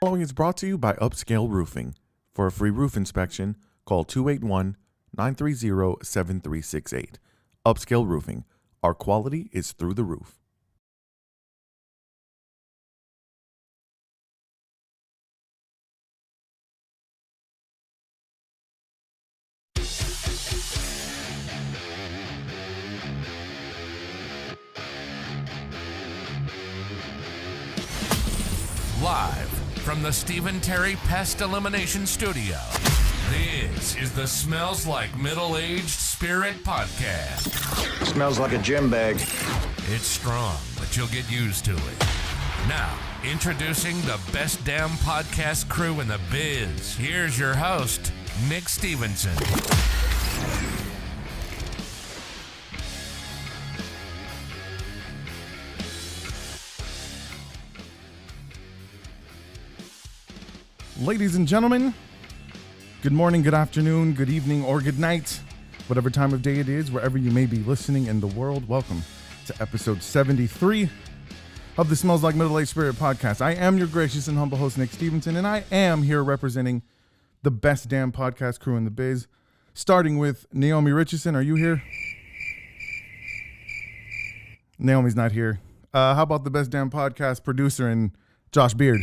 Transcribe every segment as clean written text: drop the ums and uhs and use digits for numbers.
following is brought to you by Upscale Roofing. For a free roof inspection, call 281-930-7368. Upscale Roofing. Our quality is through the roof. Live from the Stephen Terry Pest Elimination Studio, this is the Smells Like Middle-Aged Spirit podcast. Smells like a gym bag. It's strong, but you'll get used to it. Now, introducing the best damn podcast crew in the biz. Here's your host, Nick Stevenson. Ladies and gentlemen, good morning, good afternoon, good evening, or good night. Whatever time of day it is, wherever you may be listening in the world, welcome to episode 73 of the Smells Like Middle-Aged Spirit podcast. I am your gracious and humble host, Nick Stevenson, and I am here representing the best damn podcast crew in the biz, starting with Naomi Richardson. Are you here? Naomi's not here. How about the best damn podcast producer and Josh Beard?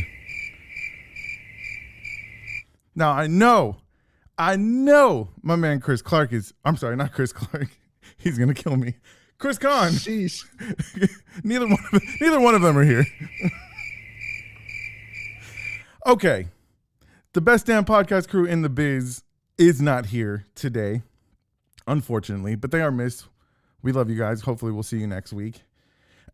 Now, I know my man Chris Clark is, I'm sorry, not Chris Clark. He's going to kill me. Chris Kahn. Sheesh. Neither one of them are here. Okay. The best damn podcast crew in the biz is not here today, unfortunately, but they are missed. We love you guys. Hopefully we'll see you next week.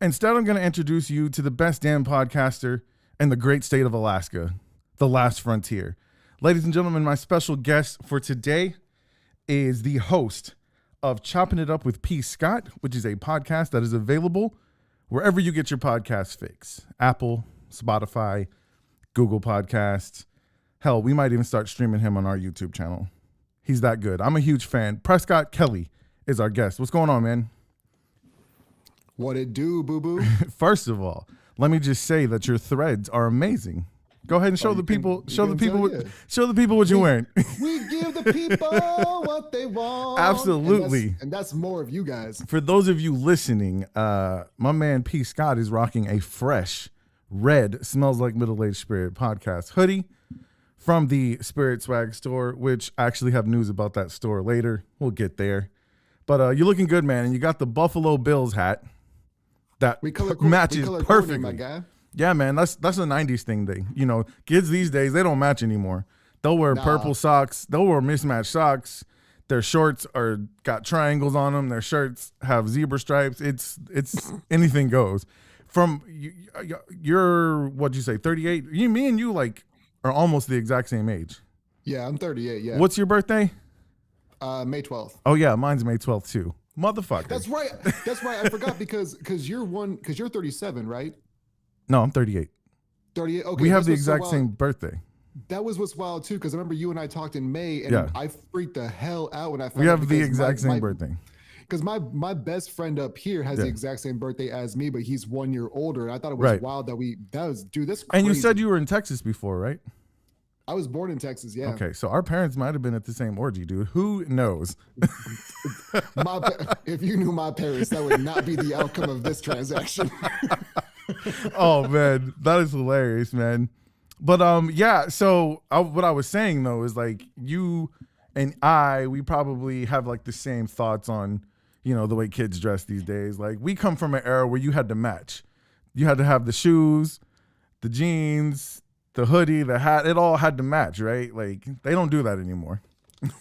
Instead, I'm going to introduce you to the best damn podcaster in the great state of Alaska, the last frontier. Ladies and gentlemen, my special guest for today is the host of Choppin' It Up with PScott, which is a podcast that is available wherever you get your podcast fix. Apple, Spotify, Google Podcasts. Hell, we might even start streaming him on our YouTube channel. He's that good. I'm a huge fan. Prescott Kelly is our guest. What's going on, man? What it do, boo-boo? First of all, let me just say that your threads are amazing. Go ahead and show the people what you're wearing. We give the people what they want. Absolutely. And that's more of you guys. For those of you listening, my man PScott is rocking a fresh red Smells Like Middle-Aged Spirit podcast hoodie from the Spirit Swag store, which I actually have news about that store later. We'll get there. But you're looking good, man. And you got the Buffalo Bills hat that matches perfectly. My guy. Yeah, man, that's a 90s thing. You know, kids these days, they don't match anymore. They'll wear purple socks. They'll wear mismatched socks. Their shorts are got triangles on them. Their shirts have zebra stripes. It's anything goes. From you're what'd you say, 38? Me and you like are almost the exact same age. Yeah, I'm 38. Yeah. What's your birthday? May 12th. Oh yeah, mine's May 12th too. Motherfucker. That's right. I forgot because you're 37, right? No, I'm 38. 38. Okay. We have the exact same birthday. That was what's wild too, because I remember you and I talked in May, and I freaked the hell out when I found out. We have the exact same birthday. Because my best friend up here has the exact same birthday as me, but he's 1 year older. And I thought it was wild that that's crazy. And you said you were in Texas before, right? I was born in Texas, yeah. Okay, so our parents might have been at the same orgy, dude. Who knows? If you knew my parents, that would not be the outcome of this transaction. Oh man, that is hilarious, man. But so what I was saying though is like you and we probably have like the same thoughts on, you know, the way kids dress these days. Like we come from an era where you had to match. You had to have the shoes, the jeans, the hoodie, the hat, it all had to match, right? Like they don't do that anymore.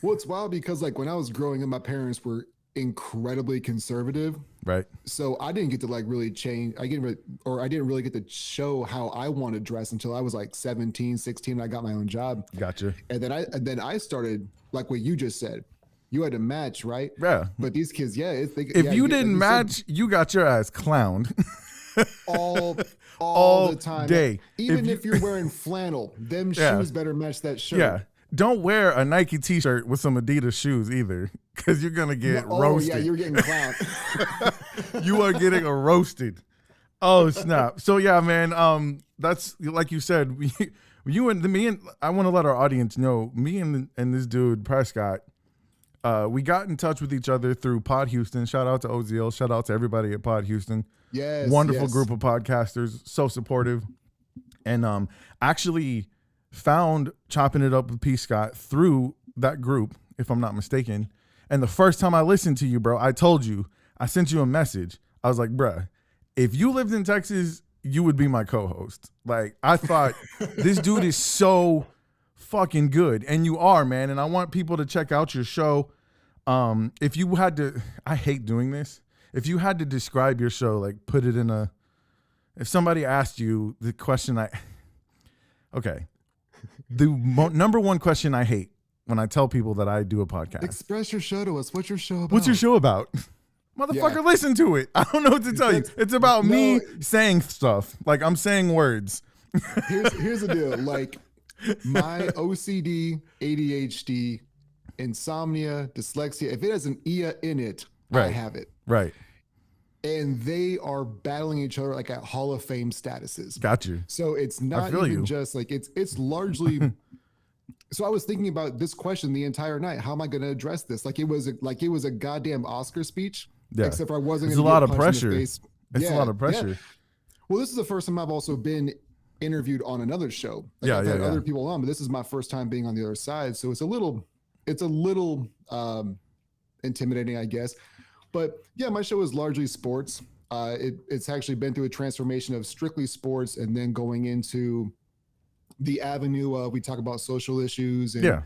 Well, it's wild because like when I was growing up, my parents were incredibly conservative, right? So I didn't get to like really change. I didn't really get to show how I want to dress until I was like 17, 16. And I got my own job. Gotcha. And then I started like what you just said. You had to match, right? Yeah. But these kids, if you didn't match, you got your ass clowned. all the time, day. Even if you're wearing flannel, them shoes better match that shirt. Yeah. Don't wear a Nike t-shirt with some Adidas shoes either, because you're going to get roasted. Oh, yeah, you're getting clowned. You are getting roasted. Oh, snap. So, yeah, man, that's like you said, I want to let our audience know, me and this dude Prescott, we got in touch with each other through Pod Houston. Shout out to Oziel. Shout out to everybody at Pod Houston. Yes, wonderful yes. group of podcasters, so supportive, and actually found Chopping It Up with PScott through that group, if I'm not mistaken. And the first time I listened to you, bro, I told you, I sent you a message. I was like, bruh, if you lived in Texas, you would be my co-host. Like, I thought this dude is so fucking good, and you are, man. And I want people to check out your show. If you had to, I hate doing this. If you had to describe your show, like put it in if somebody asked you the question the number one question I hate when I tell people that I do a podcast. Express your show to us. What's your show about? What's your show about? Motherfucker, listen to it. I don't know what to tell you. It's about me saying stuff. Like, I'm saying words. Here's the deal. Like, my OCD, ADHD, insomnia, dyslexia, if it has an IA in it, I have it. Right. And they are battling each other like at Hall of Fame statuses. Got you. So it's not even just like it's largely. So I was thinking about this question the entire night. How am I going to address this? Like it was a goddamn Oscar speech. Yeah. Except for I wasn't. It's a lot of pressure. It's a lot of pressure. Yeah. Well, this is the first time I've also been interviewed on another show. Like I've had other people on, but this is my first time being on the other side. So it's a little intimidating, I guess. But yeah, my show is largely sports. It's actually been through a transformation of strictly sports and then going into the avenue of we talk about social issues and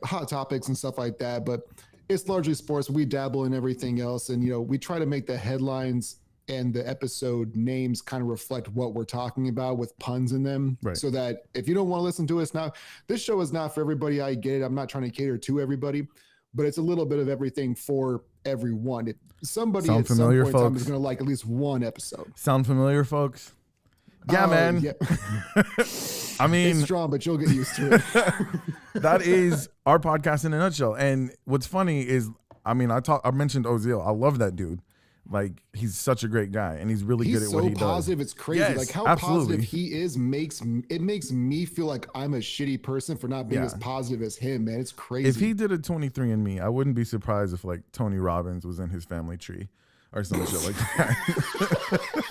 hot topics and stuff like that. But it's largely sports. We dabble in everything else. And, we try to make the headlines and the episode names kind of reflect what we're talking about with puns in them. Right. So that if you don't want to listen to us now, this show is not for everybody. I get it. I'm not trying to cater to everybody, but it's a little bit of everything for everyone. Somebody at some point in time is going to like at least one episode. Sound familiar, folks? Yeah, man. Yeah. I mean, it's strong, but you'll get used to it. That is our podcast in a nutshell. And what's funny is, I mentioned Oziel. I love that dude. Like, he's such a great guy, and he's really good at what he does. He's so positive, it's crazy. Yes, like how positive he is makes me feel like I'm a shitty person for not being as positive as him, man. It's crazy. If he did a 23andMe, I wouldn't be surprised if like Tony Robbins was in his family tree or some shit like that.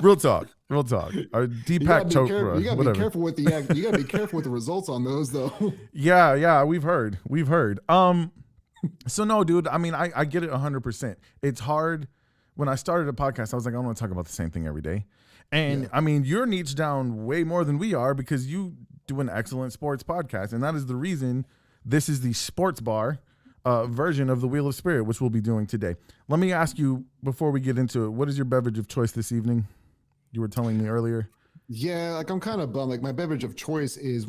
Real talk. Or Deepak Chopra. You gotta be careful with you gotta be careful with the results on those though. Yeah, we've heard. So no, dude, I get it 100%. It's hard. When I started a podcast, I was like, I don't want to talk about the same thing every day. And you're niched down way more than we are because you do an excellent sports podcast. And that is the reason this is the sports bar version of the Wheel of Spirit, which we'll be doing today. Let me ask you, before we get into it, what is your beverage of choice this evening? You were telling me earlier. Yeah, like I'm kind of bummed. Like my beverage of choice is,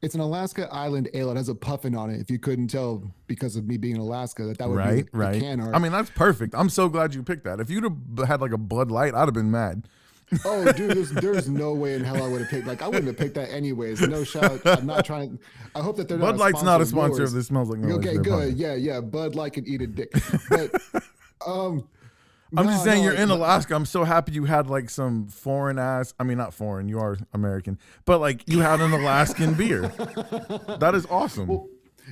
it's an Alaska Island Ale. It has a puffin on it. If you couldn't tell because of me being in Alaska, that would be the can art. That's perfect. I'm so glad you picked that. If you'd have had like a Bud Light, I'd have been mad. Oh, dude, there's no way in hell I would have picked. Like I wouldn't have picked that anyways. No shot. I'm not trying. I hope that they're Bud Light's not a sponsor of this. Smells like no. Okay, good. Yeah. Bud Light can eat a dick. But I'm just saying you're in Alaska. I'm so happy you had like some foreign ass. Not foreign. You are American, but like you had an Alaskan beer. That is awesome. Well,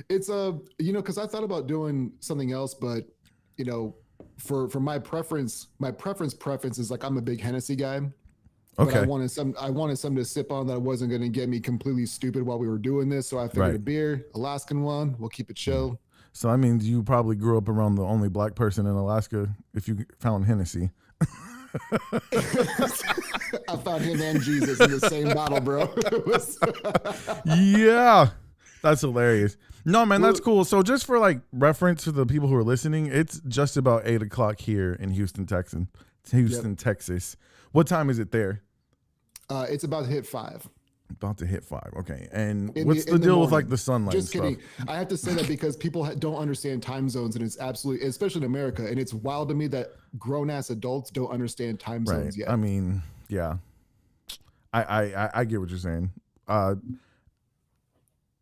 it's because I thought about doing something else, but for my preference is like I'm a big Hennessy guy. Okay. But I wanted something to sip on that wasn't going to get me completely stupid while we were doing this. So I figured a beer, Alaskan one. We'll keep it chill. So that means you probably grew up around the only black person in Alaska if you found Hennessy. I found him and Jesus in the same bottle, bro. Yeah. That's hilarious. No, man, that's cool. So just for like reference to the people who are listening, it's just about 8:00 here in Houston, Texas. What time is it there? It's about to hit 5. About to hit 5. Okay. And what's the deal with like the sunlight? Just kidding. I have to say that because people don't understand time zones, and it's absolutely, especially in America, and it's wild to me that grown ass adults don't understand time zones yet. Yeah. I get what you're saying. I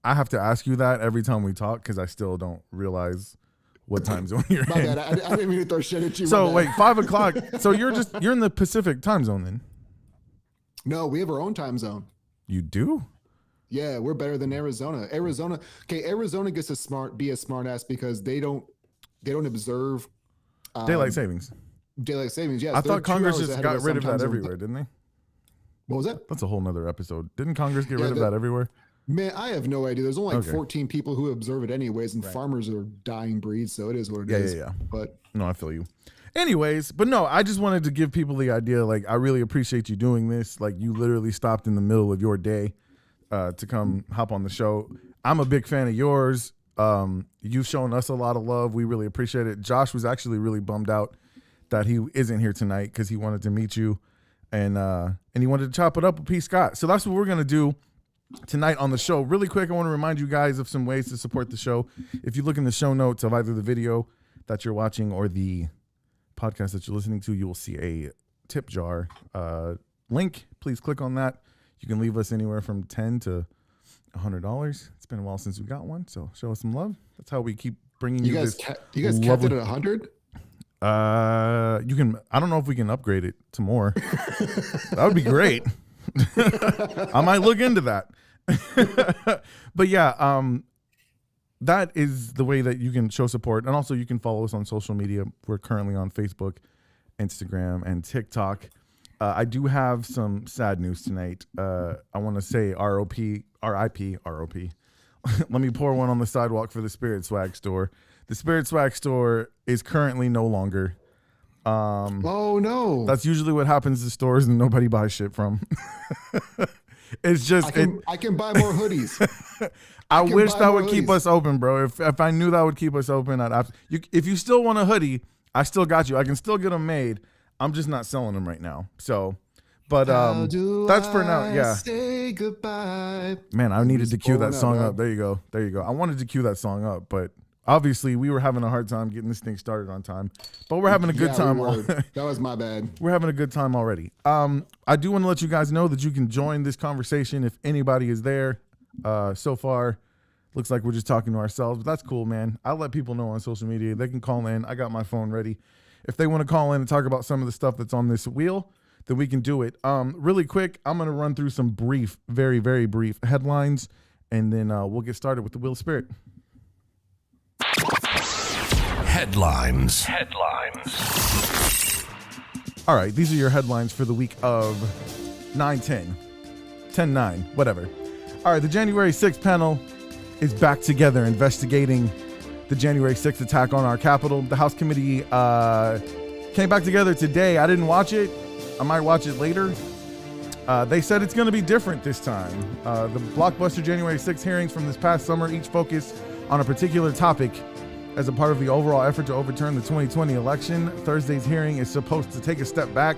have to ask you that every time we talk because I still don't realize what time zone you're in. My bad. I didn't mean to throw shit at you. So wait, 5:00. So you're in the Pacific time zone then? No, we have our own time zone. You do? Yeah, we're better than Arizona. Arizona gets be a smart ass because they don't observe Daylight savings. Daylight savings, yes. I thought Congress just got rid of that everywhere, didn't they? What was that? That's a whole nother episode. Didn't Congress get rid of that everywhere? Man, I have no idea. There's only like 14 people who observe it anyways, and farmers are dying breeds, so it is what it is. Yeah. But no, I feel you. Anyways, but no, I just wanted to give people the idea, like, I really appreciate you doing this. Like, you literally stopped in the middle of your day to come hop on the show. I'm a big fan of yours. You've shown us a lot of love. We really appreciate it. Josh was actually really bummed out that he isn't here tonight because he wanted to meet you and he wanted to chop it up with PScott. So that's what we're going to do tonight on the show. Really quick, I want to remind you guys of some ways to support the show. If you look in the show notes of either the video that you're watching or the podcast that you're listening to, you will see a tip jar link. Please click on that. You can leave us anywhere from $10 to $100. It's been a while since we got one, so show us some love. That's how we keep bringing you this. You guys capped it at 100? You can. I don't know if we can upgrade it to more. That would be great. I might look into that. But yeah, that is the way that you can show support, and also you can follow us on social media. We're currently on Facebook, Instagram, and TikTok. I do have some sad news tonight. I want to say RIP. Let me pour one on the sidewalk for the Spirit Swag store. The Spirit Swag store is currently no longer. Oh no! That's usually what happens to stores and nobody buys shit from. It's just I can buy more hoodies. I wish that would keep us open, bro. If I knew that would keep us open, if you still want a hoodie, I still got you. I can still get them made. I'm just not selling them right now. So, but that's for now. Yeah. Say goodbye. Man, I needed to cue that song up. There you go. I wanted to cue that song up, but obviously we were having a hard time getting this thing started on time. But we're having a good time. That was my bad. We're having a good time already. I do want to let you guys know that you can join this conversation if anybody is there. So far, looks like we're just talking to ourselves, but that's cool, man. I'll let people know on social media. They can call in. I got my phone ready. If they want to call in and talk about some of the stuff that's on this wheel, then we can do it. Really quick, I'm going to run through some brief, very, very brief headlines, and then we'll get started with the Wheel of Spirit. Headlines. All right, these are your headlines for the week of 9/10, 10/9, whatever. All right, the January 6th panel is back together investigating the January 6th attack on our Capitol. The House committee came back together today. I didn't watch it. I might watch it later. They said it's going to be different this time. The blockbuster January 6th hearings from this past summer each focus on a particular topic as a part of the overall effort to overturn the 2020 election. Thursday's hearing is supposed to take a step back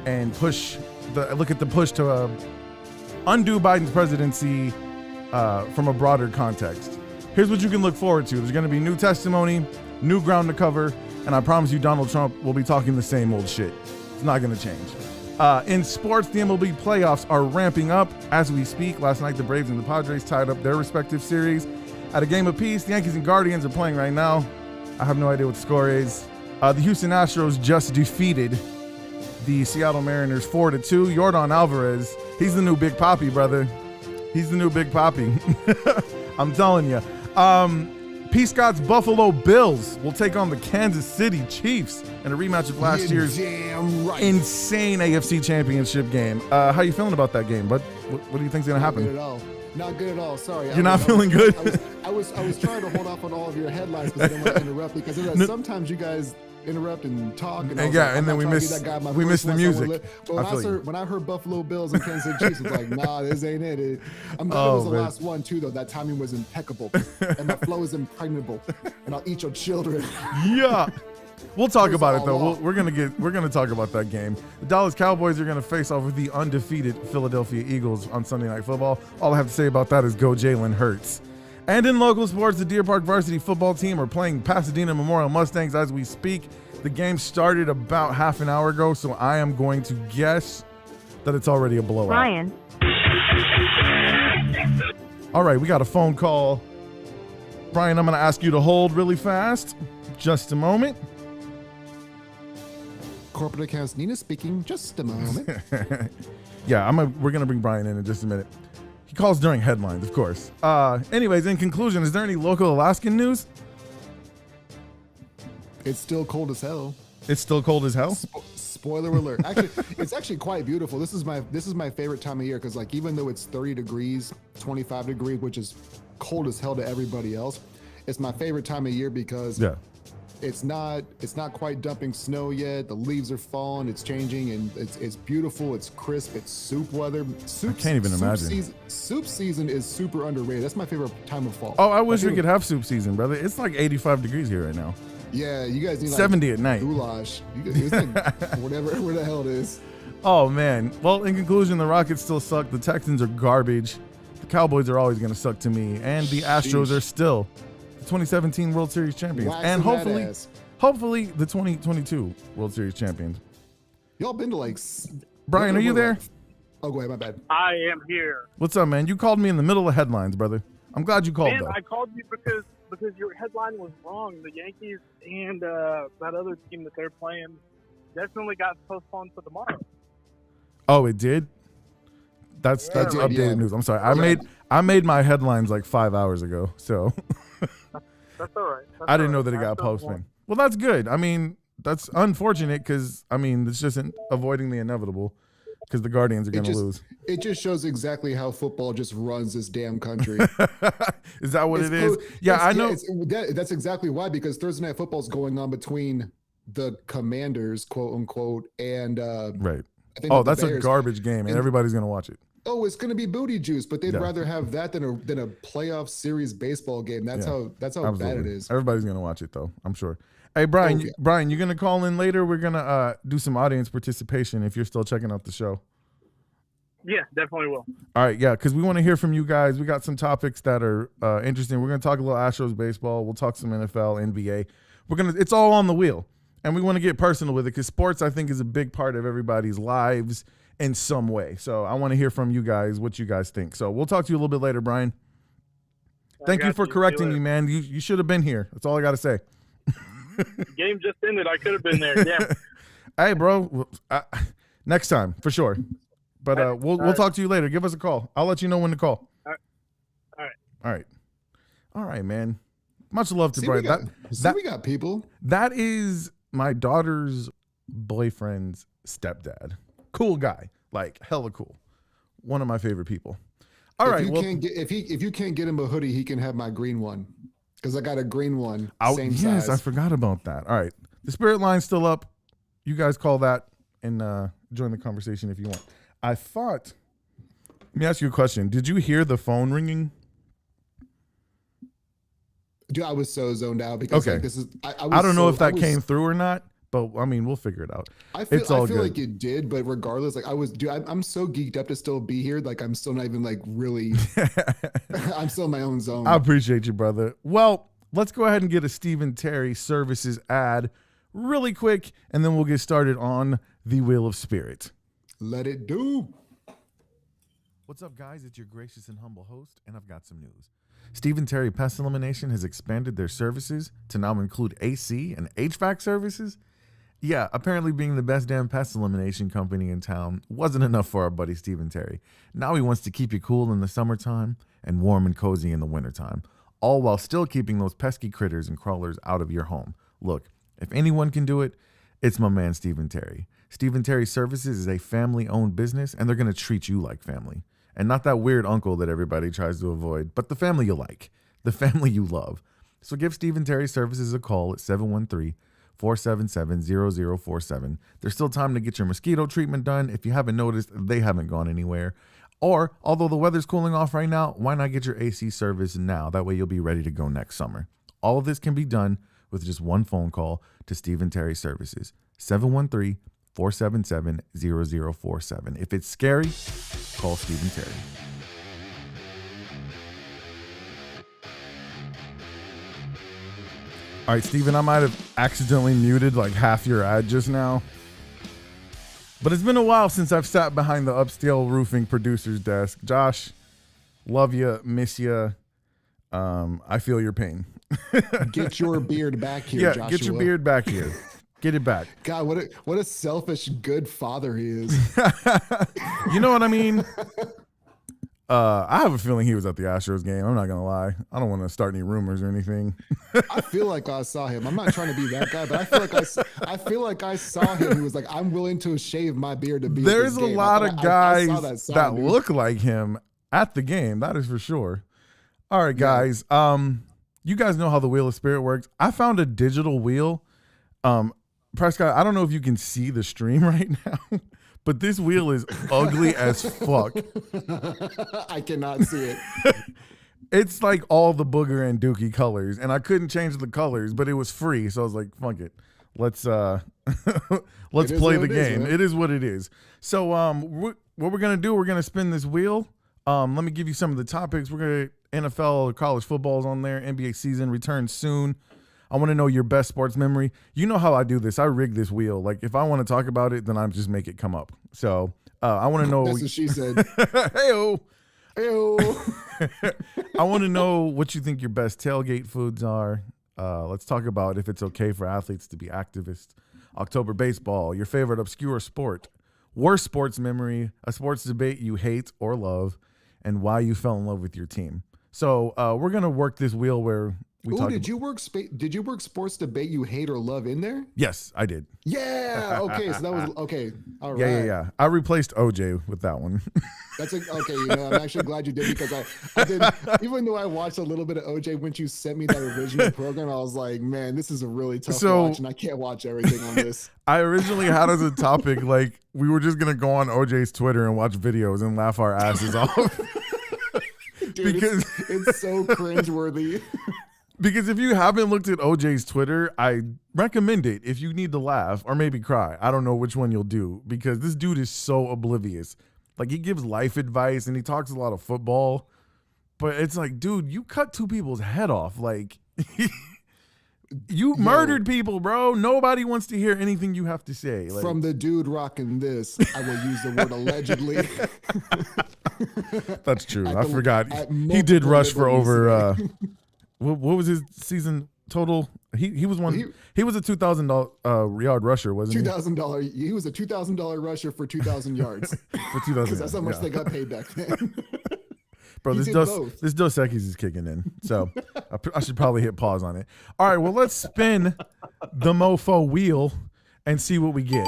and look at the push to undo Biden's presidency from a broader context. Here's what you can look forward to. There's going to be new testimony, new ground to cover, and I promise you Donald Trump will be talking the same old shit. It's not going to change. In sports, the MLB playoffs are ramping up as we speak. Last night, the Braves and the Padres tied up their respective series at a game apiece. The Yankees and Guardians are playing right now. I have no idea what the score is. The Houston Astros just defeated the Seattle Mariners 4-2. Yordan Alvarez, he's the new Big Papi, brother. He's the new Big Papi. I'm telling you. PScott's Buffalo Bills will take on the Kansas City Chiefs in a rematch of last year's insane AFC Championship game. How you feeling about that game, bud? What do you think's going to happen? Not good at all. Sorry. You're not feeling good? I was trying to hold off on all of your headlines because I didn't want to interrupt because sometimes you guys interrupt and talk. And then we miss the music. But when I heard Buffalo Bills and Kansas City Chiefs, I was like, nah, this ain't it. I'm glad it was the last one too, though. That timing was impeccable, and my flow is impregnable, and I'll eat your children. Yeah. We'll talk about it though. We're gonna talk about that game. The Dallas Cowboys are gonna face off with the undefeated Philadelphia Eagles on Sunday Night Football. All I have to say about that is go Jalen Hurts. And in local sports, the Deer Park varsity football team are playing Pasadena Memorial Mustangs as we speak. The game started about half an hour ago, so I am going to guess that it's already a blowout. Ryan. All right, we got a phone call. Brian, I'm gonna ask you to hold really fast. Just a moment. Corporate accounts Nina speaking. Just a moment. Yeah, we're gonna bring Brian in just a minute. He calls during headlines, of course. Anyways, in conclusion, is there any local Alaskan news? It's still cold as hell. It's still cold as hell. Spoiler alert. Actually, it's actually quite beautiful. This is my favorite time of year because like even though it's 30 degrees, 25 degrees, which is cold as hell to everybody else, it's my favorite time of year because it's not quite dumping snow yet. The leaves are falling. It's changing and it's beautiful. It's crisp. It's soup weather. I can't even imagine. Soup season is super underrated. That's my favorite time of fall. Oh, I wish we could have soup season, brother. It's like 85 degrees here right now. Yeah, you guys need like 70 at night. Goulash. It's like whatever the hell it is. Oh man. Well, in conclusion, the Rockets still suck. The Texans are garbage. The Cowboys are always going to suck to me, and the Astros are still the 2017 World Series champions, and hopefully the 2022 World Series champions. Y'all been to like Brian, are you there? Oh, go ahead. My bad. I am here. What's up, man? You called me in the middle of headlines, brother. I'm glad you called, Man, though. I called you because your headline was wrong. The Yankees and that other team that they're playing definitely got postponed for tomorrow. Oh, it did? That's updated news. I'm sorry. I made my headlines like 5 hours ago, so That's all right. I didn't know that it got postponed. Well, that's good. I mean, that's unfortunate because I mean it's just avoiding the inevitable because the Guardians are going to lose. It just shows exactly how football just runs this damn country. Is that what it is? Yeah, I know. That's exactly why, because Thursday Night Football is going on between the Commanders, quote unquote, and right. I think that's a garbage game, and everybody's going to watch it. Oh, it's going to be booty juice, but they'd rather have that than a playoff series baseball game. That's how bad it is. Everybody's going to watch it, though, I'm sure. Hey, Brian, Brian, you're going to call in later? We're going to do some audience participation if you're still checking out the show. Yeah, definitely will. All right, yeah, because we want to hear from you guys. We got some topics that are interesting. We're going to talk a little Astros baseball. We'll talk some NFL, NBA. It's all on the wheel, and we want to get personal with it because sports, I think, is a big part of everybody's lives in some way. So I want to hear from you guys what you guys think. So we'll talk to you a little bit later, Brian. Thank you for correcting me, man. You should have been here. That's all I got to say. Game just ended. I could have been there. Yeah. Hey, bro. Next time, for sure. But we'll talk to you later. Give us a call. I'll let you know when to call. All right. All right, man. Much love to we Brian. We got people. That is my daughter's boyfriend's stepdad. Cool guy. Like, hella cool. One of my favorite people. If you can't get him a hoodie, he can have my green one. Because I got a green one. Same size. Yes, I forgot about that. All right. The spirit line's still up. You guys call that and join the conversation if you want. Let me ask you a question. Did you hear the phone ringing? Dude, I was so zoned out because okay. I don't know if that came through or not, but I mean, we'll figure it out. I feel like it did, but regardless, like I'm so geeked up to still be here. Like I'm still not even like really, I'm still in my own zone. I appreciate you, brother. Well, let's go ahead and get a Stephen Terry Services ad really quick, and then we'll get started on the Wheel of Spirit. Let it do. What's up, guys? It's your gracious and humble host, and I've got some news. Stephen Terry Pest Elimination has expanded their services to now include AC and HVAC services. Yeah, apparently being the best damn pest elimination company in town wasn't enough for our buddy Stephen Terry. Now he wants to keep you cool in the summertime and warm and cozy in the wintertime, all while still keeping those pesky critters and crawlers out of your home. Look, if anyone can do it, it's my man Stephen Terry. Stephen Terry Services is a family-owned business, and they're going to treat you like family. And not that weird uncle that everybody tries to avoid, but the family you like, the family you love. So give Stephen Terry Services a call at 713-477-0047. There's still time to get your mosquito treatment done. If you haven't noticed, they haven't gone anywhere. Or, although the weather's cooling off right now, why not get your AC service now? That way you'll be ready to go next summer. All of this can be done with just one phone call to Stephen Terry Services, 713-477-0047. If it's scary, call Stephen Terry. All right, Stephen, I might have accidentally muted like half your ad just now. But it's been a while since I've sat behind the upscale roofing producer's desk. Josh, love you, miss you. I feel your pain. Get your beard back here, Joshua. Get your beard back here. Get it back. God, what a selfish good father he is. You know what I mean? I have a feeling he was at the Astros game. I'm not gonna lie. I don't want to start any rumors or anything. I feel like I saw him. I'm not trying to be that guy, but I feel like I saw him. He was like, I'm willing to shave my beard to be. There's a lot of guys that dude. look like him at the game. That is for sure. All right, guys. You guys know how the Wheel of Spirit works. I found a digital wheel. Prescott, I don't know if you can see the stream right now, but this wheel is ugly as fuck. I cannot see it. It's like all the booger and dookie colors, and I couldn't change the colors, but it was free, so I was like, fuck it. Let's play the game. It is what it is. So what we're gonna do, we're gonna spin this wheel. Let me give you some of the topics. We're gonna NFL, college football's on there. NBA season returns soon. I want to know your best sports memory. You know how I do this. I rig this wheel. Like, if I want to talk about it, then I just make it come up. So I want to know. That's what she said. Hey-o. Hey-o. I want to know what you think your best tailgate foods are. Let's talk about if it's okay for athletes to be activists. October baseball, your favorite obscure sport, worst sports memory, a sports debate you hate or love, and why you fell in love with your team. So we're going to work this wheel where we talk did you work sports debate you hate or love in there? Yes, I did. Yeah. Okay. So that was okay. All right. Yeah. I replaced OJ with that one. Okay. You know, I'm actually glad you did, because I did, even though I watched a little bit of OJ when you sent me that original program, I was like, man, this is a really tough watch, and I can't watch everything on this. I originally had as a topic, like, we were just going to go on OJ's Twitter and watch videos and laugh our asses off. Dude, because it's so cringeworthy. Because if you haven't looked at OJ's Twitter, I recommend it if you need to laugh or maybe cry. I don't know which one you'll do, because this dude is so oblivious. Like, he gives life advice and he talks a lot of football, but it's like, dude, you cut two people's head off. Like, you murdered people, bro. Nobody wants to hear anything you have to say. Like, from the dude rocking this, I will use the word allegedly. That's true. I forgot. He did rush for over... What was his season total? He was one. He was a $2,000 yard rusher, wasn't he? $2,000. He was a $2,000 rusher for 2,000 yards. For 2,000. Because that's how much they got paid back then. Bro, this Dos Equis is kicking in, so I should probably hit pause on it. All right, well, let's spin the mofo wheel and see what we get.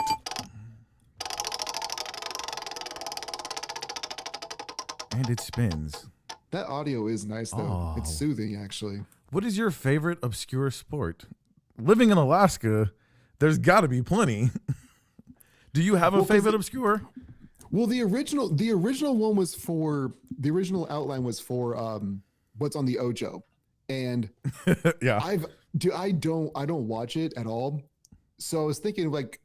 And it spins. That audio is nice, though. Oh. It's soothing, actually. What is your favorite obscure sport? Living in Alaska, there's got to be plenty. Do you have a favorite obscure? Well, the original one was for, the original outline was for what's on the Ocho, and yeah, I don't watch it at all. So I was thinking, like,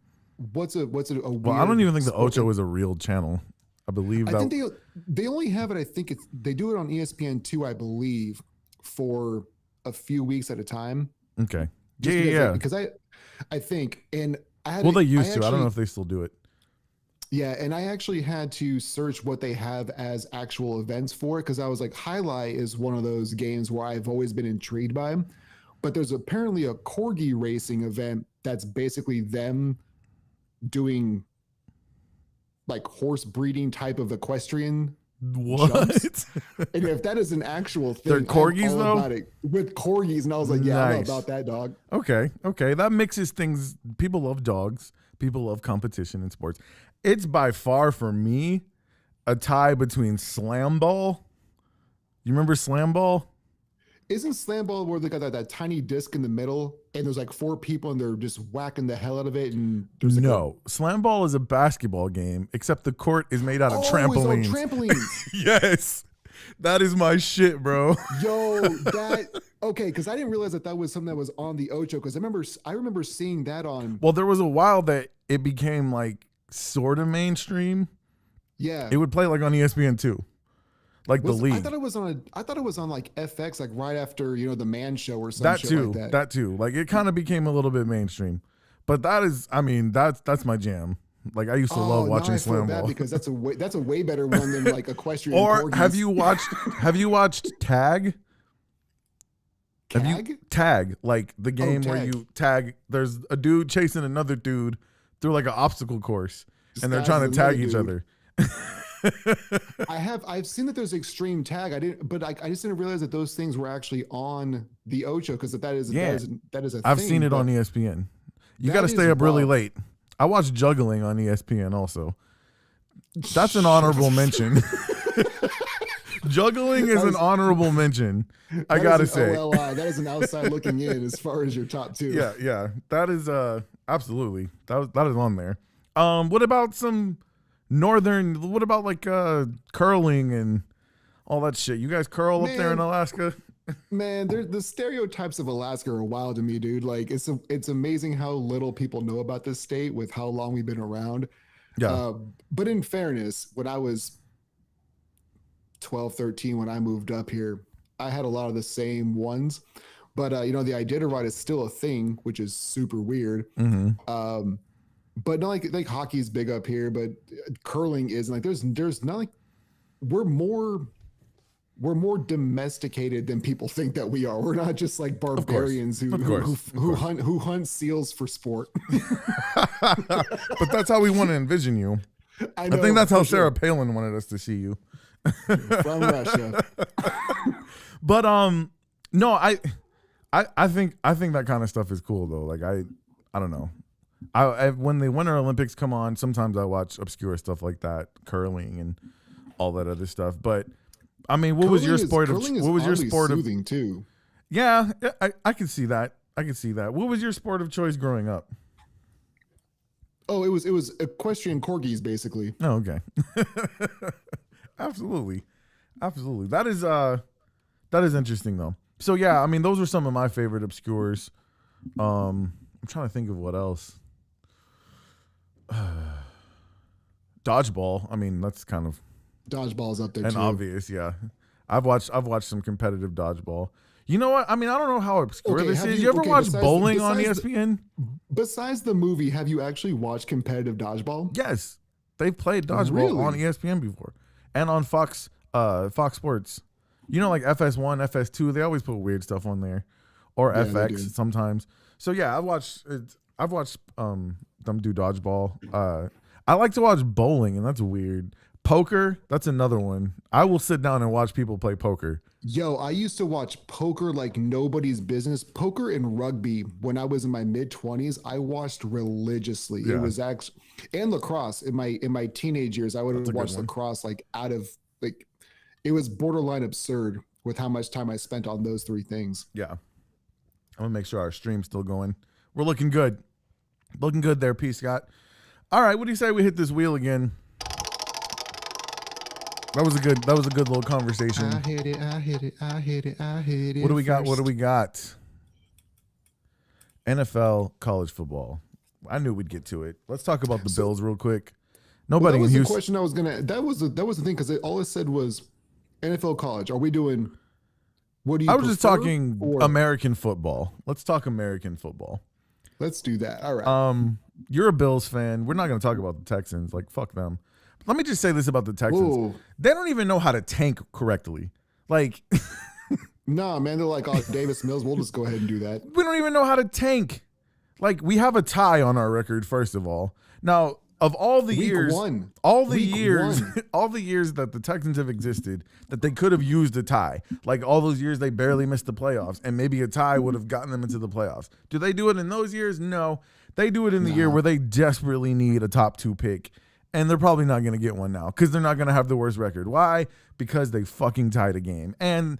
what's a weird, well, I don't even think the Ocho is a real channel. I believe that. I think they only have it. I think they do it on ESPN2, I believe, for a few weeks at a time. Okay. Yeah. Because I think, and I had. Well, they used to. I don't know if they still do it. Yeah, and I actually had to search what they have as actual events for it, because I was like, Highlight is one of those games where I've always been intrigued by, but there's apparently a corgi racing event that's basically them doing like horse breeding type of equestrian jumps. And if that is an actual thing, they're corgis though? About it. With corgis, and I was like, yeah, I know about that, dog. Okay, that mixes things. People love dogs. People love competition in sports. It's by far, for me, a tie between slam ball. You remember slam ball? Isn't slam ball where they got that tiny disc in the middle and there's like four people and they're just whacking the hell out of it? And there's like slam ball is a basketball game, except the court is made out of trampolines. It's on trampolines. Yes. That is my shit, bro. Yo, okay, because I didn't realize that was something that was on the Ocho, because I remember seeing that on. Well, there was a while that it became like sort of mainstream. Yeah. It would play like on ESPN2. Like the league. I thought it was on like FX, like right after, the Man Show or something. That too. Like it kind of became a little bit mainstream. But that's my jam. Like I used to love watching slam ball, because that's a way better one than like equestrian. Or corgis. have you watched Tag? Have you tag, like the game where tag. you tag? There's a dude chasing another dude through like an obstacle course, and they're trying to tag each other. I've seen that there's extreme tag. I just didn't realize that those things were actually on the Ocho, because that is a I've thing, seen it on ESPN. You got to that stay is up really wild. late. I watch juggling on ESPN also. That's an honorable mention. Juggling is an honorable mention. I gotta say, OLI. That is an outside looking in as far as your top two. yeah, that is absolutely that is on there. What about some northern? What about like curling and all that shit? You guys curl up there in Alaska? Man, the stereotypes of Alaska are wild to me, dude. Like it's amazing how little people know about this state with how long we've been around. Yeah. But in fairness, when I was 12, 13, when I moved up here, I had a lot of the same ones. But the Iditarod is still a thing, which is super weird. Mm-hmm. But not like hockey's big up here, but curling isn't. Like there's not like we're more domesticated than people think that we are. We're not just like barbarians who hunt seals for sport. But that's how we want to envision you. I know, I think that's how Sarah sure. Palin wanted us to see you. From Russia. But no, I think that kind of stuff is cool though. Like I don't know. I when the Winter Olympics come on, sometimes I watch obscure stuff like that, curling and all that other stuff. But I mean, what was your sport of? What was your sport of? Soothing too. Yeah, I can see that. I can see that. What was your sport of choice growing up? Oh, it was equestrian corgis, basically. Oh, okay. Absolutely. That is interesting though. So yeah, I mean, those were some of my favorite obscures. I'm trying to think of what else. Dodgeball. I mean, that's kind of Dodgeball's up there and too. obvious. Yeah, I've watched some competitive dodgeball. You know what? I mean, I don't know how obscure this is. You ever watch bowling on ESPN? Besides the movie, have you actually watched competitive dodgeball? Yes, they've played dodgeball on ESPN before and on Fox Sports. You know, like FS1, FS2, they always put weird stuff on there, or FX sometimes. So yeah, I've watched them do dodgeball. I like to watch bowling, and that's weird. Poker, that's another one. I will sit down and watch people play poker. Yo, I used to watch poker like nobody's business. Poker and rugby when I was in my mid-20s, I watched religiously. Yeah. It was actually, and lacrosse in my teenage years. I would have watched lacrosse it was borderline absurd with how much time I spent on those three things. Yeah. I'm gonna make sure our stream's still going. We're looking good. Looking good there, PScott. All right, what do you say we hit this wheel again? That was a good little conversation. I hit it. What do we got? NFL college football. I knew we'd get to it. Let's talk about the Bills real quick. Nobody that was in the Houston. question I was gonna. That was the thing, because all it said was NFL college. Are we doing? What do you? I was just prefer, talking or- American football. Let's talk American football. Let's do that. All right. You're a Bills fan. We're not going to talk about the Texans. Like, fuck them. But let me just say this about the Texans. Whoa. They don't even know how to tank correctly. Like, Nah, man. They're like, oh, Davis Mills. We'll just go ahead and do that. we don't even know how to tank. Like, we have a tie on our record, first of all. Now, of all the Week years, one. all the Week years, one. all the years that the Texans have existed, that they could have used a tie. Like all those years they barely missed the playoffs, and maybe a tie would have gotten them into the playoffs. Do they do it in those years? No. They do it in the year where they desperately need a top 2 pick, and they're probably not going to get one now because they're not going to have the worst record. Why? Because they fucking tied a game. And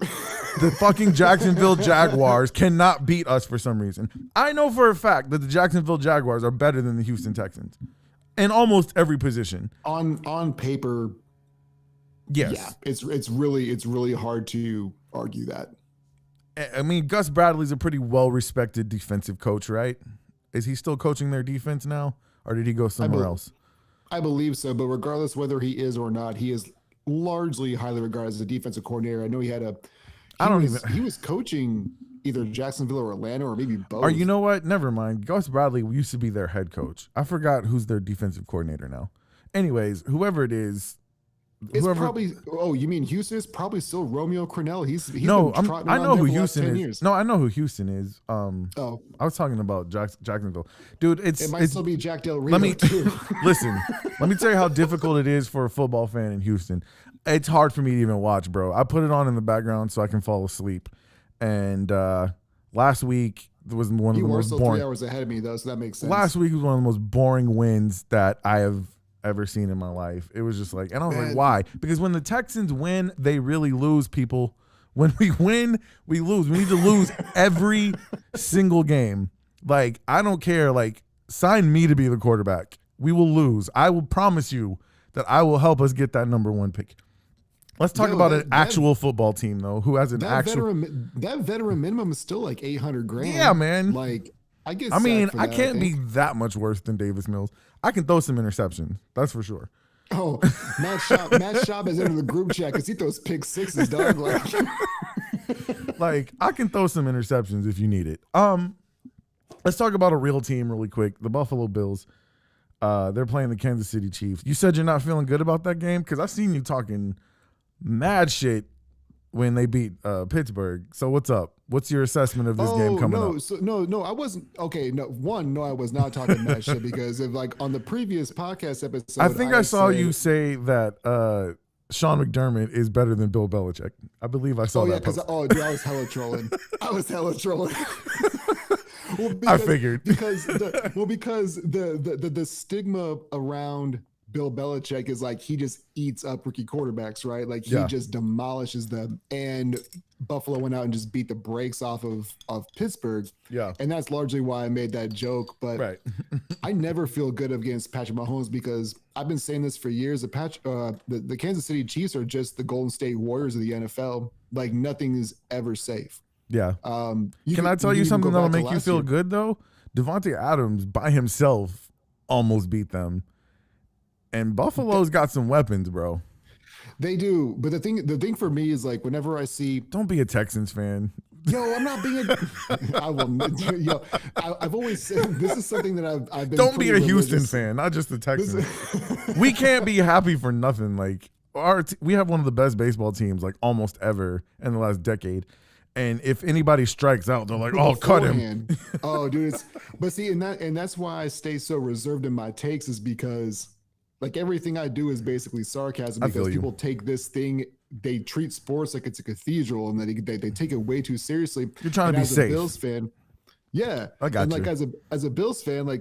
the fucking Jacksonville Jaguars cannot beat us for some reason. I know for a fact that the Jacksonville Jaguars are better than the Houston Texans in almost every position. On paper, Yes. yeah, it's really hard to argue that. I mean, Gus Bradley's a pretty well-respected defensive coach, right? Is he still coaching their defense now, or did he go somewhere else? I believe so, but regardless whether he is or not, he is largely highly regarded as a defensive coordinator. I know he was coaching either Jacksonville or Atlanta, or maybe both. Or you know what? Never mind. Gus Bradley used to be their head coach. I forgot who's their defensive coordinator now. Anyways, whoever it is, It's whoever. probably. Oh, you mean Houston? It's probably still Romeo Crennel. He's No, been trotting I around know there who for the last Houston 10 is. years. No, I know who Houston is. Oh, I was talking about Jacksonville, dude. it might still be Jack Del Rio. Let me too. listen. Let me tell you how difficult it is for a football fan in Houston. It's hard for me to even watch, bro. I put it on in the background so I can fall asleep. And last week was one of You the were most still boring. 3 hours ahead of me though, so that makes sense. Last week was one of the most boring wins that I have ever seen in my life. It was just like, and I was like, why? Because when the Texans win, they really lose, people. When we win, we lose. We need to lose every single game. Like, I don't care. Like, sign me to be the quarterback. We will lose. I will promise you that I will help us get that number 1 pick. Let's talk about an actual football team, though, who has an actual. That veteran minimum is still like $800,000. Yeah, man. Like, I get. I mean, for I that, can't be think. that much worse than Davis Mills. I can throw some interceptions. That's for sure. Oh, Matt Schaub has entered the group chat because he throws pick sixes, dog. Like, Like, I can throw some interceptions if you need it. Let's talk about a real team really quick. The Buffalo Bills. They're playing the Kansas City Chiefs. You said you're not feeling good about that game because I've seen you talking mad shit when they beat Pittsburgh. So what's up? What's your assessment of this game coming up? No, I wasn't. Okay, no, I was not talking mad shit because if like on the previous podcast episode, I think I saw said, you say that Sean McDermott is better than Bill Belichick. I believe I saw that. Because dude, I was hella trolling. Well, I figured because the stigma around Bill Belichick is like he just eats up rookie quarterbacks, right? Like he just demolishes them. And Buffalo went out and just beat the brakes off of Pittsburgh. Yeah. And that's largely why I made that joke. But right. I never feel good against Patrick Mahomes because I've been saying this for years. The Kansas City Chiefs are just the Golden State Warriors of the NFL. Like nothing is ever safe. Yeah. Can I tell you something that'll make you feel good though? Devontae Adams by himself almost beat them. And Buffalo's got some weapons, bro. They do, but the thing for me is like whenever I see, don't be a Texans fan. Yo, I'm not being I will. Yo, I've always said this is something that I've been. Don't be a Houston fan, not just the Texans. We can't be happy for nothing. Like we have one of the best baseball teams like almost ever in the last decade. And if anybody strikes out, they're like, "Oh, cut him." Oh, dude, but see, and that's why I stay so reserved in my takes is because. Like everything I do is basically sarcasm because people take this thing, they treat sports like it's a cathedral and they take it way too seriously. You're trying to be safe. As a Bills fan, yeah. I got you. Like as a Bills fan, like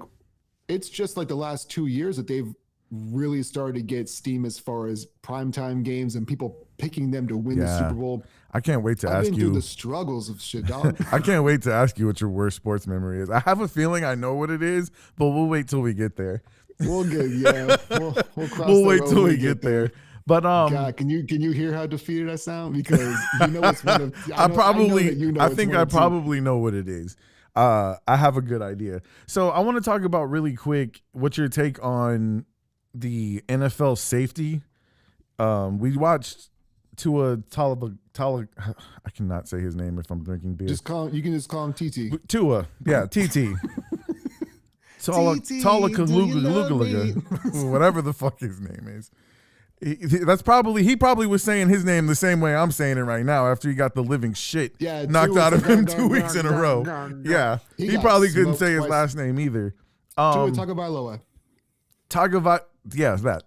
it's just like the last 2 years that they've really started to get steam as far as primetime games and people picking them to win the Super Bowl. I can't wait to ask you. I've been through the struggles of shit, dog. I can't wait to ask you what your worst sports memory is. I have a feeling I know what it is, but we'll wait till we get there. We'll get we'll cross. We'll wait till we get there. But God, can you hear how defeated I sound? Because you know it's one of I probably know what it is. I have a good idea. So I want to talk about really quick what's your take on the NFL safety. We watched Tua Tagovailoa. I cannot say his name if I'm drinking beer. You can just call him TT. Tua, yeah, TT. Talakalugalugaluga, whatever the fuck his name is. He probably was saying his name the same way I'm saying it right now after he got the living shit knocked out of him 2 weeks in a row. Yeah, he probably couldn't say his last name either. Tua Tagovailoa. Yeah, that.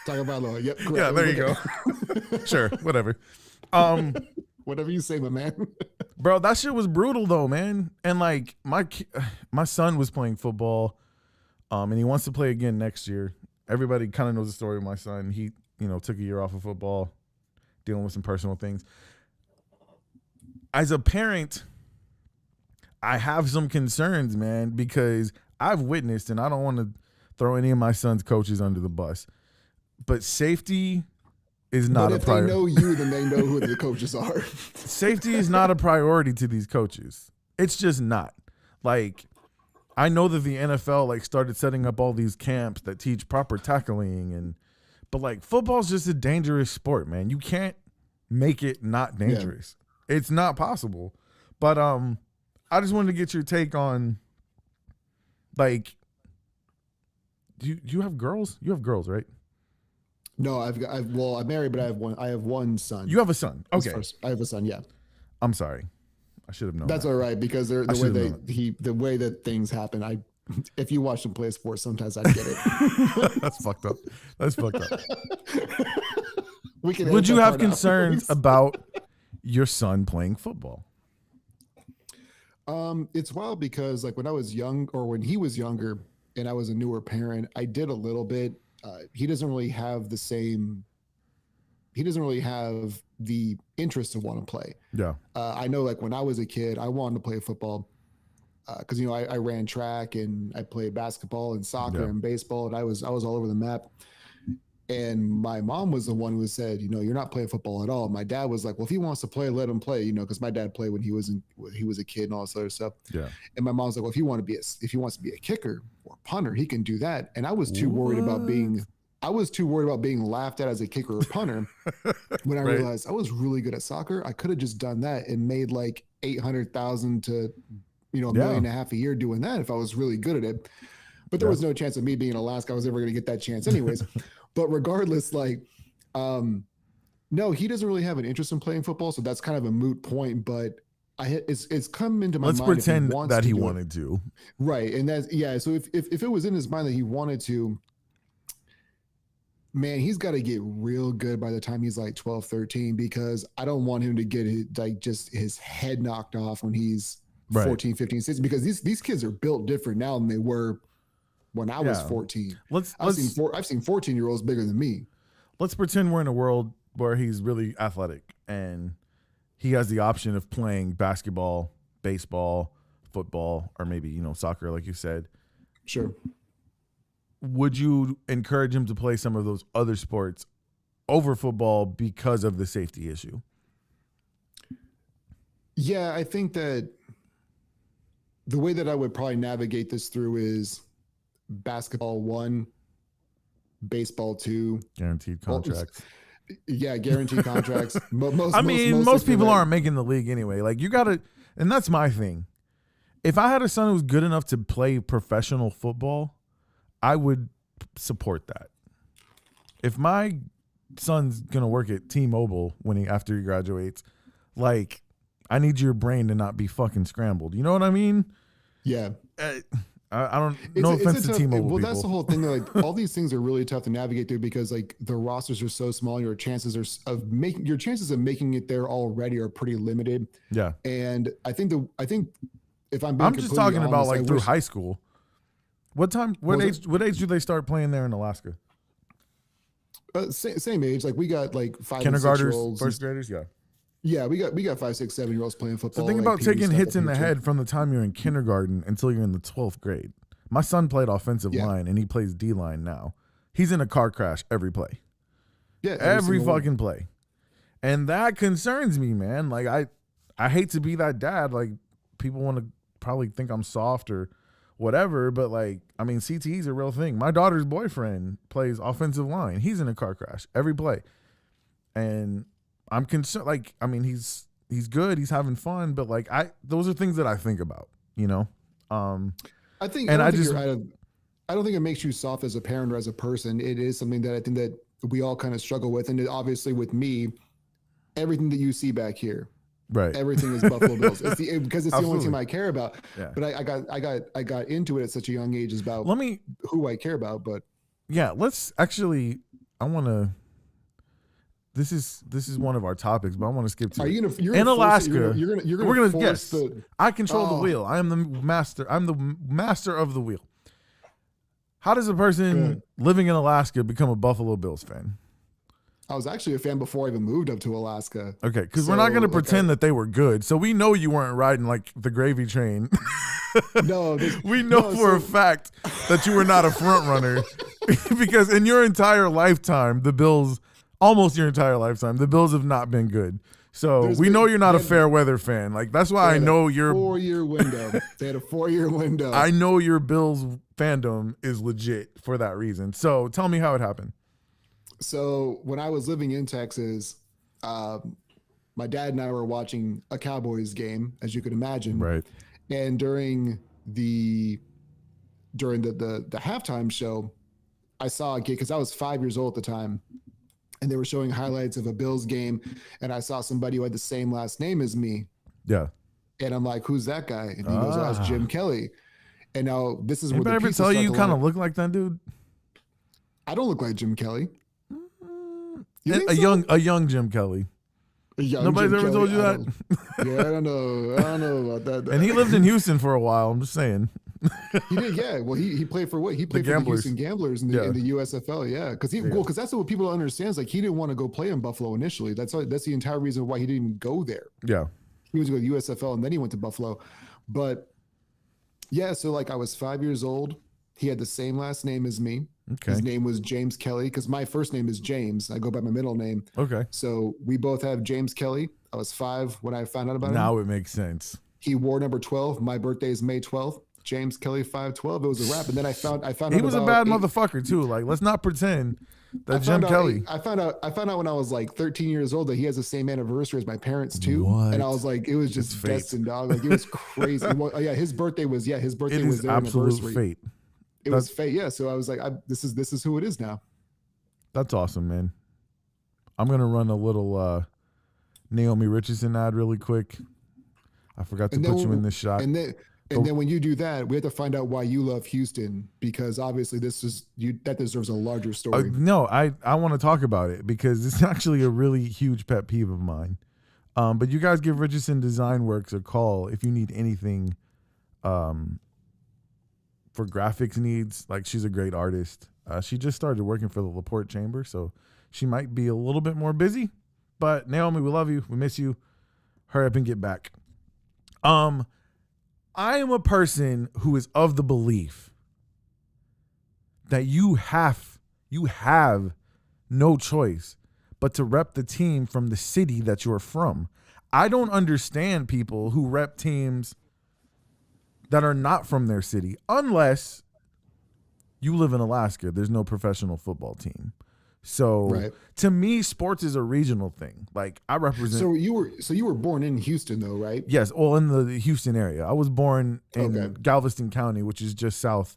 Tagovailoa. Yep. Correct. Yeah, there you go. Sure, whatever. Whatever you say, my man. Bro, that shit was brutal though, man. And like my son was playing football, and he wants to play again next year. Everybody kind of knows the story of my son. He, took a year off of football, dealing with some personal things. As a parent, I have some concerns, man, because I've witnessed, and I don't want to throw any of my son's coaches under the bus, but safety is not a priority. If they know you, then they know who the coaches are. Safety is not a priority to these coaches. It's just not. Like, I know that the NFL started setting up all these camps that teach proper tackling, but football's just a dangerous sport, man. You can't make it not dangerous. Yeah. It's not possible. But I just wanted to get your take on do you have girls? You have girls, right? No, I'm married, but I have one son. You have a son. Okay. I have a son. Yeah. I'm sorry. I should have known. That's that. all right, because the way that things happen, if you watch him play sports, sometimes I get it. That's fucked up. That's fucked up. Would you have concerns about your son playing football? It's wild because like when I was young, or when he was younger and I was a newer parent, I did a little bit. He doesn't really have the interest to want to play. Yeah. I know, like when I was a kid, I wanted to play football because I ran track and I played basketball and soccer and baseball, and I was all over the map. And my mom was the one who said, you're not playing football at all. My dad was like, well, if he wants to play, let him play, because my dad played when he was a kid and all this other stuff. Yeah. And my mom's like, well, if he wants to be a kicker or a punter, he can do that. And I was too worried about being laughed at as a kicker or punter when I realized I was really good at soccer. I could have just done that and made like 800,000 to, $1.5 million a year doing that if I was really good at it. But there was no chance of me being in Alaska I was ever going to get that chance anyways. But regardless, no, he doesn't really have an interest in playing football, so that's kind of a moot point. But it's come into my mind. Let's pretend that he wanted to. Right, and so if it was in his mind that he wanted to, man, he's got to get real good by the time he's like 12, 13, because I don't want him to get just his head knocked off when he's 14, 15, 16, because these kids are built different now than they were when I was 14. I've seen 14-year-olds bigger than me. Let's pretend we're in a world where he's really athletic and he has the option of playing basketball, baseball, football, or maybe, soccer, like you said. Sure. Would you encourage him to play some of those other sports over football because of the safety issue? Yeah, I think that the way that I would probably navigate this through is basketball 1, baseball 2. Guaranteed contracts. Yeah, guaranteed contracts. Most people aren't making the league anyway. Like, you got to, and that's my thing. If I had a son who was good enough to play professional football, I would support that. If my son's gonna work at T-Mobile after he graduates, like, I need your brain to not be fucking scrambled. You know what I mean? Yeah. I don't. No offense to T-Mobile. Well, people. that's the whole thing. Like, all these things are really tough to navigate through because like the rosters are so small. Your chances of making it there already are pretty limited. Yeah. And I think if I'm just talking honest, about like through high school. What age do they start playing there in Alaska? Same age. Like we got like 5 kindergartners, first graders. Yeah. Yeah, we got 5, 6, 7-year-olds playing football. The thing about taking hits in the head from the time you're in kindergarten until you're in the 12th grade. My son played offensive line and he plays D-line now. He's in a car crash every play. Yeah, every fucking play. And that concerns me, man. Like I hate to be that dad. Like, people want to probably think I'm soft or whatever, but like, I mean, CTE is a real thing. My daughter's boyfriend plays offensive line. He's in a car crash every play. And I'm concerned. Like, I mean, he's good. He's having fun, but like, those are things that I think about, I don't think it makes you soft as a parent or as a person. It is something that I think that we all kind of struggle with. And obviously with me, everything that you see back here, right? Everything is Buffalo Bills. Because it's the only team I care about. Yeah. But I got into it at such a young age about who I care about. But yeah, This is one of our topics, but I want to skip to in Alaska. We're gonna guess. I control the wheel. I am the master. I'm the master of the wheel. How does a person living in Alaska become a Buffalo Bills fan? I was actually a fan before I even moved up to Alaska. Okay, because we're not going to pretend that they were good. So we know you weren't riding like the gravy train. No. We know for a fact that you were not a front runner because in your entire lifetime, almost your entire lifetime, the Bills have not been good. So we know you're not a fair weather fan. Like, that's why I know your 4-year window. They had a 4-year window. I know your Bills fandom is legit for that reason. So tell me how it happened. So when I was living in Texas, my dad and I were watching a Cowboys game, as you could imagine. Right. And during the halftime show, I saw a kid, because I was 5 years old at the time. and they were showing highlights of a Bills game, and I saw somebody who had the same last name as me. Yeah. And I'm like, who's that guy? And he goes, oh, it's Jim Kelly. And now this is where the ever pieces tell start you to kind line of up. look like that dude? I don't look like Jim Kelly. You think A so? young Jim Kelly. Nobody's ever told you that? Yeah, I don't know about that. And he lived in Houston for a while. I'm just saying. He did, yeah. Well, he played for what? He played for the Gamblers. Houston Gamblers in the USFL, yeah. Because that's what people don't understand. Is like he didn't want to go play in Buffalo initially. That's the entire reason why he didn't go there. Yeah. He was going to USFL and then he went to Buffalo. But yeah, so like I was 5 years old. He had the same last name as me. Okay. His name was James Kelly because my first name is James. I go by my middle name. Okay. So we both have James Kelly. I was 5 when I found out about him. Now it makes sense. He wore number 12. My birthday is May 12th. James Kelly 512. It was a wrap. And then I found He out was a about bad motherfucker too. Like, let's not pretend that I Jim found out- Kelly. I found out when I was like 13 years old that he has the same anniversary as my parents too. What? And I was like, it was just It's fate. destined, dog. Like it was crazy. Well, yeah, his birthday was It was is their absolute anniversary. fate. It was fate. Yeah. So I was like, this is who it is now. That's awesome, man. I'm gonna run a little Naomi Richardson ad really quick. I forgot to put you in this shot. And then when you do that, we have to find out why you love Houston because obviously that deserves a larger story. No, I want to talk about it because it's actually a really huge pet peeve of mine. But you guys give Richardson Design Works a call if you need anything for graphics needs. Like, she's a great artist. She just started working for the LaPorte Chamber, so she might be a little bit more busy. But Naomi, we love you. We miss you. Hurry up and get back. I am a person who is of the belief that you have no choice but to rep the team from the city that you're from. I don't understand people who rep teams that are not from their city, unless you live in Alaska. There's no professional football team. So to me, sports is a regional thing. Like, I represent. So you were born in Houston though, right? Yes, well, in the Houston area. I was born in Galveston County, which is just south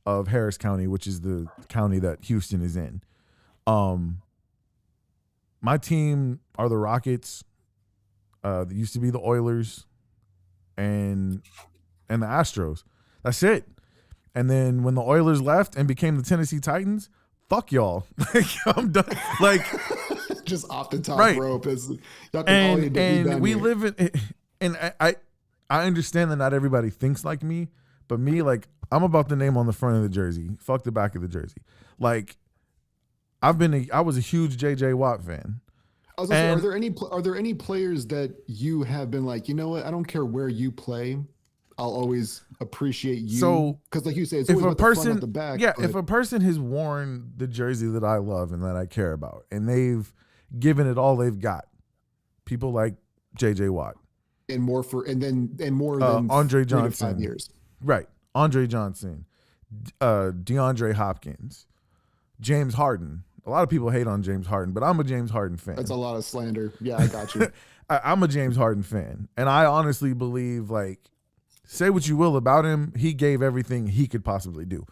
of Harris County, which is the county that Houston is in. My team are the Rockets. They used to be the Oilers, and the Astros. That's it. And then when the Oilers left and became the Tennessee Titans, fuck y'all. Like, I'm done. Like, just off the top rope. And we live in, and I understand that not everybody thinks like me, but me, like, I'm about the name on the front of the jersey. Fuck the back of the jersey. Like, I was a huge JJ Watt fan. I was gonna say, are there any players that you have been like, you know what? I don't care where you play. I'll always appreciate you. So, because like you say, it's always about the front, not the back. Yeah, if a person has worn the jersey that I love and that I care about, and they've given it all they've got, people like JJ Watt, and more than Andre 3 to Johnson, 5 years, right? Andre Johnson, DeAndre Hopkins, James Harden. A lot of people hate on James Harden, but I'm a James Harden fan. That's a lot of slander. Yeah, I got you. I'm a James Harden fan, and I honestly believe, like, say what you will about him, he gave everything he could possibly do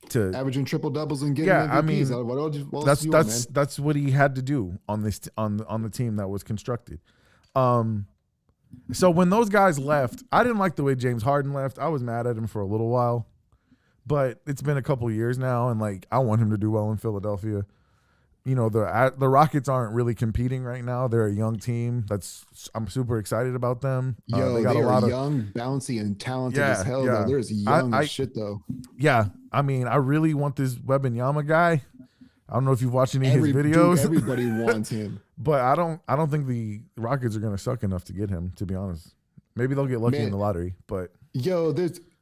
to averaging triple doubles and getting MVPs. I mean, what else do you want, man? That's what he had to do on this on the team that was constructed. So when those guys left, I didn't like the way James Harden left. I was mad at him for a little while, but it's been a couple years now, and like, I want him to do well in Philadelphia. You know, the Rockets aren't really competing right now. They're a young team. I'm super excited about them. Yo, they are young, bouncy, and talented as hell. Yeah. Though. They're young as shit, though. Yeah, I mean, I really want this Wembanyama guy. I don't know if you've watched any of his videos. Dude, everybody wants him, but I don't think the Rockets are going to suck enough to get him. To be honest, maybe they'll get lucky in the lottery. But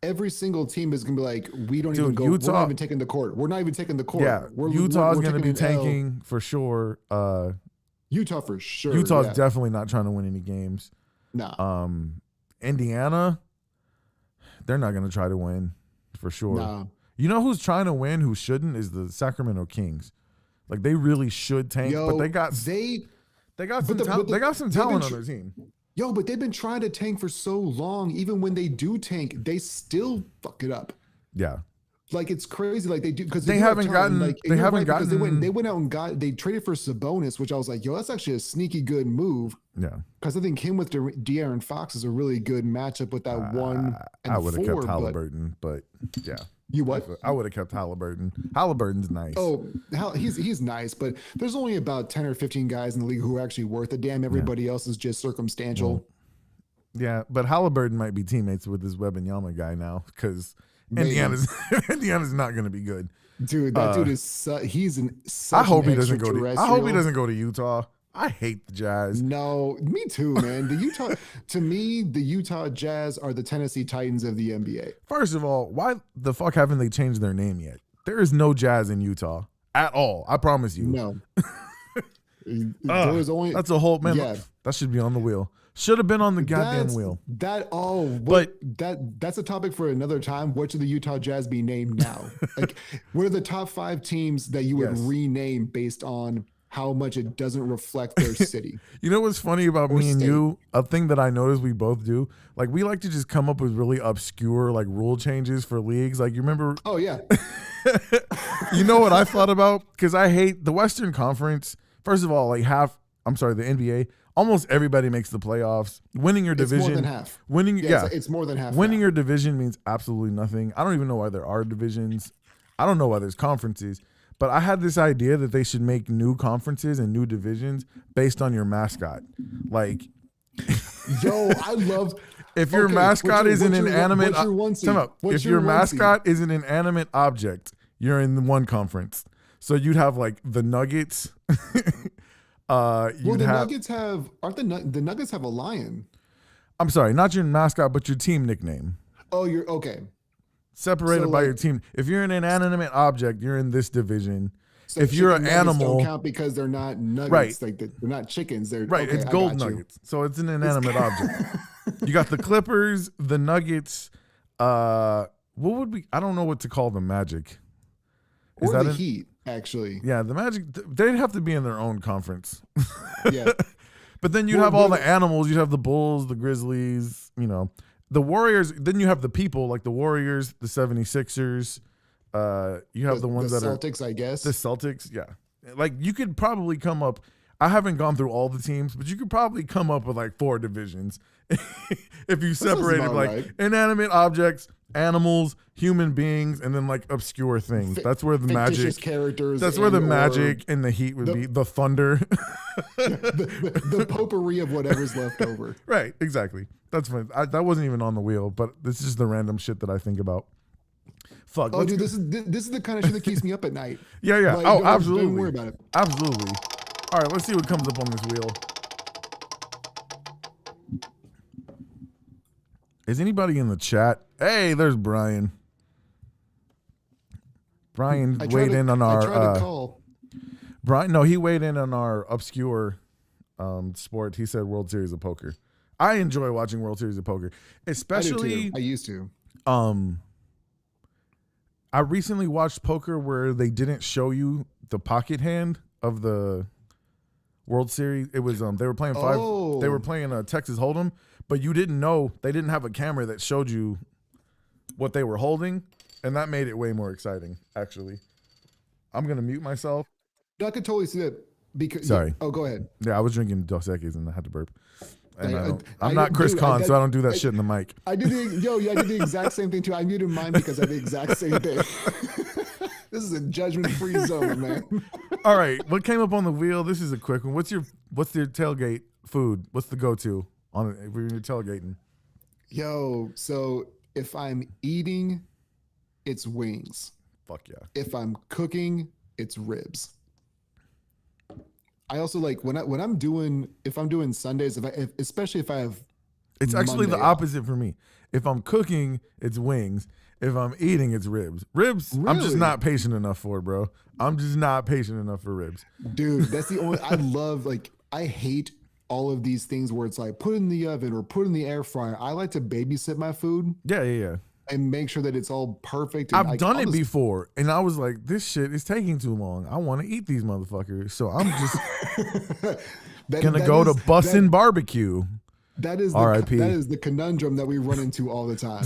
every single team is gonna be like, we don't even go. Utah, we're not even taking the court. We're not even taking the court. Yeah, Utah's going to be tanking for sure. Utah for sure. Utah's definitely not trying to win any games. Nah. Indiana, they're not going to try to win for sure. Nah. You know who's trying to win, who shouldn't, is the Sacramento Kings. Like, they really should tank, but they got some talent on their team. Yo, but they've been trying to tank for so long. Even when they do tank, they still fuck it up. Yeah. Like it's crazy. Like they do because They haven't gotten. They haven't gotten. They went out and they traded for Sabonis, which I was like, yo, that's actually a sneaky good move. Yeah, because I think him with De'Aaron Fox is a really good matchup with that 1 and I would have 4. kept Halliburton, but yeah. You what? I would have kept Halliburton. Halliburton's nice. Oh, he's nice, but there's only about 10 or 15 guys in the league who are actually worth a damn. Everybody else is just circumstantial. Well, yeah, but Halliburton might be teammates with this Wembanyama guy now because Indiana's not going to be good. Dude, that dude is he's such I hope an he doesn't go to. I hope he extraterrestrial. doesn't go to Utah. I hate the Jazz. No, me too, man. To me, the Utah Jazz are the Tennessee Titans of the NBA. First of all, why the fuck haven't they changed their name yet? There is no Jazz in Utah at all. I promise you. No. There was only That's a whole man. Yeah. That should be on the wheel. Should have been on the goddamn wheel. That's a topic for another time. What should the Utah Jazz be named now? Like, what are the top 5 teams that you would rename based on how much it doesn't reflect their city? You know what's funny about me and you? A thing that I noticed we both do, like we like to just come up with really obscure like rule changes for leagues. Like you remember? Oh yeah. You know what I thought about? Because I hate the Western Conference. First of all, like the NBA. Almost everybody makes the playoffs. Winning your division, it's more than half. It's more than half. Winning your division means absolutely nothing. I don't even know why there are divisions. I don't know why there's conferences. But I had this idea that they should make new conferences and new divisions based on your mascot. Like, yo, I love. If your mascot is an inanimate, if your mascot is an inanimate object, you're in one conference. So you'd have like the Nuggets. Nuggets aren't the Nuggets have a lion? I'm sorry, not your mascot, but your team nickname. Oh, you're okay. Separated by your team. If you're an inanimate object, you're in this division. So if you're an animal, don't count because they're not nuggets. Right. Like they're not chickens. They're right. Okay, it's gold nuggets, so it's an inanimate object. You got the Clippers, the Nuggets. What would we? I don't know what to call the Magic. Or the Heat, actually. Yeah, the Magic. They'd have to be in their own conference. Yeah. But then you'd have all the animals. You'd have the Bulls, the Grizzlies. You know. The Warriors, then you have the people like the Warriors, the 76ers. You have the ones that are Celtics, I guess. The Celtics, yeah. Like you could probably come up. I haven't gone through all the teams, but you could probably come up with like 4 divisions if you separated like inanimate objects, animals, human beings, and then like obscure things. That's where the magic characters. That's where the magic and the Heat would be. The thunder. the potpourri of whatever's left over. Right, exactly. That's fine. That wasn't even on the wheel, but this is just the random shit that I think about. Fuck. Oh, dude, this is the kind of shit that keeps me up at night. Yeah. Like, Absolutely. Don't worry about it. Absolutely. All right, let's see what comes up on this wheel. Is anybody in the chat? Hey, there's Brian. Brian weighed in on our. I tried to call. Brian, no, he weighed in on our obscure sport. He said World Series of Poker. I enjoy watching World Series of Poker, especially. I used to. I recently watched poker where they didn't show you the pocket hand of the World Series. It was they were playing five. Oh. They were playing Texas Hold'em, but you didn't know they didn't have a camera that showed you what they were holding, and that made it way more exciting. Actually, I'm gonna mute myself. No, I could totally see that. Because sorry. Oh, go ahead. Yeah, I was drinking Dos Equis and I had to burp. And I'm not Chris Kahn, so I don't do that shit in the mic. I did the exact same thing too. I muted mine because I did the exact same thing. This is a judgment-free zone, man. All right, what came up on the wheel? This is a quick one. What's your tailgate food? What's the go-to on if you're tailgating? Yo, so if I'm eating, it's wings. Fuck yeah. If I'm cooking, it's ribs. I also like if I'm doing Sundays, especially if I have. It's actually Monday the opposite for me. If I'm cooking, it's wings. If I'm eating, it's ribs. Ribs, really? I'm just not patient enough for, bro. I'm just not patient enough for ribs. Dude, that's the only. I hate all of these things where it's like put in the oven or put in the air fryer. I like to babysit my food. Yeah. And make sure that it's all perfect. I've done it before, and I was like, this shit is taking too long. I want to eat these motherfuckers. So I'm just going to go to Bussin' Barbecue. That is R.I.P. That is the conundrum that we run into all the time.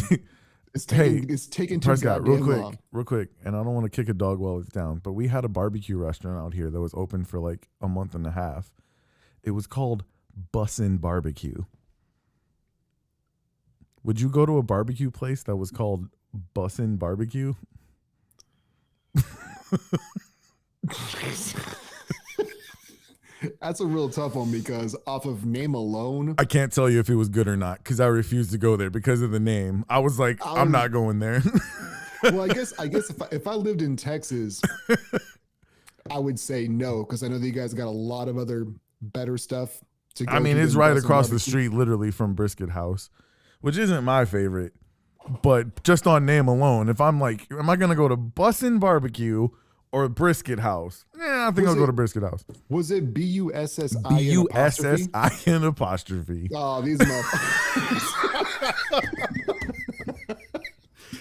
It's Hey, taking too Prescott, goddamn long. real quick, and I don't want to kick a dog while it's down, but we had a barbecue restaurant out here that was open for like a month and a half. It was called Bussin' Barbecue. Would you go to a barbecue place that was called Bussin' Barbecue? That's a real tough one because off of name alone, I can't tell you if it was good or not because I refused to go there because of the name. I was like, I'm not going there. well, I guess if I lived in Texas, I would say no because I know that you guys got a lot of other better stuff to go. I mean, to it's than right Bussin' across the Barbecue. street, literally from Brisket House, which isn't my favorite. But just on name alone, if I'm like, am I going to go to Bussin' Barbecue or Brisket House? Yeah, I think I'll go to Brisket House. Was it BUSSI? BUSSI and apostrophe. Oh, these motherfuckers.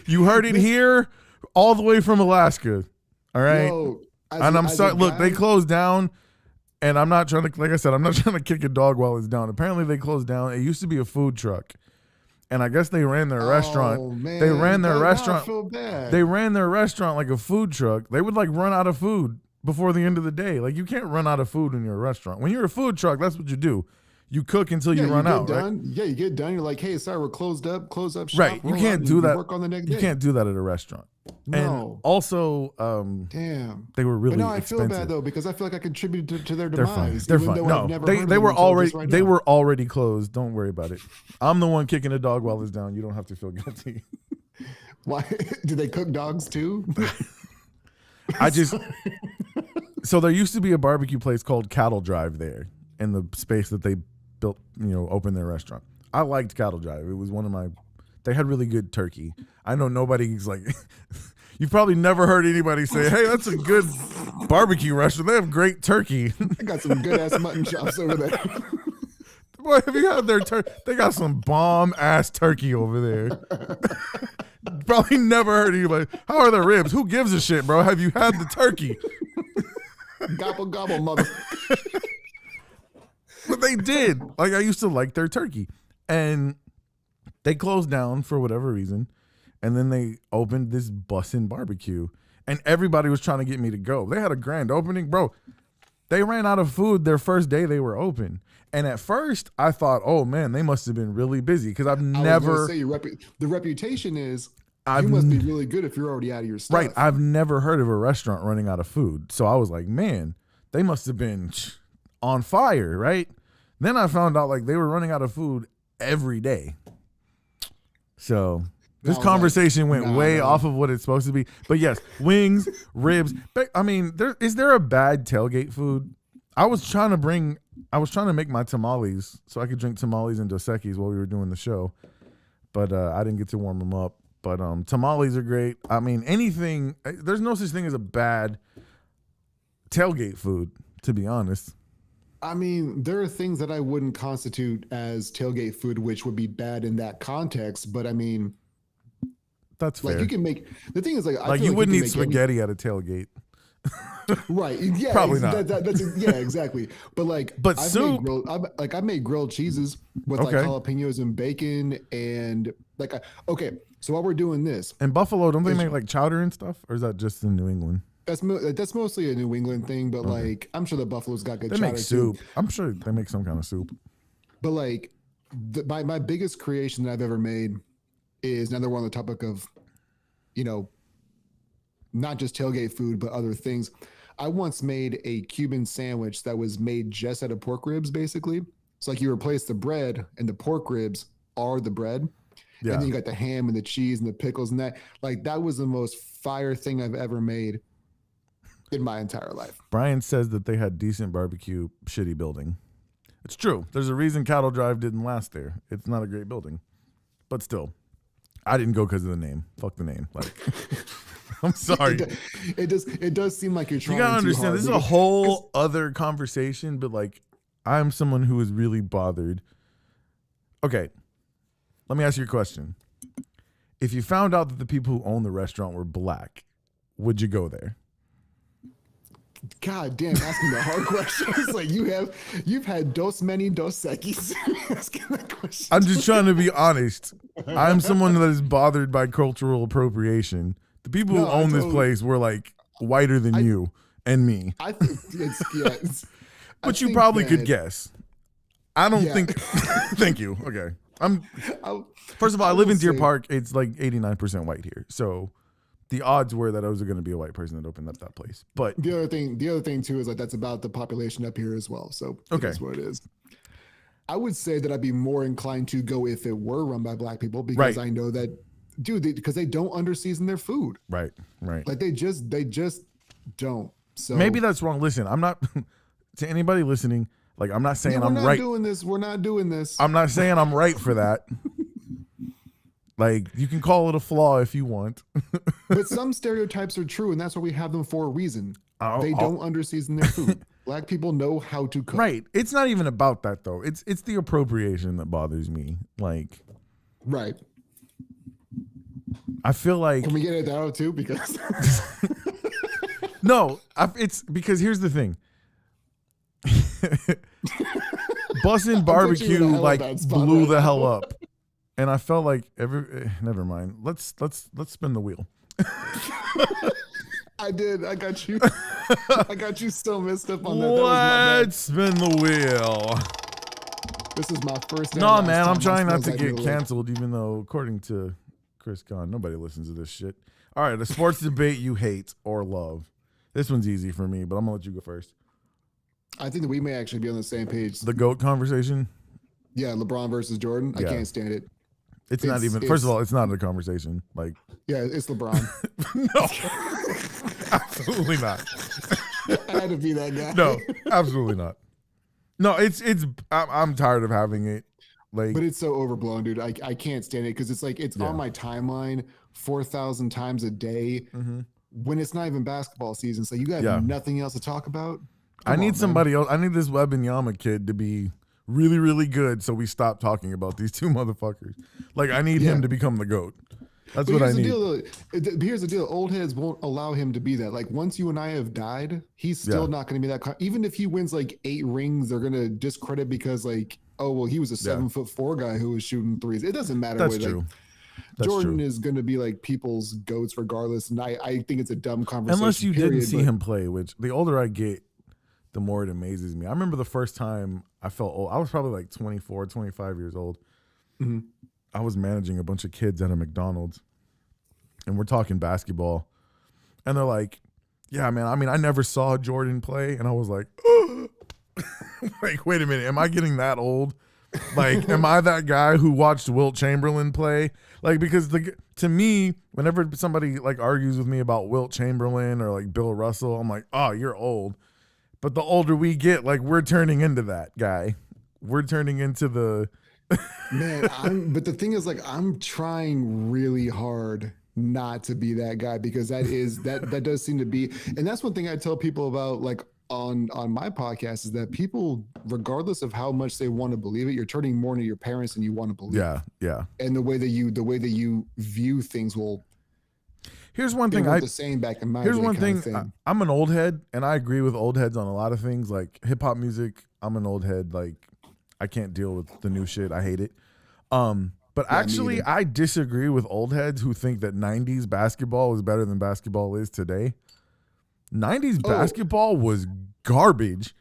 You heard it here all the way from Alaska. All right. Yo, And I'm sorry. Look, they closed down. And I'm not trying to, like I said, I'm not trying to kick a dog while it's down. Apparently, they closed down. It used to be a food truck. And I guess they ran their restaurant. Man, they ran their restaurant. I feel bad. They ran their restaurant like a food truck. They would like run out of food before the end of the day. Like you can't run out of food when you're a restaurant. When you're a food truck, that's what you do. You cook until you run out. Done. Right? Yeah, you get done. You're like, hey, sorry, we're closed up. Close up shop. Right. You can't do that. Work on the next you day. can't do that at a restaurant. No. And also, damn, they were really but no, I expensive. feel bad though because I feel like I contributed to their They're demise. fine. They're even fine. though No, I've never heard of they them were until already just right they now. were already closed. Don't worry about it. I'm the one kicking a dog while it's down. You don't have to feel guilty. Why do they cook dogs too? So there used to be a barbecue place called Cattle Drive there in the space that they built, opened their restaurant. I liked Cattle Drive. It was they had really good turkey. I know nobody's like, you've probably never heard anybody say, hey, that's a good barbecue restaurant. They have great turkey. I got some good ass mutton chops over there. Boy, have you had their turkey? They got some bomb ass turkey over there. Probably never heard anybody. How are the ribs? Who gives a shit, bro? Have you had the turkey? Gobble gobble, mother. But they did. Like I used to like their turkey, and they closed down for whatever reason, and then they opened this Bussin' Barbecue, and everybody was trying to get me to go. They had a grand opening, bro. They ran out of food their first day they were open. And at first, I thought, oh, man, they must have been really busy because I've never... Say the reputation is you must be really good if you're already out of your stuff. Right. I've never heard of a restaurant running out of food. So I was like, man, they must have been on fire, right? Then I found out like they were running out of food every day. So this conversation went way off of what it's supposed to be. But yes, wings, ribs. But, I mean, is there a bad tailgate food? I was trying to make my tamales so I could drink tamales and Dos Equis while we were doing the show, but I didn't get to warm them up. But tamales are great. I mean, anything. There's no such thing as a bad tailgate food, to be honest. I mean, there are things that I wouldn't constitute as tailgate food, which would be bad in that context. But I mean, that's fair. Like you can make the thing is like you wouldn't eat spaghetti at a tailgate. Right. Yeah. Probably not. Yeah, exactly. But soup. I made grilled cheeses with like jalapenos and bacon and okay. So while we're doing this, in Buffalo, don't they make like chowder and stuff, or is that just in New England? That's mostly a New England thing, but like I'm sure the Buffalo's got good. They chowder make soup. Too. I'm sure they make some kind of soup. But like my biggest creation that I've ever made is another one on the topic of, not just tailgate food, but other things. I once made a Cuban sandwich that was made just out of pork ribs, basically. It's like you replace the bread and the pork ribs are the bread. Yeah. And then you got the ham and the cheese and the pickles and that. Like that was the most fire thing I've ever made in my entire life. Brian says that they had decent barbecue, shitty building. It's true. There's a reason Cattle Drive didn't last there. It's not a great building. But still, I didn't go because of the name. Fuck the name. Like, I'm sorry. It does seem like you're trying. You gotta too understand. hard, This is a whole other conversation. But like, I'm someone who is really bothered. Okay, let me ask you a question. If you found out that the people who own the restaurant were black, would you go there? God damn, asking the hard questions. Like you've had dos Equis asking that question. I'm just trying to be honest. I'm someone that is bothered by cultural appropriation. The people who own this place were like whiter than you and me. I think it's but you probably could guess. I don't think. Thank you. Okay. First of all, I live in Deer Park. It's like 89% white here. So the odds were that I was going to be a white person that opened up that place. But the other thing too is like that's about the population up here as well. So that's what it is. I would say that I'd be more inclined to go if it were run by black people because I know that, dude, because they don't underseason their food. Right. Like they just don't. So maybe that's wrong. Listen, I'm not to anybody listening. Like I'm not saying I'm right. We're not doing this. I'm not saying I'm right for that. Like you can call it a flaw if you want. But some stereotypes are true, and that's why we have them for a reason. They don't underseason their food. Black people know how to cook. Right. It's not even about that though. It's the appropriation that bothers me. Like, right. I feel like. Can we get it out too? Because no, it's because here's the thing. Bussin' barbecue like blew the hell up, and I felt like never mind. Let's spin the wheel. I did. I got you. I got you so messed up on that. Let's spin the wheel. This is my first. No, man, I'm trying not to get canceled, even though according to Chris Conn, nobody listens to this shit. All right, a sports debate you hate or love. This one's easy for me, but I'm gonna let you go first. I think that we may actually be on the same page. The GOAT conversation? Yeah, LeBron versus Jordan. Yeah. I can't stand it. It's not even, first of all, it's not a conversation. Like, yeah, it's LeBron. No, absolutely not. I had to be that guy. No, absolutely not. No, I'm tired of having it. Like, but it's so overblown, dude. I can't stand it because it's like, it's on my timeline 4,000 times a day when it's not even basketball season. So you got nothing else to talk about. I need somebody else. I need this Wembanyama kid to be really, really good so we stop talking about these two motherfuckers. Like, I need him to become the GOAT. That's what I need. Here's the deal. Old heads won't allow him to be that. Like, once you and I have died, he's still not going to be that. Even if he wins like 8 rings, they're going to discredit because like, oh, well, he was a 7'4" guy who was shooting threes. It doesn't matter. That's true. Like, Jordan is going to be like people's GOATs regardless. And I think it's a dumb conversation. Unless you didn't see him play, which the older I get, the more it amazes me. I remember the first time I felt old. I was probably like 24, 25 years old. Mm-hmm. I was managing a bunch of kids at a McDonald's, and we're talking basketball. And they're like, yeah, man, I mean, I never saw Jordan play. And I was like, like, wait a minute, am I getting that old? Like, am I that guy who watched Wilt Chamberlain play? Like, because to me, whenever somebody like argues with me about Wilt Chamberlain or like Bill Russell, I'm like, oh, you're old. But the older we get, like, we're turning into that guy. We're turning into the man. But the thing is, like, I'm trying really hard not to be that guy because that does seem to be, and that's one thing I tell people about, like on my podcast, is that people, regardless of how much they want to believe it, you're turning more into your parents than you want to believe. Yeah. And the way that you view things will. Here's one thing I'm an old head, and I agree with old heads on a lot of things, like hip hop music. I'm an old head. Like, I can't deal with the new shit. I hate it. But actually, I disagree with old heads who think that 90s basketball is better than basketball is today. 90s basketball was garbage.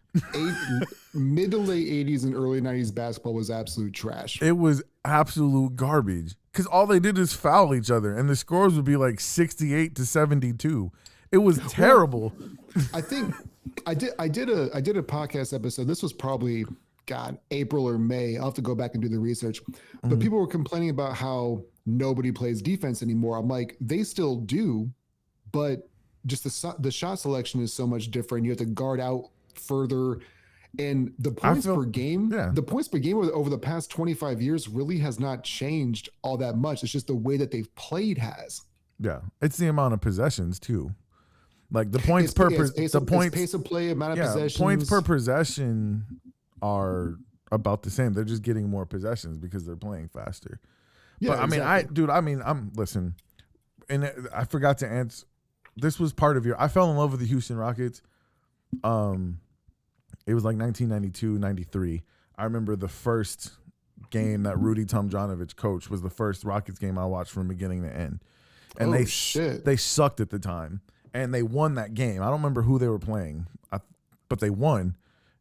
Mid to late 80s and early 90s basketball was absolute trash. It was absolute garbage because all they did is foul each other, and the scores would be like 68-72. It was terrible. I think I did a podcast episode. This was probably April or May. I'll have to go back and do the research. But people were complaining about how nobody plays defense anymore. I'm like, they still do, but just the shot selection is so much different. You have to guard out further, and the points per game over the past 25 years really has not changed all that much. It's just the way that they've played has. Yeah, it's the amount of possessions too. Like the points pace of play, amount of possessions. Points per possession are about the same. They're just getting more possessions because they're playing faster. Yeah, but I mean, listen, and I forgot to answer. This was part of I fell in love with the Houston Rockets. It was like 1992, 93. I remember the first game that Rudy Tomjanovich coached was the first Rockets game I watched from beginning to end. And they sucked at the time. And they won that game. I don't remember who they were playing, but they won.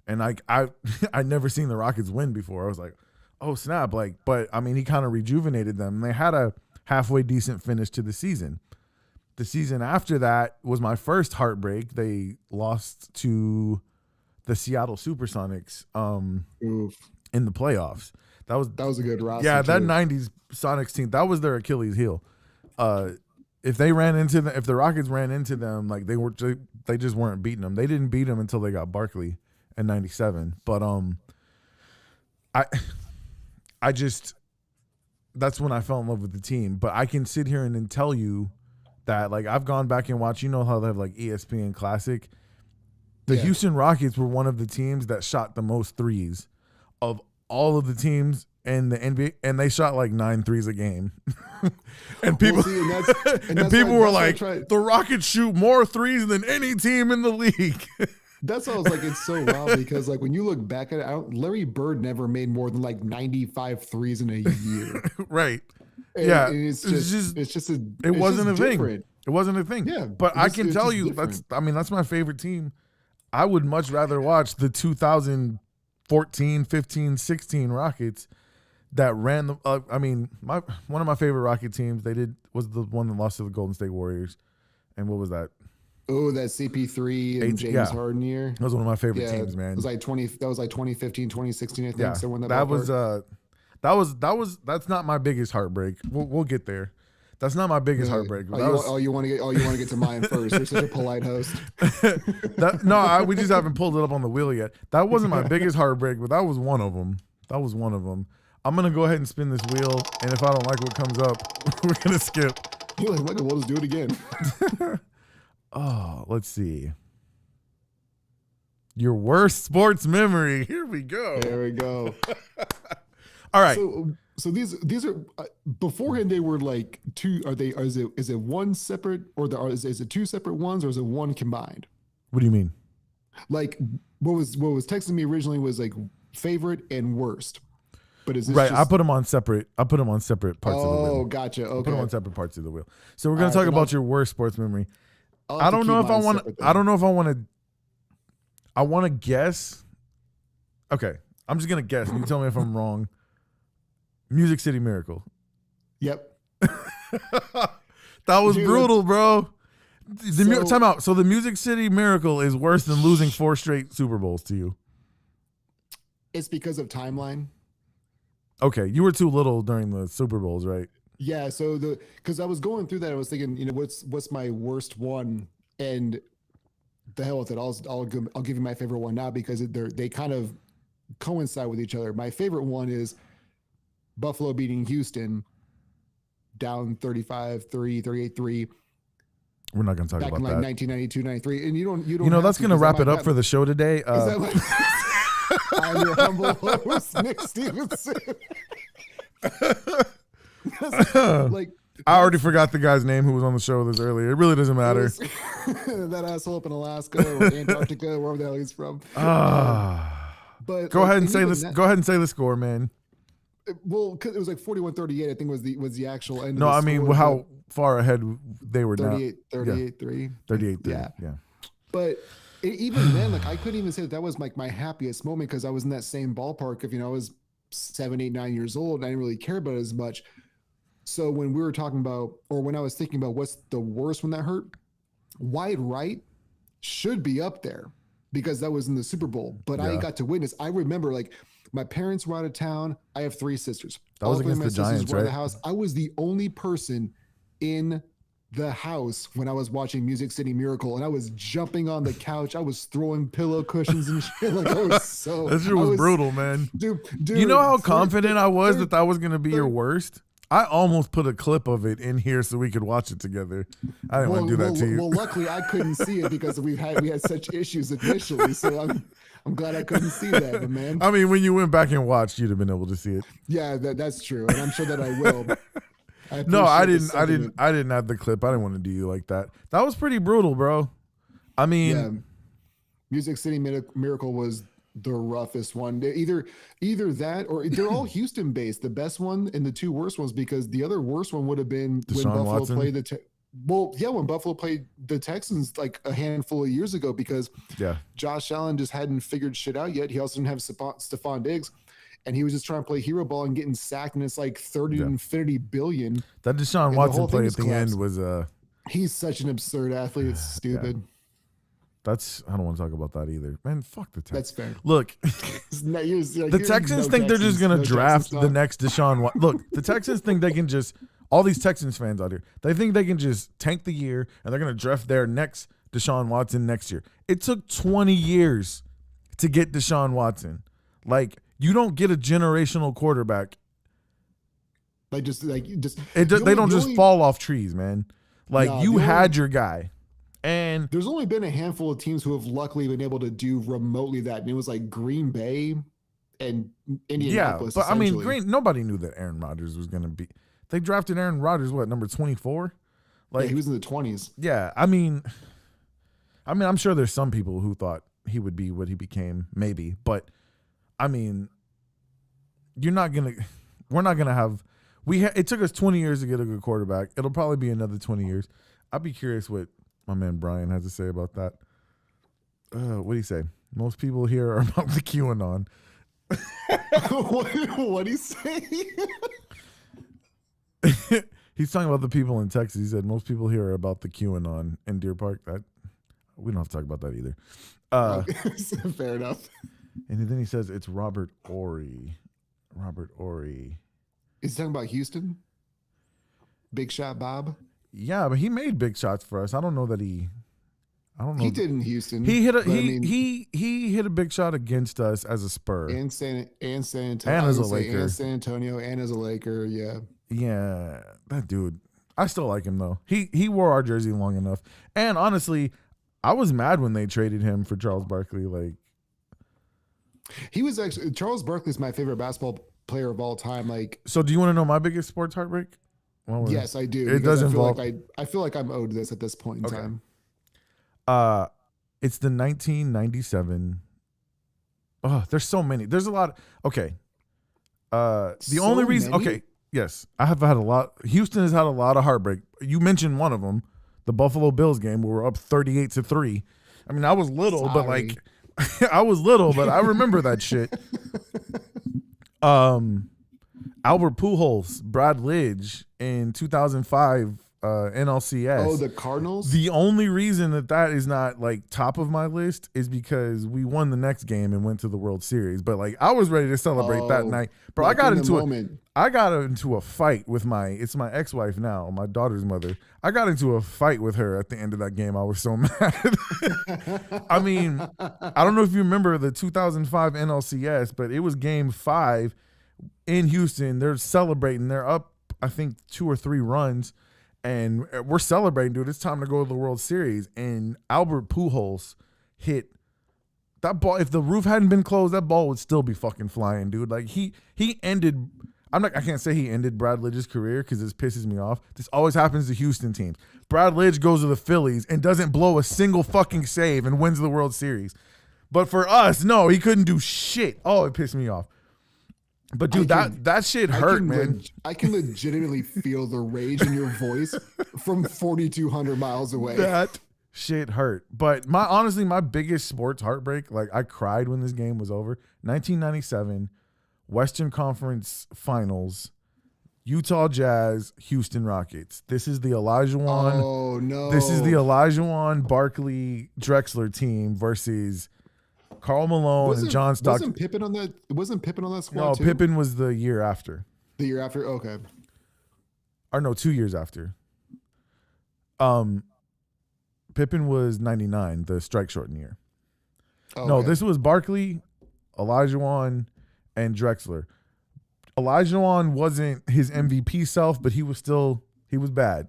And I'd never seen the Rockets win before. I was like, oh, snap. Like, but, I mean, he kind of rejuvenated them. And they had a halfway decent finish to the season. The season after that was my first heartbreak. They lost to the Seattle Supersonics in the playoffs. That was a good roster. Yeah, that 90s Sonics team, that was their Achilles heel. If the Rockets ran into them, like they just weren't beating them. They didn't beat them until they got Barkley in 97. But I just that's when I fell in love with the team. But I can sit here and then tell you that, like, I've gone back and watched, you know how they have like ESPN Classic. The Houston Rockets were one of the teams that shot the most threes of all of the teams in the NBA, and they shot like 9 threes a game. And people, people were like, the Rockets shoot more threes than any team in the league. That's why I was like, it's so wild because, like, when you look back at it, Larry Bird never made more than like 95 threes in a year. Right. And, yeah. And it wasn't a thing. It wasn't a thing. Yeah. But I can tell you, that's my favorite team. I would much rather watch the 2014, 15, 16 Rockets that ran the. One of my favorite Rocket teams was the one that lost to the Golden State Warriors. And what was that? Oh, that CP3 and James Harden year. That was one of my favorite teams, man. It was like 2015, 2016, I think. Yeah, so when that's not my biggest heartbreak. We'll get there. That's not my biggest heartbreak. You want to get to mine first. You're such a polite host. We just haven't pulled it up on the wheel yet. That wasn't my biggest heartbreak, but that was one of them. I'm gonna go ahead and spin this wheel, and if I don't like what comes up, we're gonna skip. You're like, we'll just do it again. Oh, let's see. Your worst sports memory. Here we go. There we go. All right. So these are beforehand they were like two. Is it one separate is it two separate ones or is it one combined? What do you mean? Like what was texting me originally was like favorite and worst. But is this right? I put them on separate parts of the wheel. Oh, gotcha. Okay. I put them on separate parts of the wheel. So we're gonna talk about your worst sports memory. I don't know if I want to. I want to guess. Okay, I'm just gonna guess. You tell me if I'm wrong. Music City Miracle. Yep. That was brutal, bro. Time out. So the Music City Miracle is worse than losing 4 straight Super Bowls to you. It's because of timeline. Okay, you were too little during the Super Bowls, right? Yeah, so because I was going through that, I was thinking, what's my worst one, and the hell with it. I'll give you my favorite one now because they kind of coincide with each other. My favorite one is Buffalo beating Houston down 35-3, 38-3. We're not going to talk back about in like that. 1992, 93, and you don't. That's going to wrap it up for the show today. I'm your humble host, Nick Stevenson. I already forgot the guy's name who was on the show this earlier. It really doesn't matter. That asshole up in Alaska or Antarctica, wherever the hell he's from. But go ahead and say this. Go ahead and say the score, man. Well, cause it was like 41-38. I think was the actual end. No, of the I mean how far ahead they were. 38-3. 38-3. Yeah. Yeah. But even then, like I couldn't even say that was like my happiest moment because I was in that same ballpark of I was 7, 8, 9 years old and I didn't really care about it as much. So when we were talking about, or when I was thinking about what's the worst when that hurt, wide right should be up there because that was in the Super Bowl. But I got to witness. I remember like my parents were out of town. I have 3 sisters. That was against the Giants, right? Were in the house. I was the only person in the house when I was watching Music City Miracle, and I was jumping on the couch. I was throwing pillow cushions and shit. Like I was so. That shit was brutal, man. Dude, you know how confident I was that was going to be your worst? I almost put a clip of it in here so we could watch it together. I didn't want to do that to you. Well, luckily I couldn't see it because we had such issues initially. So I'm glad I couldn't see that, man. I mean, when you went back and watched, you'd have been able to see it. Yeah, that's true, and I'm sure that I will. No, I didn't have the clip. I didn't want to do you like that. That was pretty brutal, bro. I mean, Music City Miracle was the roughest one. Either that or they're all Houston based. The best one and the two worst ones, because the other worst one would have been when Deshaun Buffalo Watson? played when Buffalo played the Texans like a handful of years ago, because Josh Allen just hadn't figured shit out yet. He also didn't have Stephon Diggs, and he was just trying to play hero ball and getting sacked, and it's like 30 to infinity billion. That Deshaun Watson play at the end was he's such an absurd athlete. It's stupid. I don't want to talk about that either. Man, fuck the Texans. That's fair. Look, the Texans think they're just going to draft the next Deshaun Watson. Look, the Texans think they can just, all these Texans fans out here, they think they can just tank the year and they're going to draft their next Deshaun Watson next year. It took 20 years to get Deshaun Watson. Like, you don't get a generational quarterback. They don't just fall off trees, man. Like, you had your guy. And there's only been a handful of teams who have luckily been able to do remotely that, and it was like Green Bay and Indianapolis. Yeah, but I mean, nobody knew that Aaron Rodgers was going to be. They drafted Aaron Rodgers, number 24? Like, he was in the 20s. Yeah, I mean, I'm sure there's some people who thought he would be what he became, maybe, but I mean, we're not gonna have. It took us 20 years to get a good quarterback. It'll probably be another 20 years. I'd be curious what my man Brian has to say about that. What do you say? Most people here are about the QAnon. What do you say? He's talking about the people in Texas. He said most people here are about the QAnon in Deer Park. We don't have to talk about that either. Fair enough. And then he says it's Robert Ory. Is he talking about Houston? Big Shot Bob? Yeah, but he made big shots for us. I don't know. He did in Houston. He hit he hit a big shot against us as a Spur. And San Antonio. And as a Laker. And San Antonio and as a Laker, yeah. Yeah, that dude. I still like him though. He wore our jersey long enough. And honestly, I was mad when they traded him for Charles Barkley. Like, he was actually, Charles Barkley's my favorite basketball player of all time. Like, so do you want to know my biggest sports heartbreak? Yes, I do. It does involve. I feel like I'm owed this at this point in time. It's the 1997. Oh, there's so many. There's a lot. Okay. The only reason. Many? Okay. Yes, I have had a lot. Houston has had a lot of heartbreak. You mentioned one of them, the Buffalo Bills game where we're up 38-3. I mean, I was little, but like, I remember that shit. Albert Pujols, Brad Lidge in 2005 NLCS. Oh, the Cardinals? The only reason that is not like top of my list is because we won the next game and went to the World Series. But like, I was ready to celebrate that night. Bro, I got into a fight with it's my ex-wife now, my daughter's mother. I got into a fight with her at the end of that game. I was so mad. I mean, I don't know if you remember the 2005 NLCS, but it was game 5 in Houston. They're celebrating. They're up, I think, 2 or 3 runs. And we're celebrating, dude. It's time to go to the World Series. And Albert Pujols hit that ball. If the roof hadn't been closed, that ball would still be fucking flying, dude. Like, he ended. I can't say he ended Brad Lidge's career because this pisses me off. This always happens to Houston teams. Brad Lidge goes to the Phillies and doesn't blow a single fucking save and wins the World Series. But for us, no, he couldn't do shit. Oh, it pissed me off. But dude, that shit hurt, man. I can legitimately feel the rage in your voice from 4,200 miles away. That shit hurt. But honestly, my biggest sports heartbreak, like I cried when this game was over. 1997, Western Conference Finals, Utah Jazz, Houston Rockets. This is the Olajuwon. Oh no! This is the Olajuwon, Barkley, Drexler team versus Karl Malone and John Stockton. Wasn't Pippen on that squad? No, too? Pippen was the year after. The year after? Okay. Or no, 2 years after. Pippen was 99, the strike shortened year. Okay. No, this was Barkley, Olajuwon, and Drexler. Olajuwon wasn't his MVP self, but he was bad.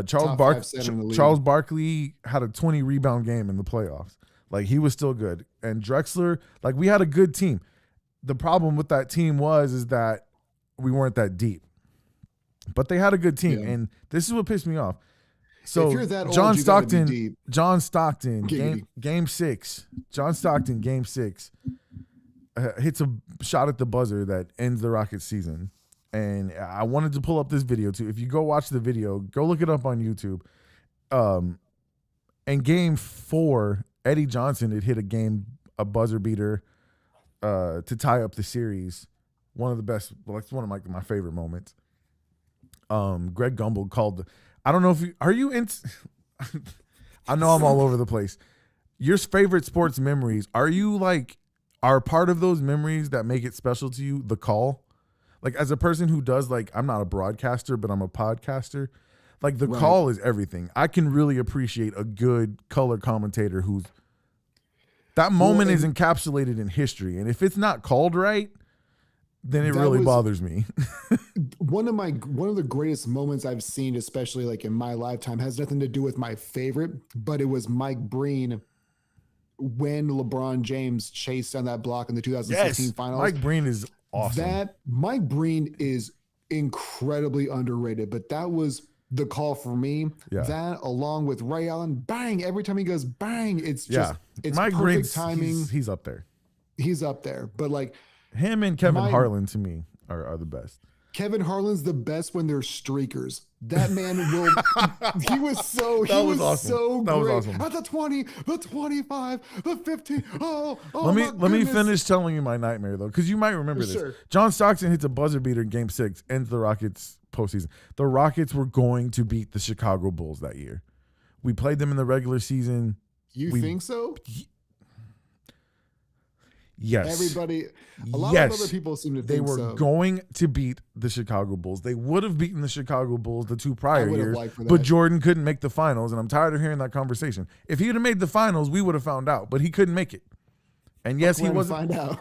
Charles Barkley had a 20 rebound game in the playoffs. Like, he was still good. And Drexler, like, we had a good team. The problem with that team is that we weren't that deep. But they had a good team. Yeah. And this is what pissed me off. So if you're that old, John you gotta be Stockton, deep. John Stockton, Giggity. game 6. John Stockton, game 6, hits a shot at the buzzer that ends the Rockets season. And I wanted to pull up this video too. If you go watch the video, go look it up on YouTube. In game 4, Eddie Johnson had hit a buzzer beater to tie up the series. One of the best, well, it's one of my favorite moments. Greg Gumbel called. I don't know if are you in. I know I'm all over the place. Your favorite sports memories, are part of those memories that make it special to you, the call? Like, as a person who does, like, I'm not a broadcaster, but I'm a podcaster. Like, the call is everything. I can really appreciate a good color commentator who's that moment is encapsulated in history. And if it's not called right, then it really bothers me. One of the greatest moments I've seen, especially like in my lifetime, has nothing to do with my favorite, but it was Mike Breen when LeBron James chased down that block in the 2016 finals. Mike Breen is awesome. Mike Breen is incredibly underrated, but that was the call for me. Yeah. That, along with Ray Allen, bang, every time he goes bang, it's just it's Mike perfect Breen's, timing. He's up there. He's up there. But like him and Kevin Harlan to me are the best. Kevin Harlan's the best when they're streakers. That man will. He was so. That was awesome. So that great. Was awesome. At the 20, the 25, the 50. Let me finish telling you my nightmare though, because you might remember this. Sure. John Stockton hits a buzzer beater in Game 6, ends the Rockets postseason. The Rockets were going to beat the Chicago Bulls that year. We played them in the regular season. You think so? Yes. Everybody, a lot of other people seem to think so. They were going to beat the Chicago Bulls. They would have beaten the Chicago Bulls the 2 prior years, but Jordan couldn't make the finals, and I'm tired of hearing that conversation. If he would have made the finals, we would have found out, but he couldn't make it. And yes, he wasn't. Find out.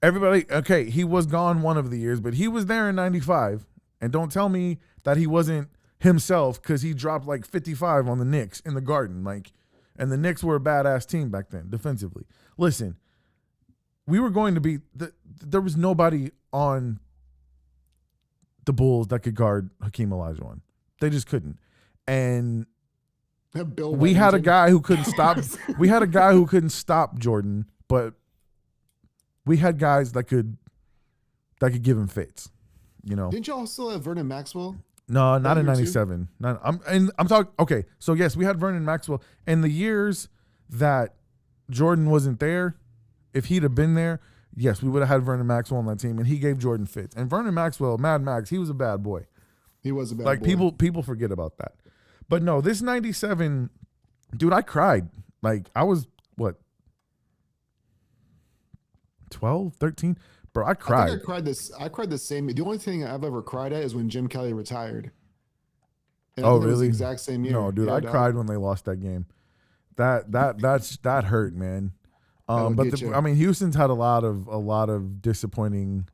Everybody, okay, he was gone one of the years, but he was there in 95, and don't tell me that he wasn't himself because he dropped like 55 on the Knicks in the Garden, and the Knicks were a badass team back then defensively. Listen, we were going to be there was nobody on the Bulls that could guard Hakeem Olajuwon. They just couldn't. And we had a guy who couldn't stop. We had a guy who couldn't stop Jordan, but we had guys that could give him fits. You know. Didn't y'all still have Vernon Maxwell? No, not in 97. I'm talking. Okay, so yes, we had Vernon Maxwell. In the years that Jordan wasn't there, if he'd have been there, yes, we would have had Vernon Maxwell on that team, and he gave Jordan fits. And Vernon Maxwell, Mad Max, he was a bad boy. He was a bad boy. People forget about that. But no, this 97, dude, I cried. Like, I was, what, 12, 13? Bro, I cried. I cried the same. The only thing I've ever cried at is when Jim Kelly retired. And really? It was the exact same year. No, dude, I cried when they lost that game. That hurt, man. But Houston's had a lot of disappointing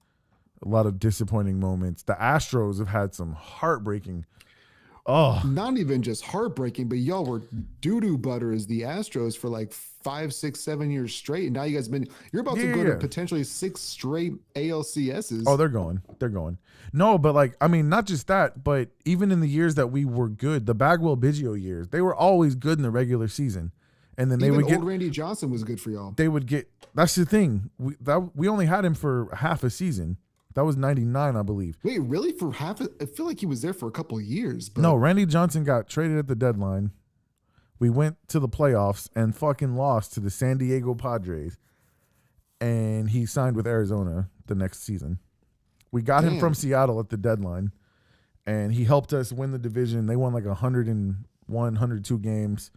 moments. The Astros have had some heartbreaking. Oh, not even just heartbreaking, but y'all were doo-doo butter as the Astros for like 5, 6, 7 years straight, and now you're about to go to potentially 6 straight ALCSs. Oh, they're going. No, but not just that, but even in the years that we were good, the Bagwell Biggio years, they were always good in the regular season, and then they would get. Old Randy Johnson was good for y'all. They would get. That's the thing. We only had him for half a season. That was 99, I believe. Wait, really? For half? I feel like he was there for a couple of years. But... No, Randy Johnson got traded at the deadline. We went to the playoffs and fucking lost to the San Diego Padres. And he signed with Arizona the next season. We got him from Seattle at the deadline. And he helped us win the division. They won like 101, 102 games.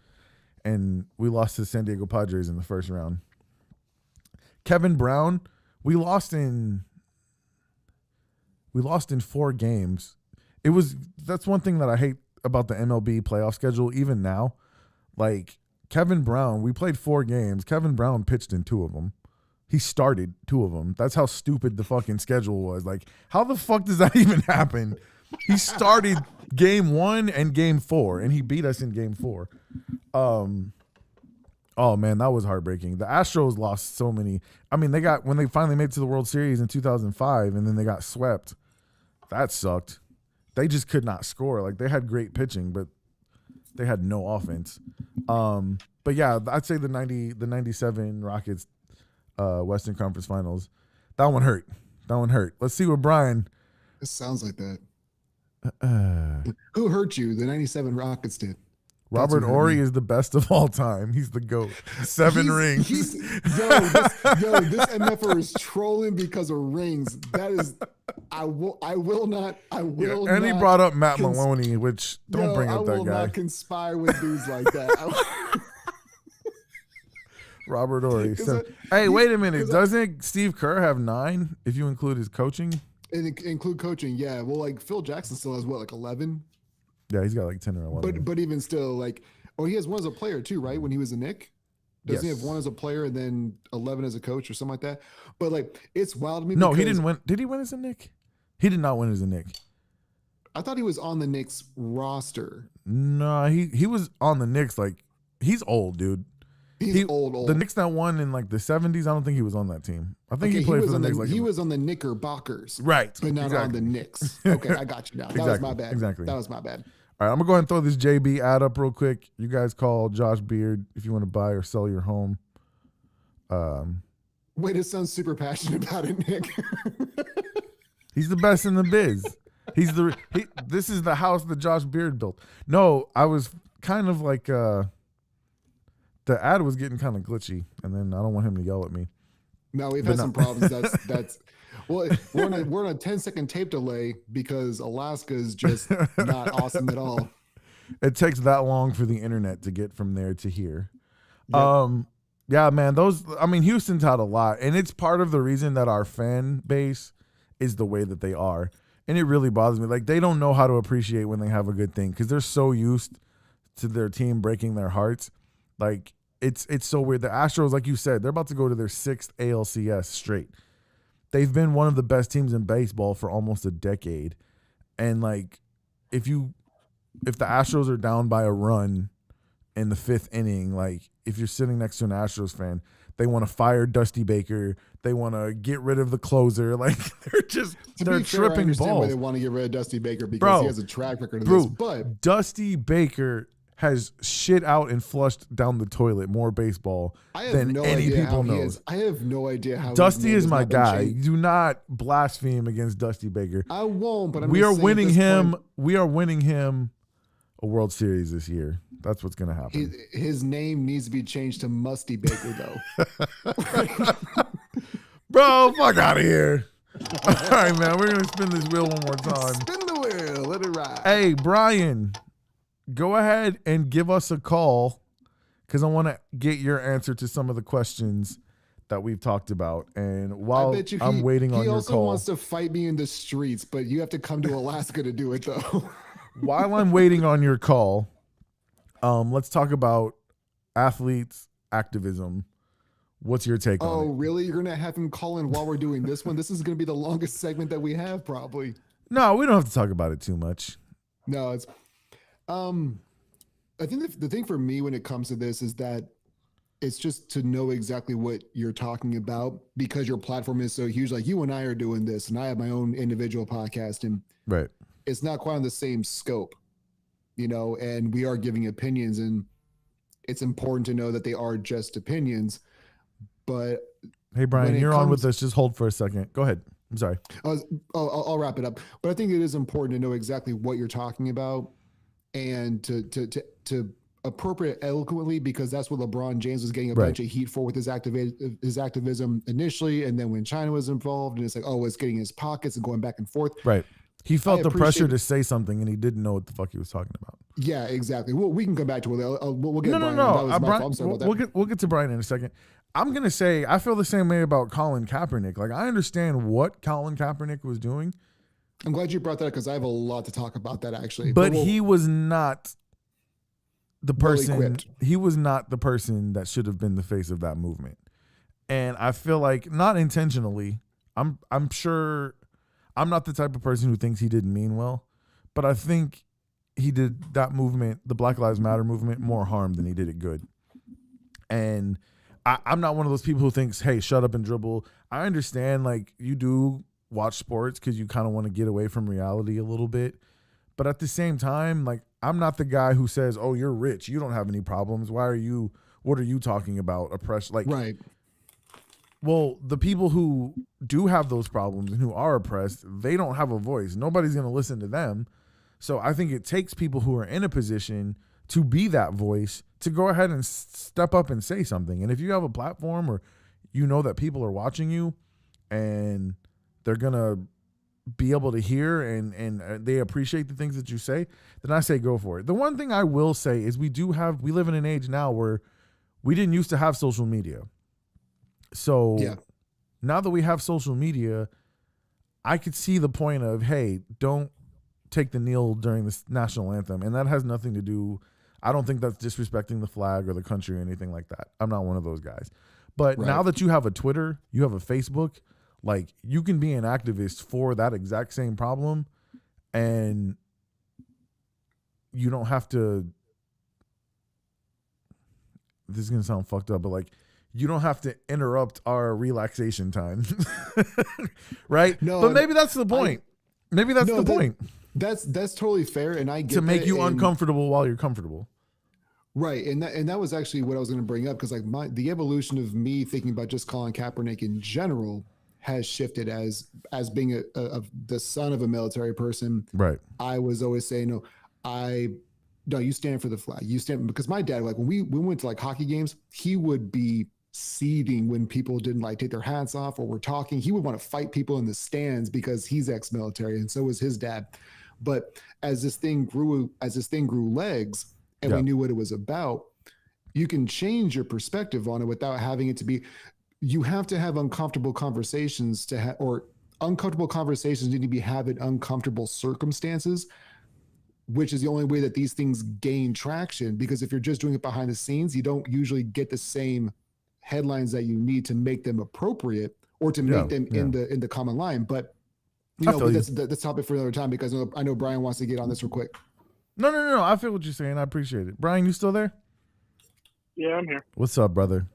And we lost to the San Diego Padres in the first round. Kevin Brown, we lost in 4 games. That's one thing that I hate about the MLB playoff schedule, even now. Like, Kevin Brown, we played 4 games. Kevin Brown pitched in 2 of them. He started 2 of them. That's how stupid the fucking schedule was. Like, how the fuck does that even happen? He started game 1 and game 4, and he beat us in game 4. Oh man, that was heartbreaking. The Astros lost so many. I mean, when they finally made it to the World Series in 2005, and then they got swept. That sucked. they just could not score. Like they had great pitching, but they had no offense. But yeah, I'd say the 97 Rockets Western Conference Finals. That one hurt. Let's see what Brian. It sounds like that. Who hurt you? The 97 Rockets did. Robert Horry is the best of all time. He's the GOAT. 7 rings. This MFer is trolling because of rings. That is, I will not. And he brought up Matt Maloney, which don't bring up that guy. I will not conspire with dudes like that. Robert Horry. So, hey, wait a minute. Doesn't Steve Kerr have 9 if you include his coaching? Include coaching, yeah. Well, like Phil Jackson still has what, like 11? Yeah, he's got like 10 or 11. But even still, like, he has 1 as a player too, right? When he was a Knick, doesn't he have 1 as a player and then 11 as a coach or something like that? But like, it's wild to me. No, he didn't win. Did he win as a Knick? He did not win as a Knick. I thought he was on the Knicks roster. No, he was on the Knicks. Like, he's old, dude. He's old. The Knicks that won in like the 70s, I don't think he was on that team. I think he played for the Knicks. He was on the Knickerbockers. Right. But not on the Knicks. Okay, I got you now. That was my bad. Exactly. That was my bad. All right, I'm going to go ahead and throw this JB ad up real quick. You guys call Josh Beard if you want to buy or sell your home. Wait, it sounds super passionate about it, Nick. He's the best in the biz. This is the house that Josh Beard built. No, I was kind of like the ad was getting kind of glitchy, and then I don't want him to yell at me. No, we've had some problems. That's well, we're on a 10-second tape delay because Alaska is just not awesome at all. It takes that long for the internet to get from there to here. Yep. Yeah, man, Houston's had a lot, and it's part of the reason that our fan base is the way that they are. And it really bothers me. Like, they don't know how to appreciate when they have a good thing because they're so used to their team breaking their hearts. Like, it's so weird. The Astros, like you said, they're about to go to their 6th ALCS straight. They've been one of the best teams in baseball for almost a decade. And, like, if the Astros are down by a run in the 5th inning, like, if you're sitting next to an Astros fan, they want to fire Dusty Baker. They want to get rid of the closer. Like, they're tripping balls. Why they want to get rid of Dusty Baker because he has a track record of this. But Dusty Baker has shit out and flushed down the toilet more baseball than any people knows. I have no idea how. Dusty is my guy. Do not blaspheme against Dusty Baker. I won't. But we are winning him. We are winning him a World Series this year. That's what's going to happen. His name needs to be changed to Musty Baker, though. Bro, fuck out of here. All right, man. We're going to spin this wheel one more time. Spin the wheel. Let it ride. Hey, Brian, go ahead and give us a call because I want to get your answer to some of the questions that we've talked about. And while I'm waiting on your call. He also wants to fight me in the streets, but you have to come to Alaska to do it, though. While I'm waiting on your call, let's talk about athletes activism. What's your take on it? Oh, really? You're going to have him call in while we're doing this one? This is going to be the longest segment that we have, probably. No, we don't have to talk about it too much. No, it's I think the thing for me when it comes to this is that it's just to know exactly what you're talking about because your platform is so huge. Like you and I are doing this, and I have my own individual podcast, and right. It's not quite on the same scope, and we are giving opinions, and it's important to know that they are just opinions. But hey, Brian, you're on with us. Just hold for a second. Go ahead. I'm sorry. I'll wrap it up. But I think it is important to know exactly what you're talking about and to appropriate eloquently, because that's what LeBron James was getting a bunch of heat for with his activism initially. And then when China was involved, and it's like, it's getting in his pockets and going back and forth. Right. He felt the pressure to say something, and he didn't know what the fuck he was talking about. Yeah, exactly. Well, we can come back to it. We'll get Brian. No. That was my fault. We'll get to Brian in a second. I'm going to say I feel the same way about Colin Kaepernick. Like, I understand what Colin Kaepernick was doing. I'm glad you brought that up because I have a lot to talk about that, actually. But he was not the person. He was not the person that should have been the face of that movement. And I feel like, not intentionally, I'm sure I'm not the type of person who thinks he didn't mean well, but I think he did that movement, the Black Lives Matter movement, more harm than he did it good. And I'm not one of those people who thinks, hey, shut up and dribble. I understand, like, you do watch sports because you kind of want to get away from reality a little bit. But at the same time, like, I'm not the guy who says, oh, you're rich, you don't have any problems. What are you talking about? Oppression? Like, Right. well, the people who do have those problems and who are oppressed, they don't have a voice. Nobody's going to listen to them. So I think it takes people who are in a position to be that voice to go ahead and step up and say something. And if you have a platform or you know that people are watching you and they're going to be able to hear and they appreciate the things that you say, then I say go for it. The one thing I will say is we live in an age now where we didn't used to have social media. So now that we have social media, I could see the point of, hey, don't take the kneel during the national anthem. And that has nothing to do, I don't think that's disrespecting the flag or the country or anything like that. I'm not one of those guys. But now that you have a Twitter, you have a Facebook, like, you can be an activist for that exact same problem, and you don't have to, this is going to sound fucked up, but like, you don't have to interrupt our relaxation time. Right? No, but maybe that's the point. Maybe that's the point. That's totally fair, and I get to make that, you uncomfortable while you're comfortable. Right, and that was actually what I was going to bring up, because like the evolution of me thinking about just Colin Kaepernick in general has shifted as being the son of a military person. Right. I was always saying, no, you stand for the flag. You stand, because my dad, like when we went to like hockey games, he would be seething when people didn't like take their hats off or were talking. He would want to fight people in the stands because he's ex-military, and so was his dad. But as this thing grew legs, and we knew what it was about, you can change your perspective on it without having it to be. You have to have uncomfortable conversations or uncomfortable conversations need to be had in uncomfortable circumstances, which is the only way that these things gain traction. Because if you're just doing it behind the scenes, you don't usually get the same headlines that you need to make them appropriate or to make them in the common line. But that's topic for another time, because I know Brian wants to get on this real quick. No. I feel what you're saying. I appreciate it. Brian, you still there? Yeah, I'm here. What's up, brother?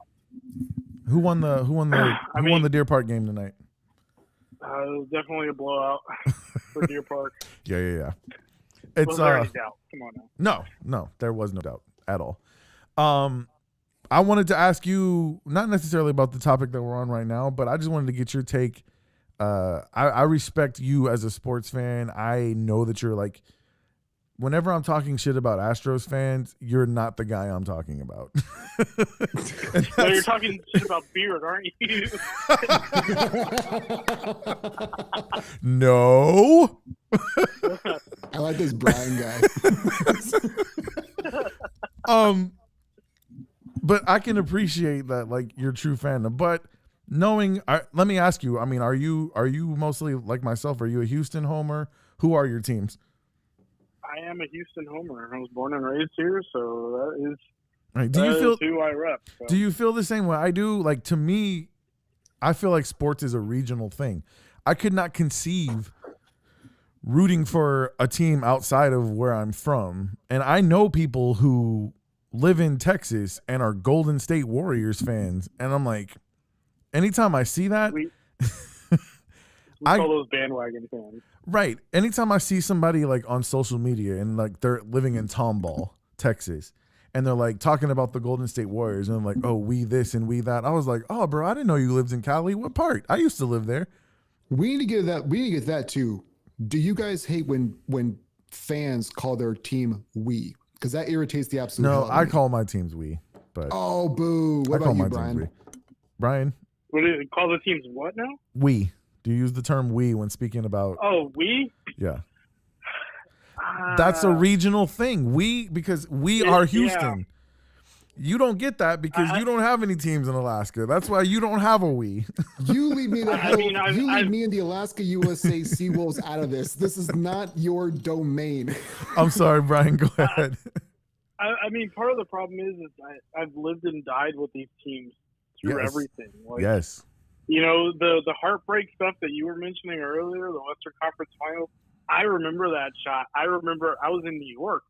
Who won the Deer Park game tonight? It was definitely a blowout for Deer Park. Yeah. Was there any doubt? Come on now. No, there was no doubt at all. I wanted to ask you, not necessarily about the topic that we're on right now, but I just wanted to get your take. I respect you as a sports fan. I know that you're like, whenever I'm talking shit about Astros fans, you're not the guy I'm talking about. No, you're talking shit about Beard, aren't you? No. I like this Brian guy. But I can appreciate that, like, you're true fandom. But let me ask you. I mean, are you mostly like myself? Are you a Houston homer? Who are your teams? I am a Houston homer. I was born and raised here, so that is. Right. Is who I rep. So. Do you feel the same way I do? Like, to me, I feel like sports is a regional thing. I could not conceive rooting for a team outside of where I'm from. And I know people who live in Texas and are Golden State Warriors fans. And I'm like, anytime I see that, we call those bandwagon fans. Right. Anytime I see somebody like on social media and like they're living in Tomball, Texas, and they're like talking about the Golden State Warriors, and I'm like, oh, we this and we that. I was like, oh, bro, I didn't know you lived in Cali. What part? I used to live there. We need to get that. We need to get that too. Do you guys hate when fans call their team we? Because that irritates the absolute. No, I call my teams we. But oh, boo! What about you, Brian? Brian, what do you call the teams? What now? We. Do you use the term we when speaking about? Oh, we? Yeah. That's a regional thing. Because we are Houston. Yeah. You don't get that because you don't have any teams in Alaska. That's why you don't have a we. You leave me me and the Alaska USA Seawolves out of this. This is not your domain. I'm sorry, Brian. Go ahead. I mean, part of the problem is I've lived and died with these teams through everything. Like, yes. You know, the heartbreak stuff that you were mentioning earlier, the Western Conference Finals, I remember that shot. I remember I was in New York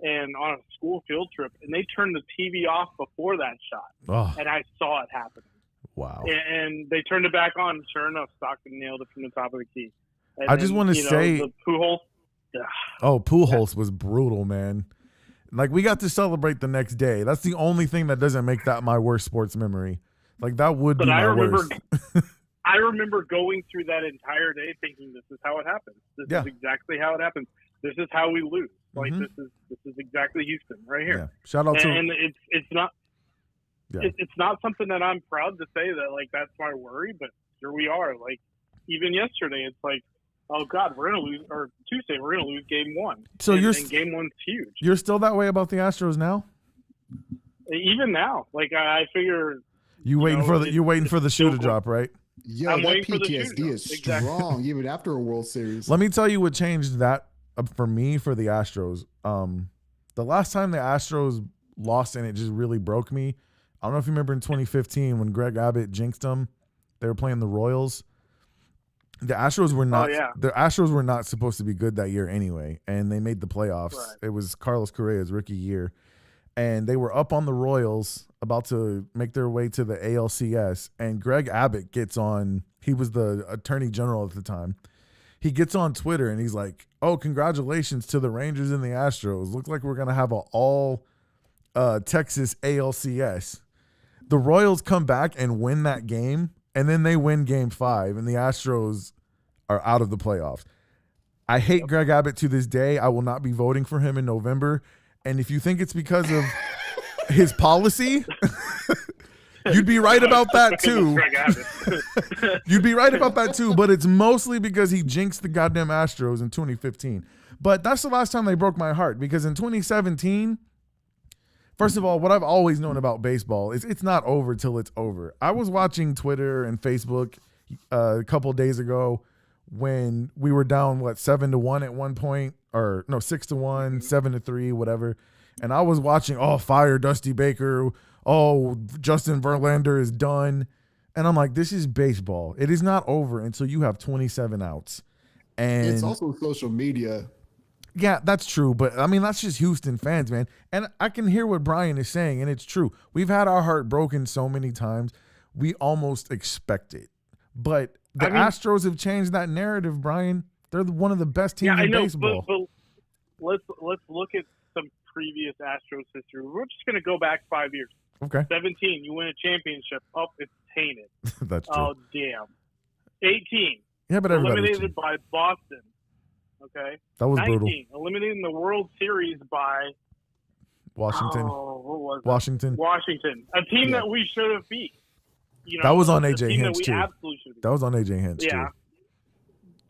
and on a school field trip, and they turned the TV off before that shot, and I saw it happen. Wow. And they turned it back on, and sure enough, Stockton nailed it from the top of the key. And I just want to say... the Pujols Oh, Pujols was brutal, man. Like, we got to celebrate the next day. That's the only thing that doesn't make that my worst sports memory. Like, that would be my worst. I remember going through that entire day thinking, this is how it happens. This is exactly how it happens. This is how we lose. Like, this is exactly Houston right here. Yeah. Shout out to... And it's not... Yeah. It's not something that I'm proud to say that, like, that's my worry, but here we are. Like, even yesterday, it's like, oh, God, we're going to lose, or Tuesday, we're going to lose game one. So and game one's huge. You're still that way about the Astros now? Even now. Like, I figure... You're waiting for the shoe to drop, right? Yo, I'm that waiting PTSD is strong, even after a World Series. Let me tell you what changed that for me for the Astros. The last time the Astros lost and it just really broke me, I don't know if you remember in 2015 when Greg Abbott jinxed them. They were playing the Royals. The Astros were not. The Astros were not supposed to be good that year anyway, and they made the playoffs. Right. It was Carlos Correa's rookie year, and they were up on the Royals, about to make their way to the ALCS, and Greg Abbott gets on. He was the attorney general at the time. He gets on Twitter and he's like, "Oh, congratulations to the Rangers and the Astros. Looks like we're gonna have an all Texas ALCS." The Royals come back and win that game, and then they win Game 5, and the Astros are out of the playoffs. I hate Greg Abbott to this day. I will not be voting for him in November. And if you think it's because of his policy, you'd be right about that too. You'd be right about that too, but it's mostly because he jinxed the goddamn Astros in 2015. But that's the last time they broke my heart, because in 2017, first of all, what I've always known about baseball is it's not over till it's over. I was watching Twitter and Facebook a couple days ago when we were down, 7-1 at one point, or no, 6-1, 7-3, whatever. And I was watching, fire Dusty Baker. Oh, Justin Verlander is done. And I'm like, this is baseball. It is not over until you have 27 outs. And it's also social media. Yeah, that's true. But, I mean, that's just Houston fans, man. And I can hear what Brian is saying, and it's true. We've had our heart broken so many times, we almost expect it. But the Astros have changed that narrative, Brian. They're one of the best teams in baseball. But let's look at some previous Astros history. We're just going to go back 5 years. Okay. 17, you win a championship. Oh, it's tainted. That's true. Oh, damn. 18. Yeah, but eliminated by Boston. Okay. That was 19, brutal. Eliminated in the World Series by Washington. Oh, what was it? Washington. A team that we should have beat. That was on AJ Hinch too. That was on AJ Hinch too.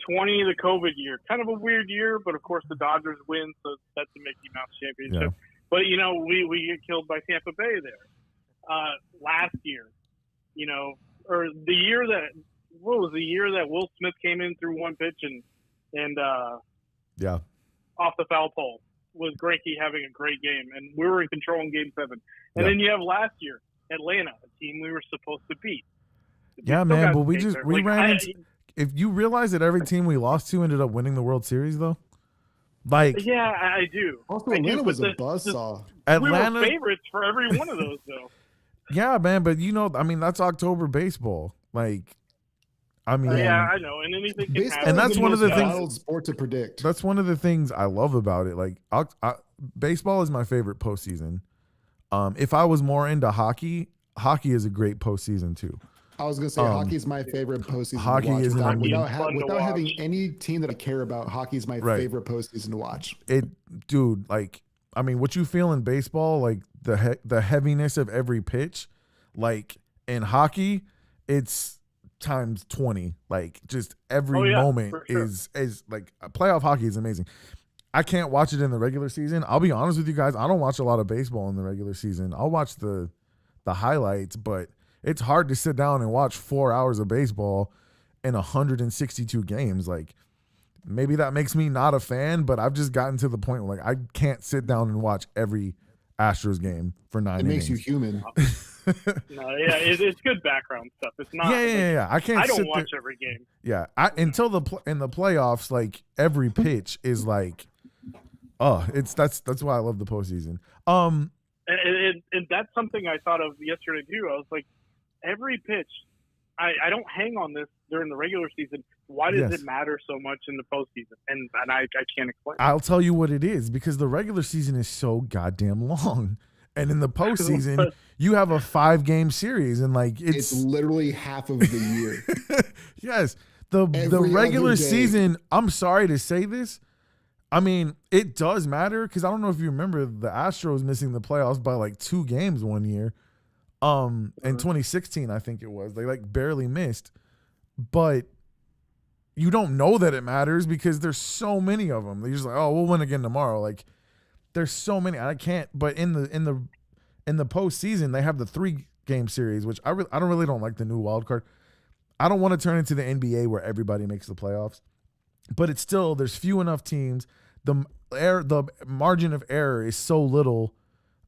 20, the COVID year. Kind of a weird year, but of course the Dodgers win, so that's the Mickey Mouse championship. Yeah. But, we get killed by Tampa Bay there. Last year, or the year that, what was the year that Will Smith came in through one pitch and off the foul pole, was Greinke having a great game, and we were in control in Game 7. And then you have last year, Atlanta, a team we were supposed to beat. Yeah, man, but we ran into... If you realize that every team we lost to ended up winning the World Series, though? Yeah, I do. Also, Atlanta was a buzzsaw. We were favorites for every one of those, though. Yeah, man, but that's October baseball. Yeah, I know, and anything can happen. And that's one of the things. Sport to predict. That's one of the things I love about it. Baseball is my favorite postseason. If I was more into hockey is a great postseason too. I was gonna say hockey is my favorite postseason. Hockey to watch. is without having any team that I care about. Hockey is my favorite postseason to watch. What you feel in baseball, the heaviness of every pitch, in hockey, it's times 20. Just every moment is playoff hockey is amazing. I can't watch it in the regular season. I'll be honest with you guys. I don't watch a lot of baseball in the regular season. I'll watch the highlights, but it's hard to sit down and watch 4 hours of baseball in 162 games. Maybe that makes me not a fan, but I've just gotten to the point where I can't sit down and watch every Astros game for 9 innings. It makes you human. It's good background stuff. It's not. Yeah. I don't watch every game. Yeah, until in the playoffs, every pitch is that's why I love the postseason. And that's something I thought of yesterday too. I was like, every pitch, I don't hang on this during the regular season, Why does Yes. it matter so much in the postseason? And I can't explain. I'll tell you what it is, because the regular season is so goddamn long. And in the postseason, you have a 5-game series, and like It's literally half of the year. yes, the Every regular other day. season. I'm sorry to say this. I mean, it does matter, because I don't know if you remember the Astros missing the playoffs by like 2 games one year. In 2016, I think it was. They like barely missed, but you don't know that it matters because there's so many of them. They're just like, oh, we'll win again tomorrow. Like, there's so many. I can't. But in the postseason, they have the 3-game series, which I don't like the new wild card. I don't want to turn into the NBA where everybody makes the playoffs, but it's still, there's few enough teams. The margin of error is so little.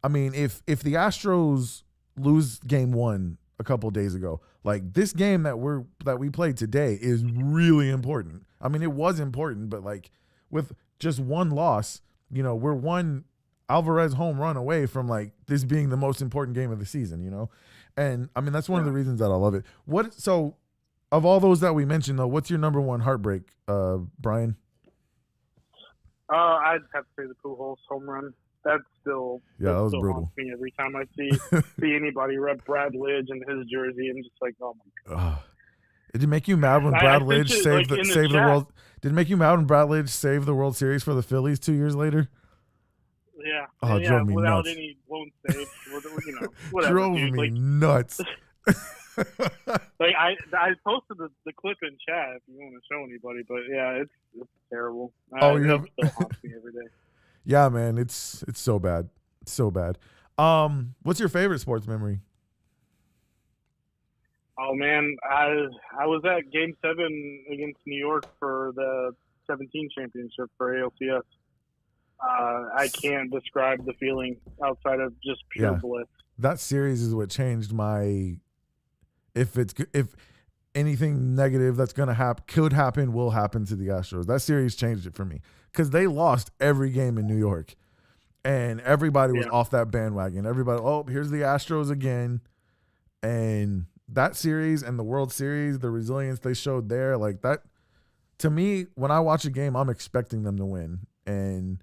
I mean, if the Astros lose game 1 a couple days ago, like this game that we played today is really important. I mean, it was important, but like with just one loss, you know, we're one Alvarez home run away from like this being the most important game of the season, you know? And I mean, that's one of the reasons that I love it. So of all those that we mentioned though, what's your number one heartbreak, Brian? I'd have to say the Pujols home run. That was still brutal. haunts me every time I see anybody rep Brad Lidge in his jersey. I'm just like, oh my god. Did it make you mad when Brad Lidge saved the world? Did it make you mad when Brad Lidge saved the World Series for the Phillies 2 years later? Yeah. Oh, it drove me without nuts. any blown save. You know, whatever. Drove dude. me Like, nuts. like I posted the clip in chat if you want to show anybody, but yeah, it's terrible. Oh, you have? It still haunts me every day. Yeah, man, it's so bad. It's so bad. What's your favorite sports memory? Oh man, I was at Game 7 against New York for the 17 championship for ALCS. I can't describe the feeling outside of just pure bliss. That series is what changed my. If anything negative that's gonna could happen, will happen to the Astros. That series changed it for me because they lost every game in New York, and everybody was off that bandwagon. Everybody, oh, here's the Astros again, and that series and the World Series, the resilience they showed there, like that. To me, when I watch a game, I'm expecting them to win, and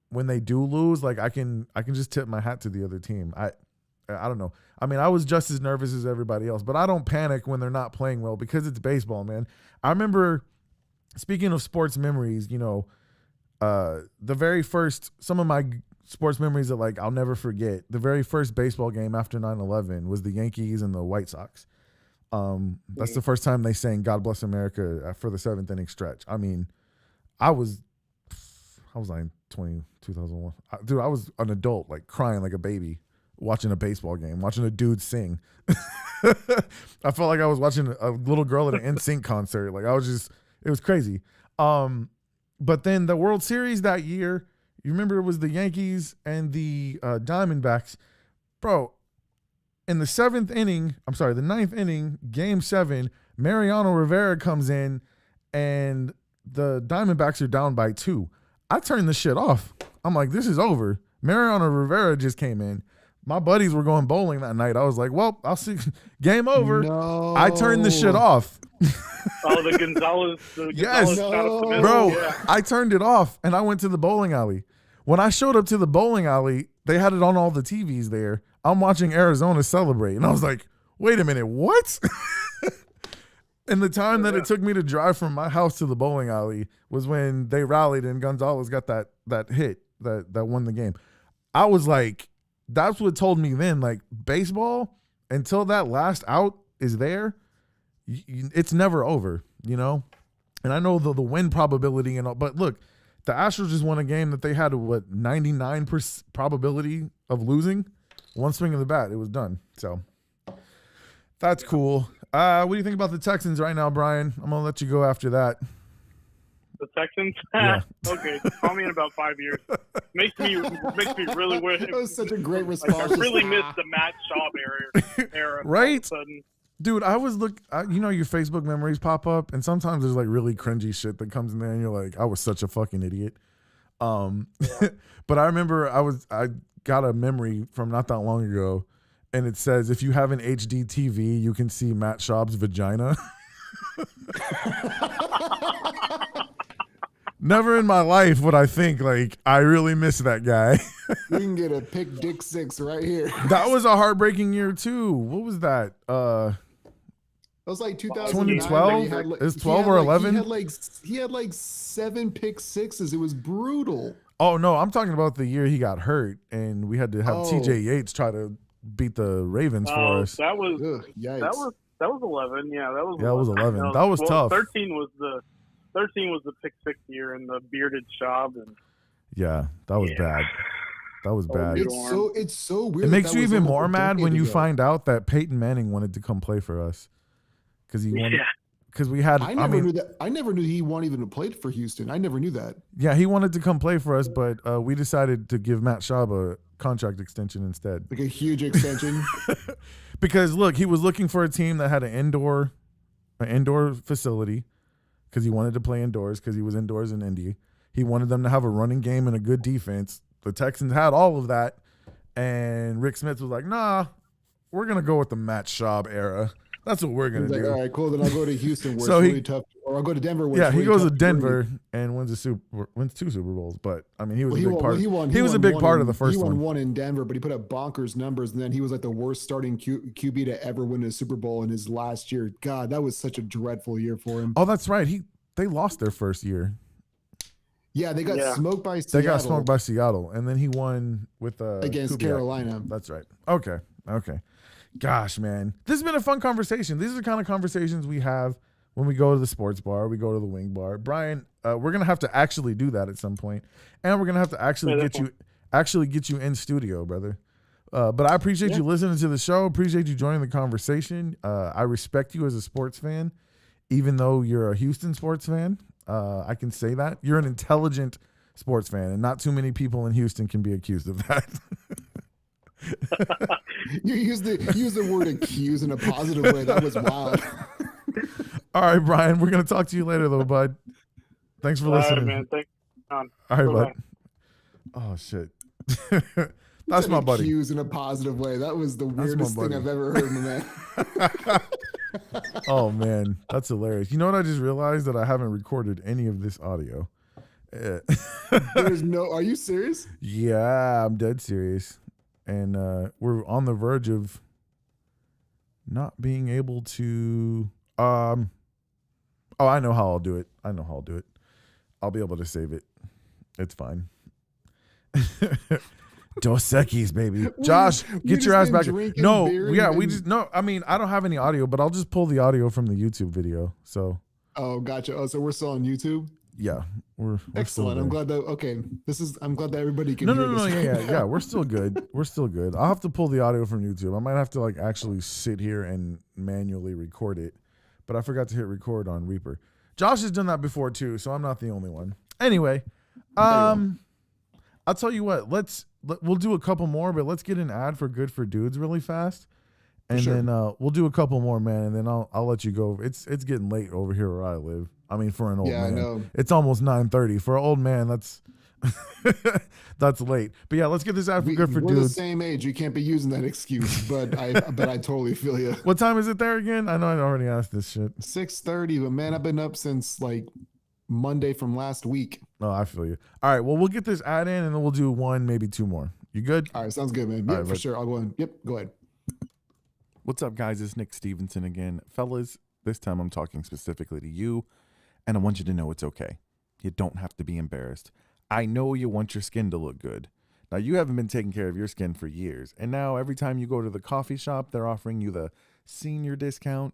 when they do lose, like I can just tip my hat to the other team. I don't know. I mean, I was just as nervous as everybody else, but I don't panic when they're not playing well because it's baseball, man. I remember, speaking of sports memories, you know, some of my sports memories that like I'll never forget. The very first baseball game after 9/11 was the Yankees and the White Sox. That's the first time they sang "God Bless America" for the 7th inning stretch. I mean, I was like 2001. Dude, I was an adult, like crying like a baby, watching a baseball game, watching a dude sing. I felt like I was watching a little girl at an NSYNC concert. Like it was crazy. But then the World Series that year, you remember it was the Yankees and the Diamondbacks. Bro, in the 9th inning, Game 7, Mariano Rivera comes in and the Diamondbacks are down by 2. I turned the shit off. I'm like, this is over. Mariano Rivera just came in. My buddies were going bowling that night. I was like, well, I'll see. Game over. No. I turned the shit off. Oh, the Gonzalez. Yes. Shot of Smith. Bro, Yeah. I turned it off and I went to the bowling alley. When I showed up to the bowling alley, they had it on all the TVs there. I'm watching Arizona celebrate. And I was like, wait a minute, what? And the time that it took me to drive from my house to the bowling alley was when they rallied and Gonzalez got that hit that won the game. I was like, that's what told me then, like, baseball, until that last out is there, it's never over, you know? And I know the win probability and all, but look, the Astros just won a game that they had 99% probability of losing. One swing of the bat, it was done. So that's cool. What do you think about the Texans right now, Brian? I'm gonna let you go after that. The Texans? Yeah. Okay, call me in about 5 years. Makes me really wish. That was such a great response. Like, I really miss the Matt Schaub era. Right? All of a sudden. Dude, I was you know, your Facebook memories pop up, and sometimes there's like really cringy shit that comes in there, and you're like, I was such a fucking idiot. But I remember I got a memory from not that long ago, and it says if you have an HD TV, you can see Matt Schaub's vagina. Never in my life would I think like I really miss that guy. We can get a pick Dick 6 right here. That was a heartbreaking year too. What was that? That was like 2009. 2012? It's 12 or 11? He had like 7 pick sixes. It was brutal. Oh no, I'm talking about the year he got hurt and we had to have TJ Yates try to beat the Ravens for us. That was Ugh, yikes. that was 11. Yeah, that was. Yeah, it was 11. No, That was tough. 13 was the pick 6 year and the bearded Schaub and. Yeah, that was bad. That was bad. It's so weird. It makes that you was even almost more a mad when decade you ago. find out that Peyton Manning wanted to come play for us because he wanted. Yeah. Because we had. I never knew that. I never knew he wanted even to play for Houston. I never knew that. Yeah, he wanted to come play for us, but we decided to give Matt Schaub a contract extension instead. Like a huge extension. Because look, he was looking for a team that had an indoor facility because he wanted to play indoors because he was indoors in Indy. He wanted them to have a running game and a good defense. The Texans had all of that, and Rick Smith was like, "Nah, we're gonna go with the Matt Schaub era. That's what we're gonna He's like, do." all right, cool. Then I'll go to Houston where So it's he- really tough, or I'll go to Denver. Where Yeah, it's he really goes tough to Denver and wins 2 Super Bowls. But I mean, he was a big part. He was a big part of the first He won one. one in Denver, but he put up bonkers numbers, and then he was like the worst starting QB to ever win a Super Bowl in his last year. God, that was such a dreadful year for him. Oh, that's right. They lost their first year. Yeah, they got smoked by They Seattle. got smoked by Seattle, and then he won with against Kubiak. Carolina. That's right. Okay. Gosh, man, this has been a fun conversation. These are the kind of conversations we have when we go to the sports bar, we go to the wing bar. Brian, we're gonna have to actually do that at some point, and we're gonna have to actually get you in studio, brother. But I appreciate you listening to the show. Appreciate you joining the conversation. I respect you as a sports fan, even though you're a Houston sports fan. I can say that you're an intelligent sports fan, and not too many people in Houston can be accused of that. You use the word accuse in a positive way. That was wild. All right, Brian, we're gonna talk to you later, though, bud. Thanks for listening. All right, man. Thanks. All right, bud. Oh shit, that's my buddy. Accuse in a positive way. That was the weirdest thing I've ever heard, man. Oh man, that's hilarious. You know what? I just realized that I haven't recorded any of this audio. There's no. Are you serious? Yeah, I'm dead serious, and we're on the verge of not being able to. Oh, I know how I'll do it. I'll be able to save it. It's fine. Dos Equis, baby. Josh, get your ass back. No, I mean, I don't have any audio, but I'll just pull the audio from the YouTube video. So. Oh, gotcha. Oh, so we're still on YouTube? Yeah. We're excellent. I'm glad that I'm glad that everybody can hear No, this. yeah. We're still good. I'll have to pull the audio from YouTube. I might have to actually sit here and manually record it, but I forgot to hit record on Reaper. Josh has done that before too, so I'm not the only one. Anyway, I'll tell you what, we'll do a couple more, but let's get an ad for Good for Dudes really fast. And then we'll do a couple more, man, and then I'll let you go. It's getting late over here where I live. I mean, for an old man. I know. It's almost 9:30. For an old man, that's that's late. But yeah, let's get this ad for Good for Dudes. We're the same age. You can't be using that excuse, but I totally feel you. What time is it there again? I know I already asked this shit. 6:30, but man, I've been up since Monday from last week. Oh, I feel you. All right, well, we'll get this ad in, and then we'll do one, maybe two more. You good? All right, sounds good, man. Yeah, for sure. I'll go in. Yep, go ahead. What's up, guys? It's Nick Stevenson again. Fellas, this time I'm talking specifically to you, and I want you to know it's okay. You don't have to be embarrassed. I know you want your skin to look good. Now, you haven't been taking care of your skin for years, and now every time you go to the coffee shop, they're offering you the senior discount.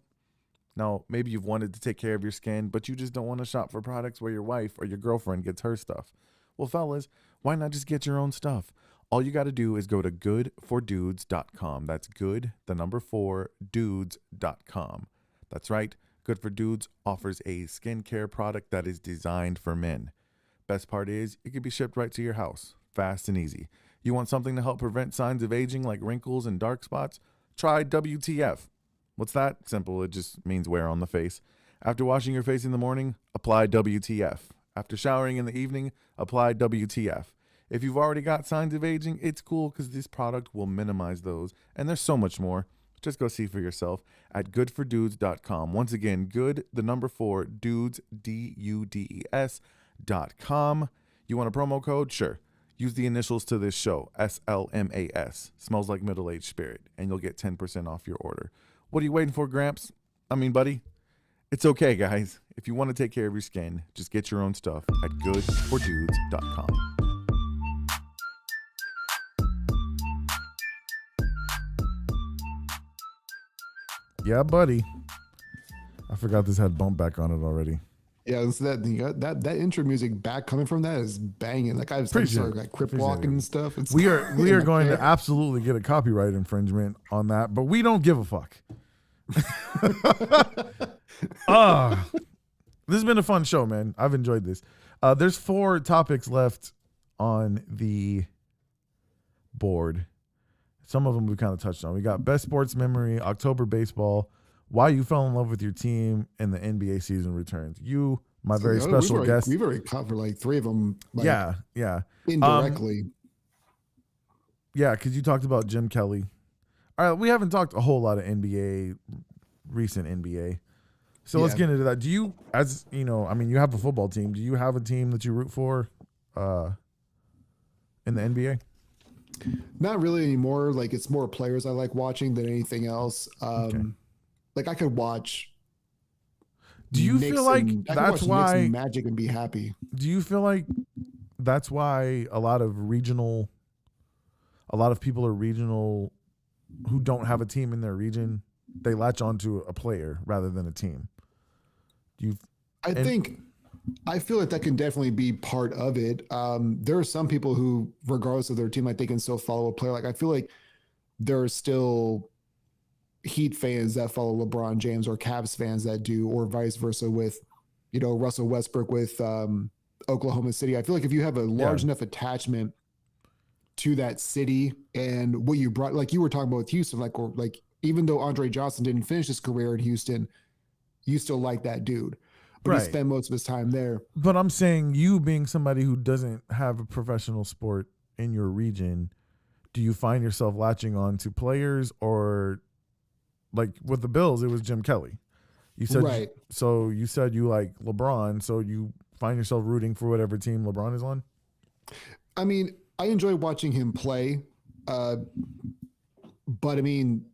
Now, maybe you've wanted to take care of your skin, but you just don't want to shop for products where your wife or your girlfriend gets her stuff. Well, fellas, why not just get your own stuff? All you got to do is go to goodfordudes.com. That's good, the number 4, dudes.com. That's right. Good for Dudes offers a skincare product that is designed for men. Best part is it can be shipped right to your house, fast and easy. You want something to help prevent signs of aging like wrinkles and dark spots? Try WTF. What's that? Simple. It just means wear on the face. After washing your face in the morning, apply WTF. After showering in the evening, apply WTF. If you've already got signs of aging, it's cool because this product will minimize those. And there's so much more. Just go see for yourself at goodfordudes.com. Once again, good, the number 4, dudes, DUDES.com. You want a promo code? Sure. Use the initials to this show, SLMAS. Smells like middle-aged spirit. And you'll get 10% off your order. What are you waiting for, Gramps? I mean, buddy, it's okay, guys. If you want to take care of your skin, just get your own stuff at goodfordudes.com. Yeah, buddy. I forgot this had bump back on it already. Yeah, so that intro music back coming from that is banging. Like I've started like crip walking and stuff. We are going to absolutely get a copyright infringement on that, but we don't give a fuck. This has been a fun show, man. I've enjoyed this. There's 4 topics left on the board. Some of them we kind of touched on. We got best sports memory, October baseball, why you fell in love with your team, and the NBA season returns. You, my very special guest. We've already covered like 3 of them. Like, yeah. Indirectly. Yeah, because you talked about Jim Kelly. All right, we haven't talked a whole lot of recent NBA. So let's get into that. Do you, as you know, I mean, you have a football team. Do you have a team that you root for in the NBA? Not really anymore. Like it's more players I like watching than anything else. Like I could watch. Do you feel like that's why Magic and be happy? Do you feel like that's why a lot of people are regional who don't have a team in their region? They latch onto a player rather than a team. I feel like that can definitely be part of it. There are some people who, regardless of their team, like they can still follow a player. Like I feel like there are still Heat fans that follow LeBron James or Cavs fans that do, or vice versa with, Russell Westbrook with Oklahoma City. I feel like if you have a large enough attachment to that city and what you brought, like you were talking about with Houston, like even though Andre Johnson didn't finish his career in Houston, you still like that dude. But he spent most of his time there. But I'm saying, you being somebody who doesn't have a professional sport in your region, do you find yourself latching on to players, or like with the Bills, it was Jim Kelly. You said So you said you like LeBron, so you find yourself rooting for whatever team LeBron is on? I mean, I enjoy watching him play. But I mean,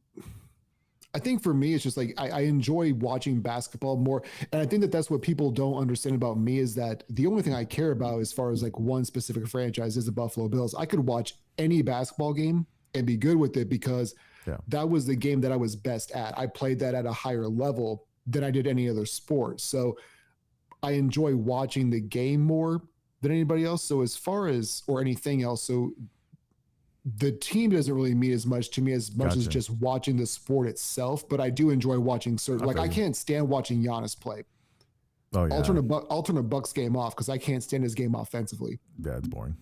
I think for me, it's just like I enjoy watching basketball more. And I think that that's what people don't understand about me, is that the only thing I care about as far as like one specific franchise is the Buffalo Bills. I could watch any basketball game and be good with it because that was the game that I was best at. I played that at a higher level than I did any other sport. So I enjoy watching the game more than anybody else. So as far as, or anything else, so the team doesn't really mean as much to me as as just watching the sport itself, but I do enjoy watching certain, like I can't stand watching Giannis play. Oh yeah. I'll turn a Bucks game off because I can't stand his game offensively. Yeah, it's boring.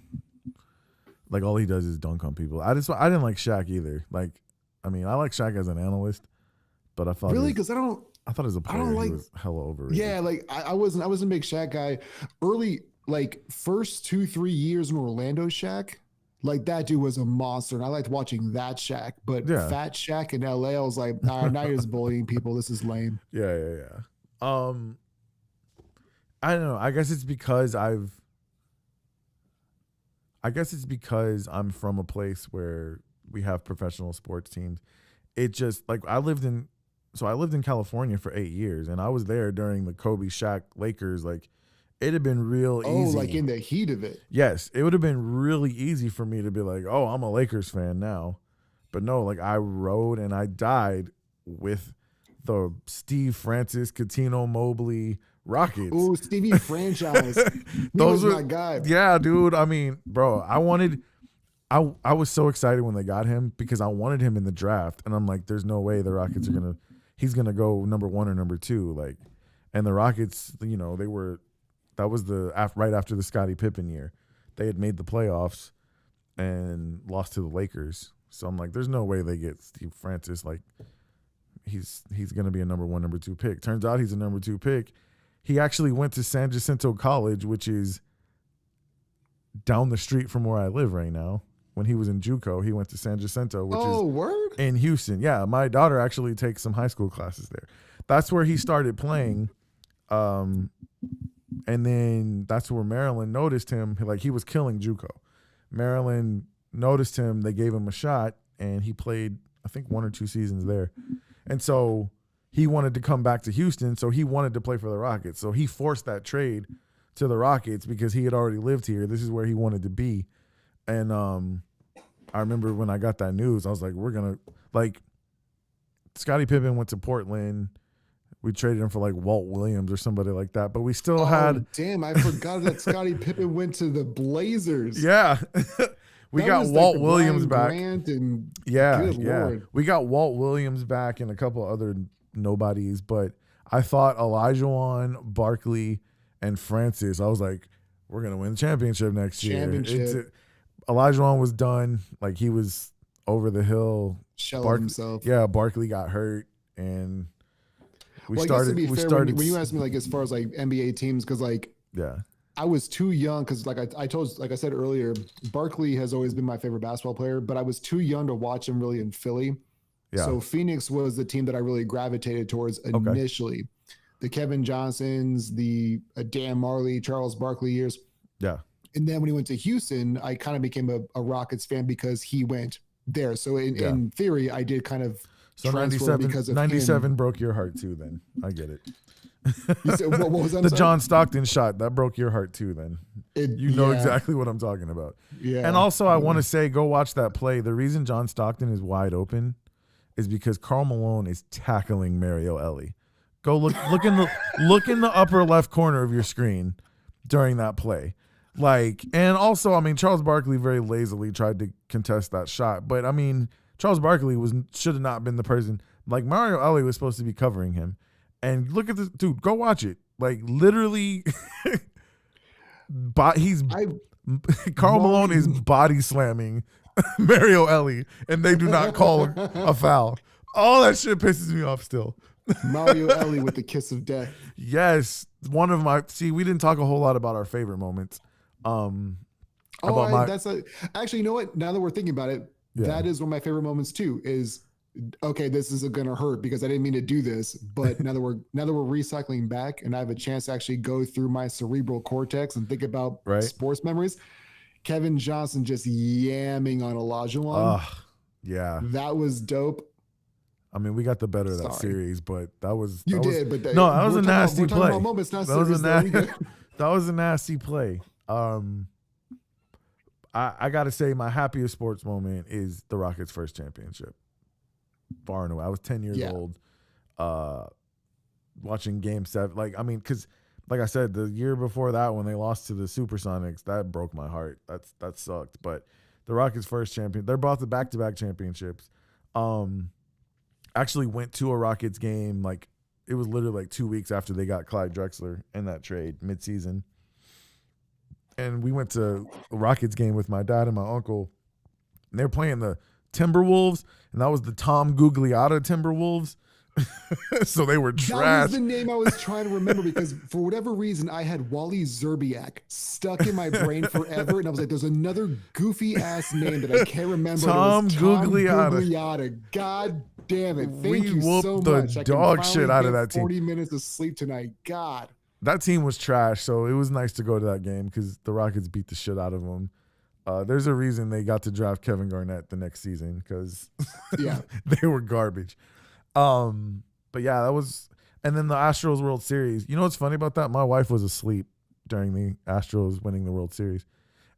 Like all he does is dunk on people. I didn't like Shaq either. Like, I mean, I like Shaq as an analyst, but I thought because I thought as a player he was hella overrated. Yeah, like I wasn't a big Shaq guy. Early, like first 2-3 years in Orlando Shaq, like that dude was a monster, and I liked watching that Shaq. But Fat Shaq in LA, I was like, nah, now you're just bullying people. This is lame. Yeah. I don't know. I guess it's because I'm from a place where we have professional sports teams. It just like I lived in California for 8 years, and I was there during the Kobe Shaq Lakers. Like, it'd have been real easy. Oh, like in the heat of it. Yes, it would have been really easy for me to be like, oh, I'm a Lakers fan now. But no, like I rode and I died with the Steve Francis, Cuttino Mobley Rockets. Oh, Stevie franchise. Those were my guy. Yeah, dude. I mean, bro, I was so excited when they got him because I wanted him in the draft, and I'm like, there's no way the Rockets are he's gonna go number 1 or number 2. Like, and the Rockets, that was right after the Scottie Pippen year. They had made the playoffs and lost to the Lakers. So I'm like, there's no way they get Steve Francis. Like, he's gonna be a number 1, number 2 pick. Turns out he's a number 2 pick. He actually went to San Jacinto College, which is down the street from where I live right now. when he was in JUCO. He went to San Jacinto, which is word? in Houston. Yeah, my daughter actually takes some high school classes there. That's where he started playing. And then that's where Maryland noticed him. Like, he was killing JUCO. Maryland noticed him. They gave him a shot, and he played, I think, 1 or 2 seasons there. And so he wanted to come back to Houston, so he wanted to play for the Rockets. So he forced that trade to the Rockets because he had already lived here. This is where he wanted to be. And I remember when I got that news, I was like, we're going to, like, Scottie Pippen went to Portland. We traded him for, like, Walt Williams or somebody like that. But we still had. Damn, I forgot that Scottie Pippen went to the Blazers. Yeah. We That got was Walt like Williams Brian back. Grant and Yeah, good yeah. Lord. We got Walt Williams back and a couple other nobodies, but I thought Olajuwon, Barkley, and Francis, I was like, we're going to win the championship next year. Olajuwon was done. Like, he was over the hill. Shelling himself. Yeah, Barkley got hurt, and we I started. guess to be fair, started. when you asked me, like, as far as like NBA teams, because like Yeah. I was too young, because like I said earlier, Barkley has always been my favorite basketball player, but I was too young to watch him really in Philly. Yeah. So Phoenix was the team that I really gravitated towards initially. The Kevin Johnsons, the Dan Marley, Charles Barkley years. Yeah. And then when he went to Houston, I kind of became a Rockets fan because he went there. So in theory, I did kind of So transfer 97, because of 97 him. broke your heart too. Then I get it. You said, what was that? The John Stockton shot that broke your heart too. Then you know Yeah. exactly what I'm talking about. Yeah. And also, I want to say, go watch that play. The reason John Stockton is wide open is because Karl Malone is tackling Mario Elie. Go look in the upper left corner of your screen during that play. Like, and also, I mean, Charles Barkley very lazily tried to contest that shot, but I mean, Charles Barkley should have not been the person. Like, Mario Elie was supposed to be covering him. And look at this dude. Go watch it. Like, literally, Karl Malone is body slamming Mario Elie, and they do not call a foul. All that shit pisses me off still. Mario Elie with the kiss of death. Yes, one of my. See, we didn't talk a whole lot about our favorite moments. Actually, you know what? Now that we're thinking about it, that is one of my favorite moments too. Is okay, this is gonna hurt because I didn't mean to do this, but now that we're recycling back and I have a chance to actually go through my cerebral cortex and think about sports memories. Kevin Johnson just yamming on Olajuwon. Yeah, that was dope. I mean, we got the better of that series, but that was that was a nasty play. That was a nasty play. I got to say, my happiest sports moment is the Rockets' first championship. Far and away. I was 10 years old, watching Game 7. Like, I mean, because, like I said, the year before that, when they lost to the Supersonics, that broke my heart. That sucked. But the Rockets' first champion, they're both the back-to-back championships. Actually went to a Rockets game, like, it was literally like 2 weeks after they got Clyde Drexler in that trade midseason. And we went to a Rockets game with my dad and my uncle. And they were playing the Timberwolves, and that was the Tom Gugliotta Timberwolves. So they were trash. That was the name I was trying to remember because for whatever reason, I had Wally Zerbiak stuck in my brain forever. And I was like, there's another goofy ass name that I can't remember. Tom Gugliotta. God damn it. Thank you so the much. Dog shit out of that team. 40 minutes of sleep tonight. God. That team was trash, so it was nice to go to that game because the Rockets beat the shit out of them. There's a reason they got to draft Kevin Garnett the next season because they were garbage. But yeah, that was, and then the Astros World Series. You know what's funny about that? My wife was asleep during the Astros winning the World Series,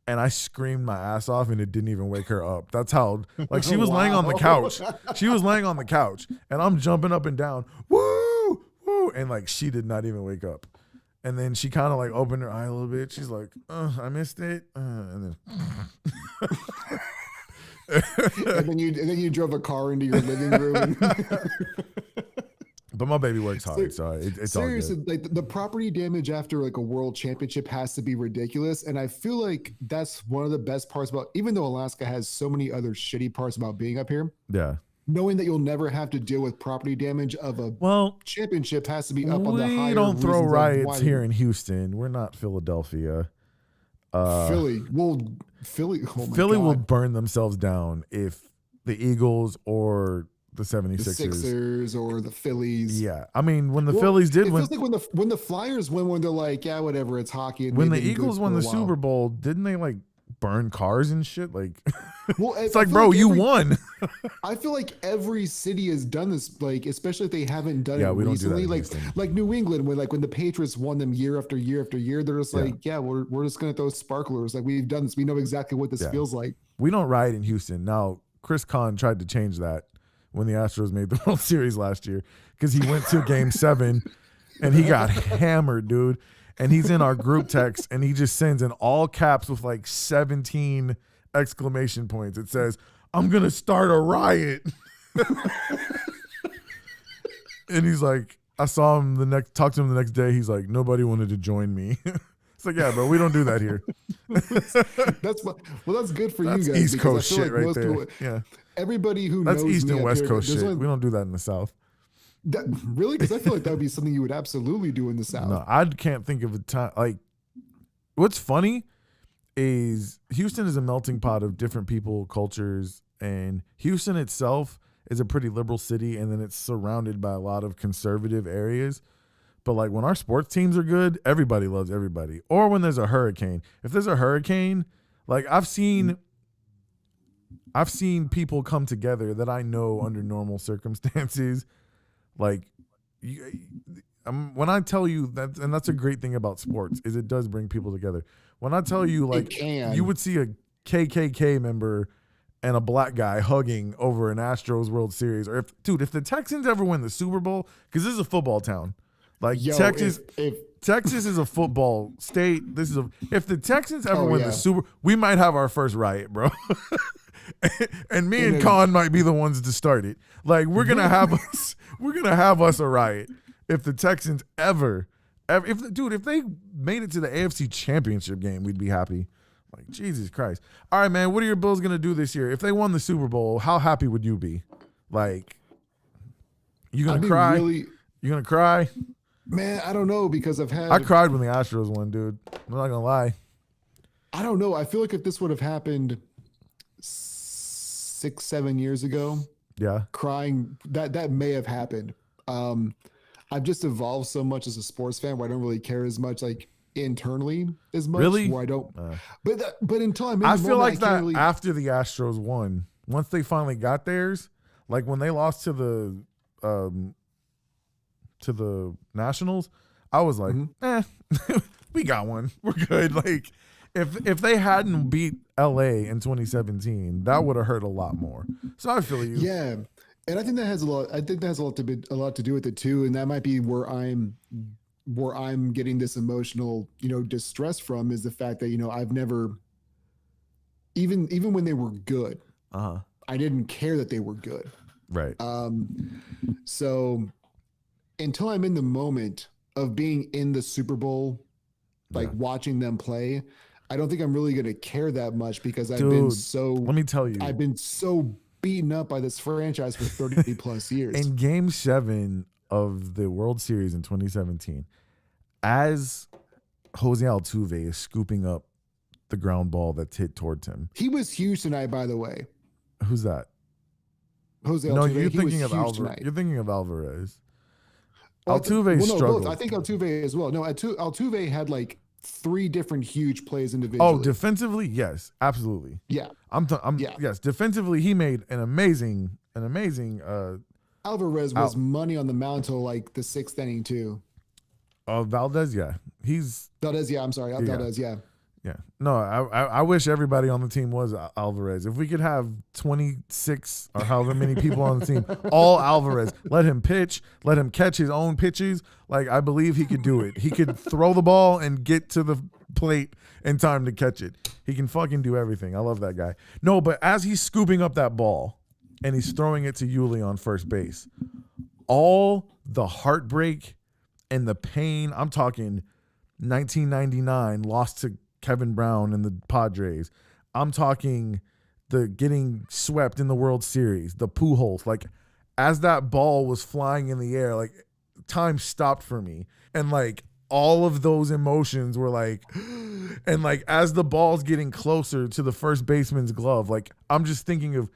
and I screamed my ass off, and it didn't even wake her up. That's how, like, she was laying on the couch. She was laying on the couch, and I'm jumping up and down, woo, woo, and like she did not even wake up. And then she kind of like opened her eye a little bit. She's like, I missed it. And then you drove a car into your living room. But my baby works hard, so it's seriously, all good. like the property damage after like a world championship has to be ridiculous. And I feel like that's one of the best parts about, even though Alaska has so many other shitty parts about being up here. Yeah. Knowing that you'll never have to deal with property damage of a championship has to be up on the higher. We don't throw riots here in Houston. We're not Philadelphia. Philly. Well, Philly. Oh my Philly God. will burn themselves down if the Eagles or the 76ers. The Sixers or the Phillies. Yeah. I mean, when the Well, Phillies did it win, feels like when the Flyers win, when they're like, yeah, whatever, it's hockey. And when the they've been good Eagles won for a the while. Super Bowl, didn't they like burn cars and shit? Like, Well, it's I like, feel bro, like you won. I feel like every city has done this, like especially if they haven't done Yeah, it we don't do that recently. in Like Houston. New England, when the Patriots won them year after year after year, they're just Yeah. like, yeah, we're just gonna throw sparklers. Like we've done this. We know exactly what this Yeah. feels like. We don't riot in Houston. Now, Chris Kahn tried to change that when the Astros made the World Series last year because he went to Game 7 and he got hammered, dude. And he's in our group text and he just sends in all caps with like 17 exclamation points. It says, "I'm going to start a riot." And he's like, I saw him talked to him the next day. He's like, nobody wanted to join me. It's like, yeah, bro, we don't do that here. That's good for That's you guys. East because I Coast feel shit like right most there. people- Yeah. Everybody who That's knows East me and up West here, Coast there's shit. only- We don't do that in the South. Really? Because I feel like that would be something you would absolutely do in the South. No, I can't think of a time. Like, what's funny is Houston is a melting pot of different people, cultures, and Houston itself is a pretty liberal city, and then it's surrounded by a lot of conservative areas. But like when our sports teams are good, everybody loves everybody. Or when there's a hurricane. If there's a hurricane, like I've seen people come together that I know under normal circumstances. Like, when I tell you that, and that's a great thing about sports, is it does bring people together. When I tell you, like, you would see a KKK member and a black guy hugging over an Astros World Series, or if the Texans ever win the Super Bowl, because this is a football town, like Texas. Texas is a football state. If the Texans ever win the Super, we might have our first riot, bro. And me and Khan might be the ones to start it. Like we're gonna have us a riot if the Texans ever if they made it to the AFC Championship game, we'd be happy. Like Jesus Christ. All right, man. What are your Bills gonna do this year? If they won the Super Bowl, how happy would you be? Like, you gonna cry? You gonna cry? Man, I don't know because I cried when the Astros won, dude. I'm not gonna lie. I don't know. I feel like if this would have happened 6-7 years ago, crying that may have happened. I've just evolved so much as a sports fan where I don't really care as much like internally as much. Really? Where I don't. But until I'm in I the feel moment, like that really... after the Astros won, once they finally got theirs, like when they lost to the Nationals, I was like, we got one. We're good. Like if they hadn't beat LA in 2017, that would have hurt a lot more. So I feel you. Yeah. And I think that has a lot. I think that has a lot to do with it too. And that might be where I'm getting this emotional, distress from, is the fact that I've never, even when they were good, I didn't care that they were good. Right. So until I'm in the moment of being in the Super Bowl, like watching them play, I don't think I'm really going to care that much because let me tell you, I've been so beaten up by this franchise for 30 plus years. In Game 7 of the World Series in 2017, as Jose Altuve is scooping up the ground ball that's hit towards him. He was huge tonight, by the way. Who's that? Jose Altuve. No, you're thinking of Alvarez. You're thinking of Alvarez. Well, Altuve struggled. Both. I think Altuve as well. No, Altuve had like 3 different huge plays individually. Oh, defensively, yes, absolutely. Yeah, yes. Defensively, he made an amazing. Alvarez was money on the mound till like the 6th inning too. Valdez, yeah, Valdez. Yeah, I'm sorry, Valdez. Yeah. Yeah. No, I wish everybody on the team was Alvarez. If we could have 26 or however many people on the team, all Alvarez, let him pitch, let him catch his own pitches. Like, I believe he could do it. He could throw the ball and get to the plate in time to catch it. He can fucking do everything. I love that guy. No, but as he's scooping up that ball and he's throwing it to Yuli on first base, all the heartbreak and the pain, I'm talking 1999, lost to Kevin Brown and the Padres. I'm talking the getting swept in the World Series, the Pujols. Like, as that ball was flying in the air, like, time stopped for me. And, like, all of those emotions were like, and like as the ball's getting closer to the first baseman's glove, like I'm just thinking of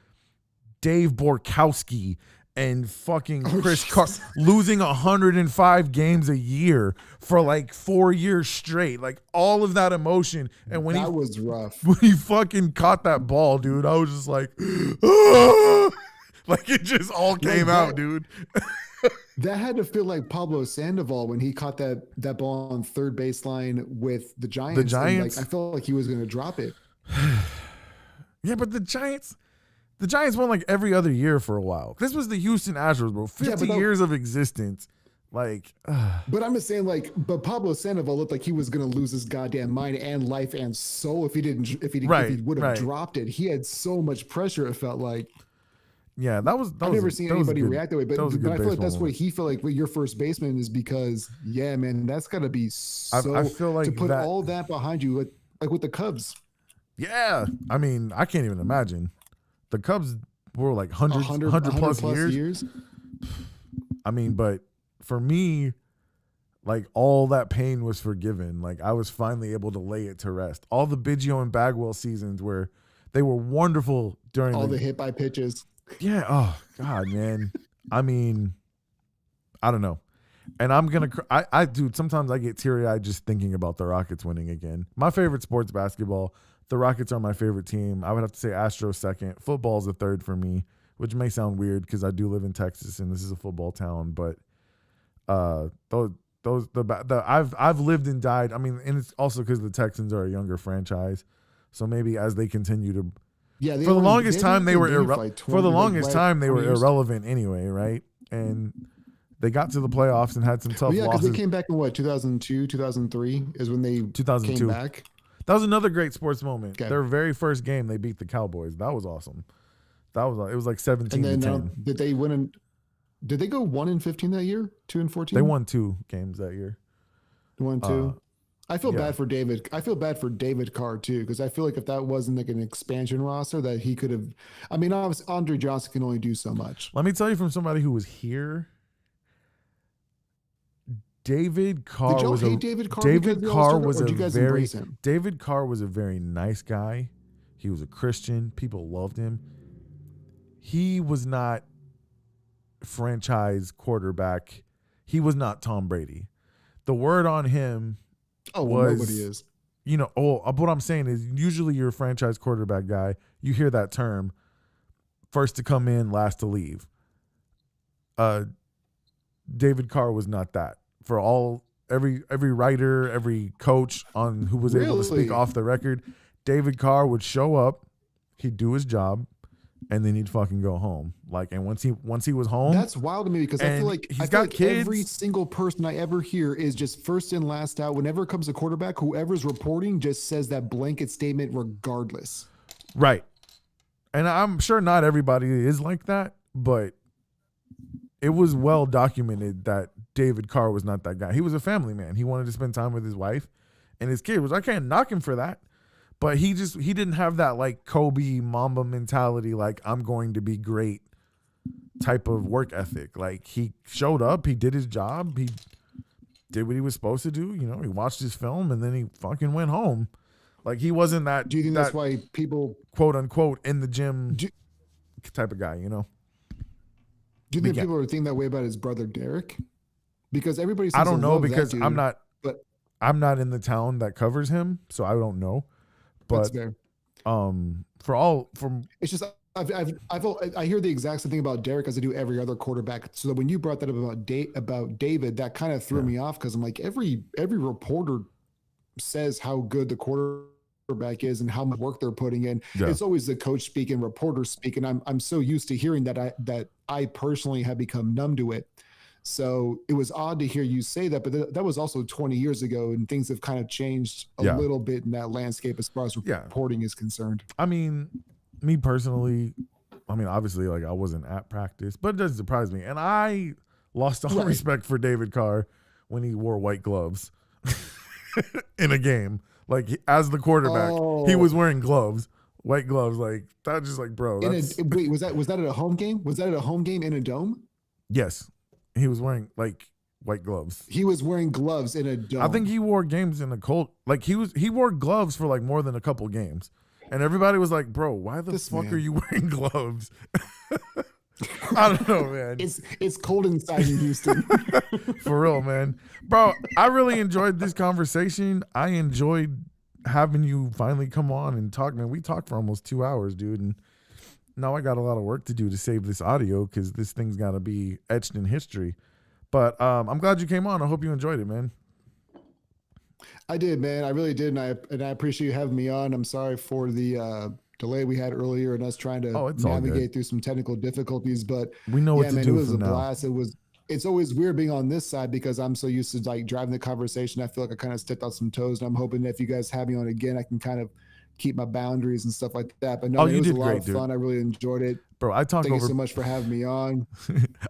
Dave Borkowski and fucking Chris Carr losing 105 games a year for like 4 years straight, like all of that emotion. And when that was rough. When he fucking caught that ball, dude, I was just like, ah! Like it just all came out, dude. That had to feel like Pablo Sandoval when he caught that ball on third baseline with the Giants. The Giants? And, like, I felt like he was going to drop it. Yeah, but the Giants won like every other year for a while. This was the Houston Astros, bro. 50 years of existence. Like, but I'm just saying, like, but Pablo Sandoval looked like he was going to lose his goddamn mind and life and soul if he would have dropped it. He had so much pressure. It felt like. Yeah, I've never seen anybody react that way, but I feel like that's what he felt like with your first baseman is because, yeah, man, that's got to be so. I feel like to put all that behind you, like with the Cubs. Yeah, I mean, I can't even imagine. The Cubs were like 100 plus years. I mean, but for me, like all that pain was forgiven. Like I was finally able to lay it to rest. All the Biggio and Bagwell seasons where they were wonderful during all the hit by pitches. Yeah. Oh God, man. I mean, I don't know. And I'm going to, I dude, sometimes I get teary eyed just thinking about the Rockets winning again. My favorite sport's basketball. The Rockets are my favorite team. I would have to say Astros second. Football's a third for me, which may sound weird because I do live in Texas and this is a football town. But I've lived and died. I mean, and it's also because the Texans are a younger franchise. So maybe as they continue to, for the longest time they were irrelevant anyway, right? And they got to the playoffs and had some tough losses. Because they came back in 2002, 2003 is when they 2002 came back. That was another great sports moment. Okay. Their very first game, they beat the Cowboys. That was awesome. It was like 17-10. Did they win? Did they go 1-15 that year? 2-14? They won 2 games that year. 1-2. I feel bad for David. I feel bad for David Carr too, because I feel like if that wasn't like an expansion roster, that he could have. I mean, obviously, Andre Johnson can only do so much. Let me tell you from somebody who was here. David Carr Did y'all was hate a David Carr David Carr was or a did you guys very embrace him? David Carr was a very nice guy. He was a Christian. People loved him. He was not franchise quarterback. He was not Tom Brady. The word on him was nobody is. You know, what I'm saying is usually you're a franchise quarterback guy. You hear that term, first to come in, last to leave. David Carr was not that. For every writer, every coach on who was able to speak off the record, David Carr would show up, he'd do his job, and then he'd fucking go home. Like, and once he was home, that's wild to me because I feel like kids. Every single person I ever hear is just first in, last out. Whenever it comes to quarterback, whoever's reporting just says that blanket statement regardless. Right. And I'm sure not everybody is like that, but it was well documented that David Carr was not that guy. He was a family man. He wanted to spend time with his wife and his kid. I can't knock him for that. But he didn't have that like Kobe Mamba mentality, like I'm going to be great type of work ethic. Like he showed up, he did his job, he did what he was supposed to do. You know, he watched his film and then he fucking went home. Like he wasn't that. Do you think that's why people quote unquote in the gym type of guy? You know. Do you think people are thinking that way about his brother Derek? Because everybody. I don't know because I'm not in the town that covers him, so I don't know. But that's fair. It's just I hear the exact same thing about Derek as I do every other quarterback. So when you brought that up about David, that kind of threw me off because I'm like every reporter says how good the quarterback is and how much work they're putting in. Yeah. It's always the coach speaking, reporter speaking. I'm so used to hearing that I personally have become numb to it. So it was odd to hear you say that, but that was also 20 years ago, and things have kind of changed a little bit in that landscape as far as reporting is concerned. I mean, me personally, obviously, like I wasn't at practice, but it doesn't surprise me. And I lost all respect for David Carr when he wore white gloves in a game. Like as the quarterback, he was wearing gloves, white gloves. Like that, just like bro. Wait, was that at a home game? Was that at a home game in a dome? Yes. He was wearing like white gloves. He was wearing gloves in a dome. I think he wore games in a cold. Like he wore gloves for like more than a couple games, and everybody was like, "Bro, why the fuck are you wearing gloves?" I don't know, man. It's cold inside in Houston. For real, man. Bro, I really enjoyed this conversation. I enjoyed having you finally come on and talk, man. We talked for almost 2 hours, dude, and now I got a lot of work to do to save this audio because this thing's got to be etched in history. But I'm glad you came on. I hope you enjoyed it, man. I did, man. I really did, and I appreciate you having me on. I'm sorry for the delay we had earlier and us trying to navigate through some technical difficulties, but we know what to do. It was a now. blast. It's always weird being on this side because I'm so used to like driving the conversation. I feel like I kind of stepped on some toes, and I'm hoping that if you guys have me on again, I can kind of keep my boundaries and stuff like that. But no, it was a lot of fun. I really enjoyed it. Bro, Thank you so much for having me on.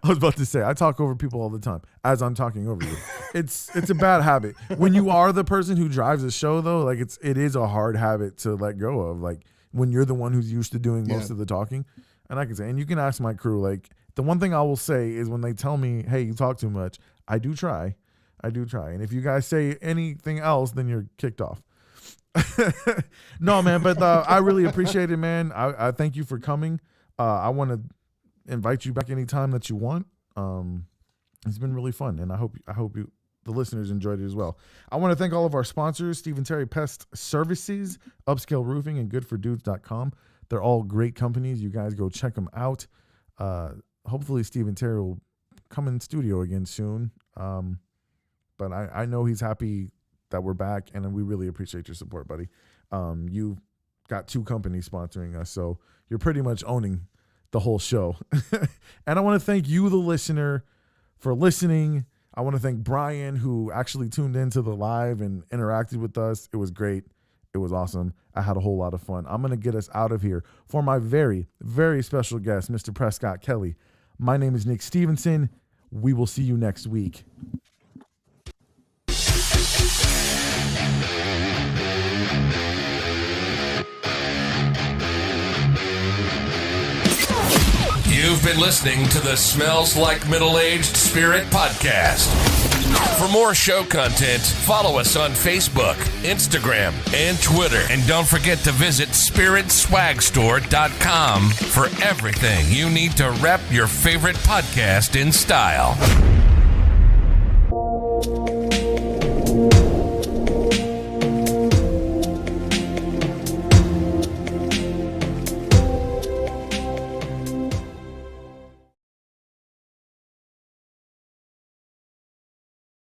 I was about to say, I talk over people all the time as I'm talking over you. It's a bad habit. When you are the person who drives the show, though, like it is a hard habit to let go of. Like when you're the one who's used to doing most of the talking. And I can say, and you can ask my crew, like the one thing I will say is when they tell me, hey, you talk too much, I do try. And if you guys say anything else, then you're kicked off. No, man, but I really appreciate it, man. I thank you for coming. I want to invite you back anytime that you want. It's been really fun, and I hope the listeners enjoyed it as well. I want to thank all of our sponsors, Steve & Terry Pest Services, Upscale Roofing, and GoodForDudes.com. They're all great companies. You guys go check them out. Hopefully Steve & Terry will come in studio again soon. But I know he's happy that we're back, and we really appreciate your support, buddy. You've got 2 companies sponsoring us, so you're pretty much owning the whole show. And I want to thank you, the listener, for listening. I want to thank Brian, who actually tuned into the live and interacted with us. It was great. It was awesome. I had a whole lot of fun. I'm going to get us out of here for my very, very special guest, Mr. Prescott Kelly. My name is Nick Stevenson. We will see you next week. You've been listening to the Smells Like Middle-Aged Spirit podcast. For more show content, follow us on Facebook, Instagram, and Twitter. And don't forget to visit SpiritSwagStore.com for everything you need to rep your favorite podcast in style.